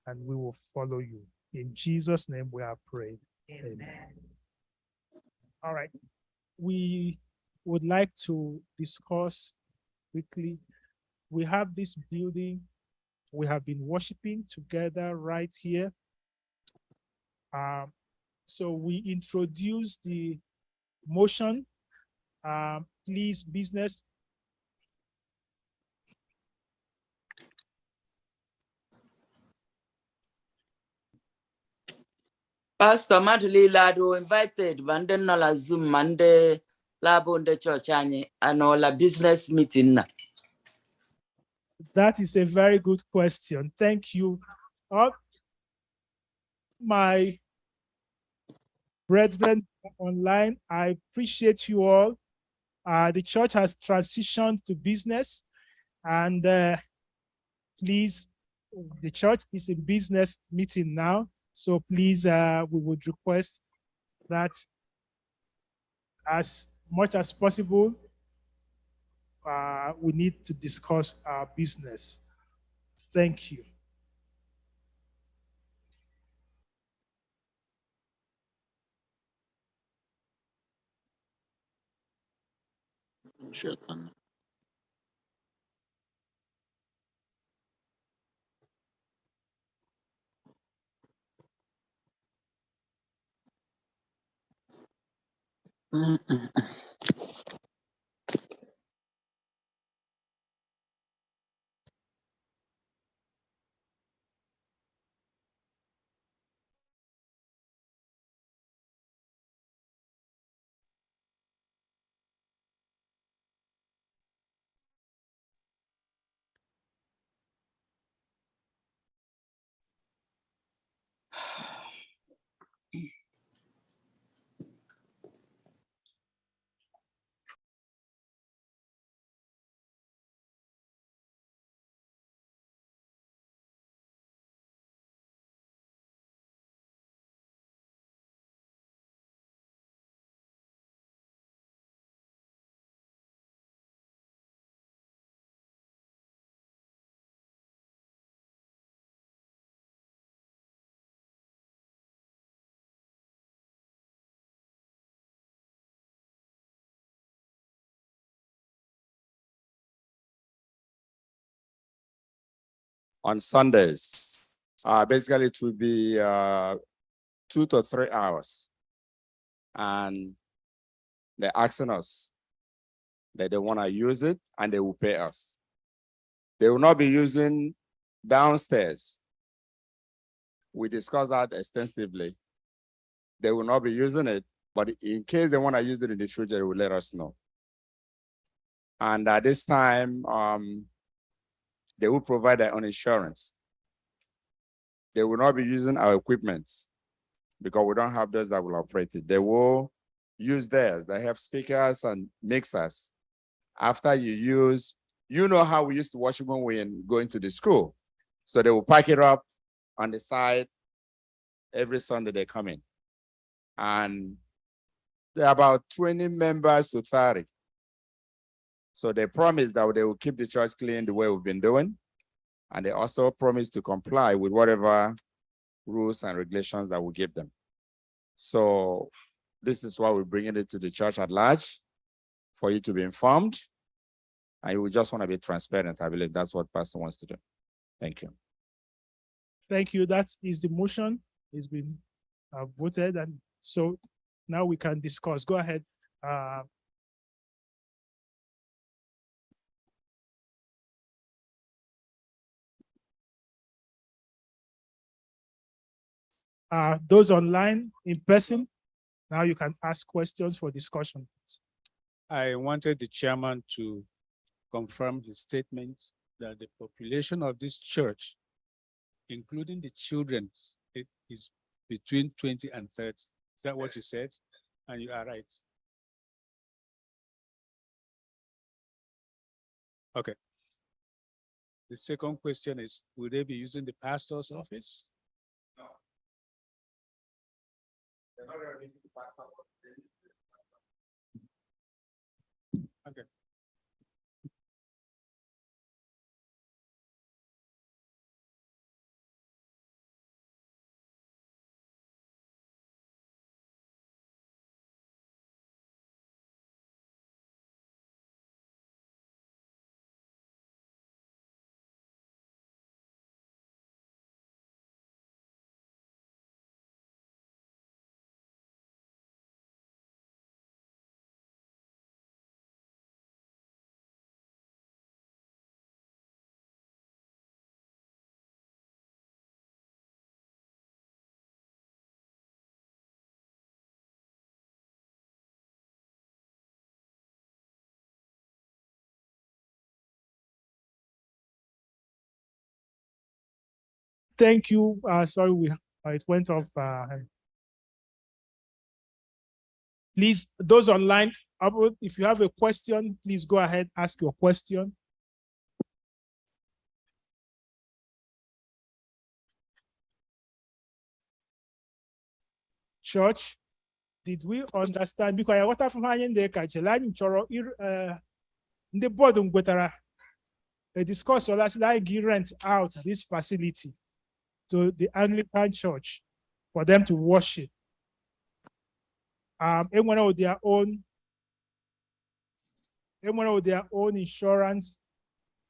and we will follow you. In Jesus' name we have prayed. Amen. All right. We would like to discuss quickly. We have this building. We have been worshiping together right here. So we introduce the motion. Please, business. Pastor Maduli Lado invited Mande Nola Zoom Mande Labo in the church and all a business meeting. That is a very good question. Thank you. My Brethren online, I appreciate you all. The church has transitioned to business, and please, the church is a business meeting now. So please, we would request that as much as possible, we need to discuss our business. Thank you. On Sundays, basically it will be 2 to 3 hours. And they're asking us that they want to use it and they will pay us. They will not be using downstairs. We discussed that extensively. They will not be using it, but in case they want to use it in the future, they will let us know. And at this time, they will provide their own insurance. They will not be using our equipment because we don't have those that will operate it. They will use theirs. They have speakers and mixers. After you use, you know how we used to worship when we were going to the school. So they will pack it up on the side every Sunday they come in. And there are about 20 members to 30. So they promise that they will keep the church clean the way we've been doing. And they also promise to comply with whatever rules and regulations that we give them. So this is why we're bringing it to the church at large, for you to be informed. And we just want to be transparent. I believe that's what Pastor wants to do. Thank you. Thank you. That is the motion. It's been voted. And so now we can discuss. Go ahead. Those online in person, now you can ask questions for discussion. I wanted the chairman to confirm his statement that the population of this church, including the children, it is between 20 and 30. Is that what you said? And you are right. Okay. The second question is, will they be using the pastor's office? No. Okay. Thank you. Sorry, it went off. Please, those online, if you have a question, please go ahead, ask your question. Church, did we understand? Because what from in the Kachelani Choro, the board a discourse or last like rent out this facility to the Anglican Church for them to worship. Everyone with their own insurance,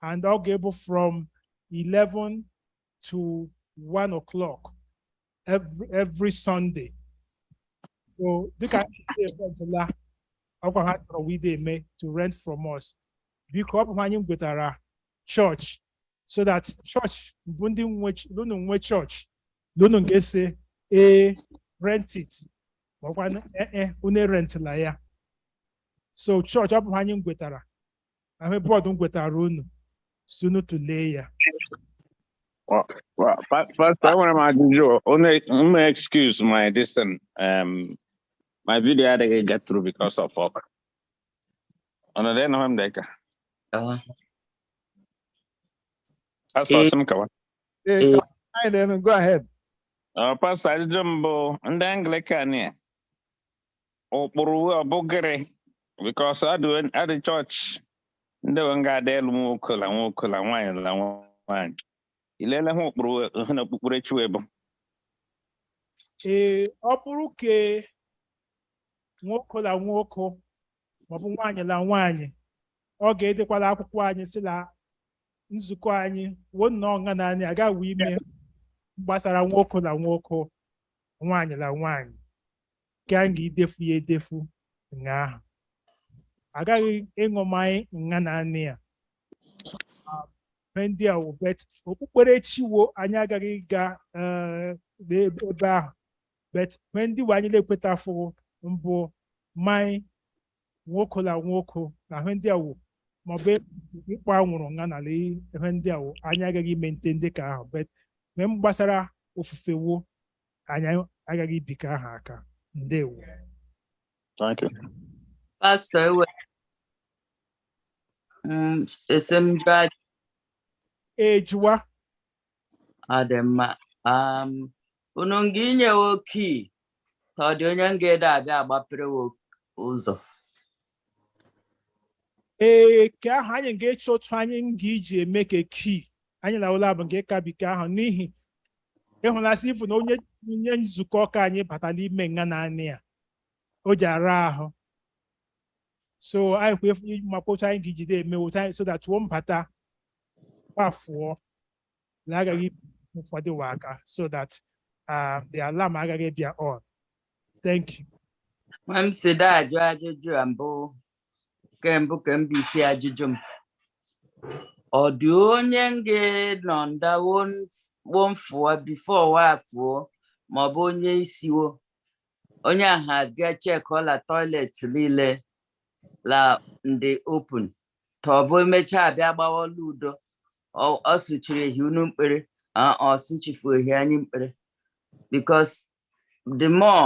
and I'll give from 11 to 1 o'clock every Sunday. So they can we they make to rent from us. Because with our church, so that church which church don't get say rent it. Rent la. So church up hanging with her. I'm a board with our own sooner to lay. Well, first I want to do only excuse my distance. My video had to get through because of work. On the day I'm there. That's awesome. Go ahead. Pastor Jumbo and Anglican. Oh, Bogere. Because I do at the church. No one got there, Mukula, wine. Ilela ho bro na bukure chwebo. Opuru ke nwoko la nwoko maọbụ nwanyị la nwanyị ọ ga-edekwala akwụkwọ anyị si la nzukọ anyị wo nnọọ nga na anyị agaghị ime gbasara nwoko la nwoko nwanyị la nwanyị ka anyị ga-idefu ya edefu nga ahụ agaghị ịṅụ mmanya nga na anyị ya ndị a wubet okpukperechi wo anyị agaghị ga ebe ahụ bet ndị anyị na-ekweta afọ mbụ mmanya nwoke na nwoke na ndị a wo maọbụ ịkpọ anwụrụ nga na ebe ndị a wo anyị agaghị ime nte ndị ka ahụ bet mgbe m gbasara ofufe wo anyị agaghị ibika ahụ aka. Ndewo. Thank you. Pastor, Ejua. Adema. Unonginye woki. Todi onye ngeda abịa agbapere ụzọ. Ka ahụ anyị ga-eche otu anyị ga-iji eme ka key anyị na ụlọ abụ nke kabike ahụ n'ihi ịhụnasị ifu na onye nzukọ ka anyị bata n'ime nga naanị ya o ji ara ahụ. So anyị kwe makwa otu anyị ga-ejide eme otu anyị so that mbata gbafuo na agaghị ụfọdụ waka so that the alarm agaghị bịa on. Thank you. M si da ajụjụ mbụ kembụ ka m bisi ajụjụ m. Ọ dị onye nọ nda wonfuo before wafuo maọbụ onye isiwo onye aha ga-check ọla toilet niile la ndị open tọbụ emechaa abịa gbawala udo ọ sụchiri ehi unu mkpere ọ sụchifu ehi anyị mkpere because the more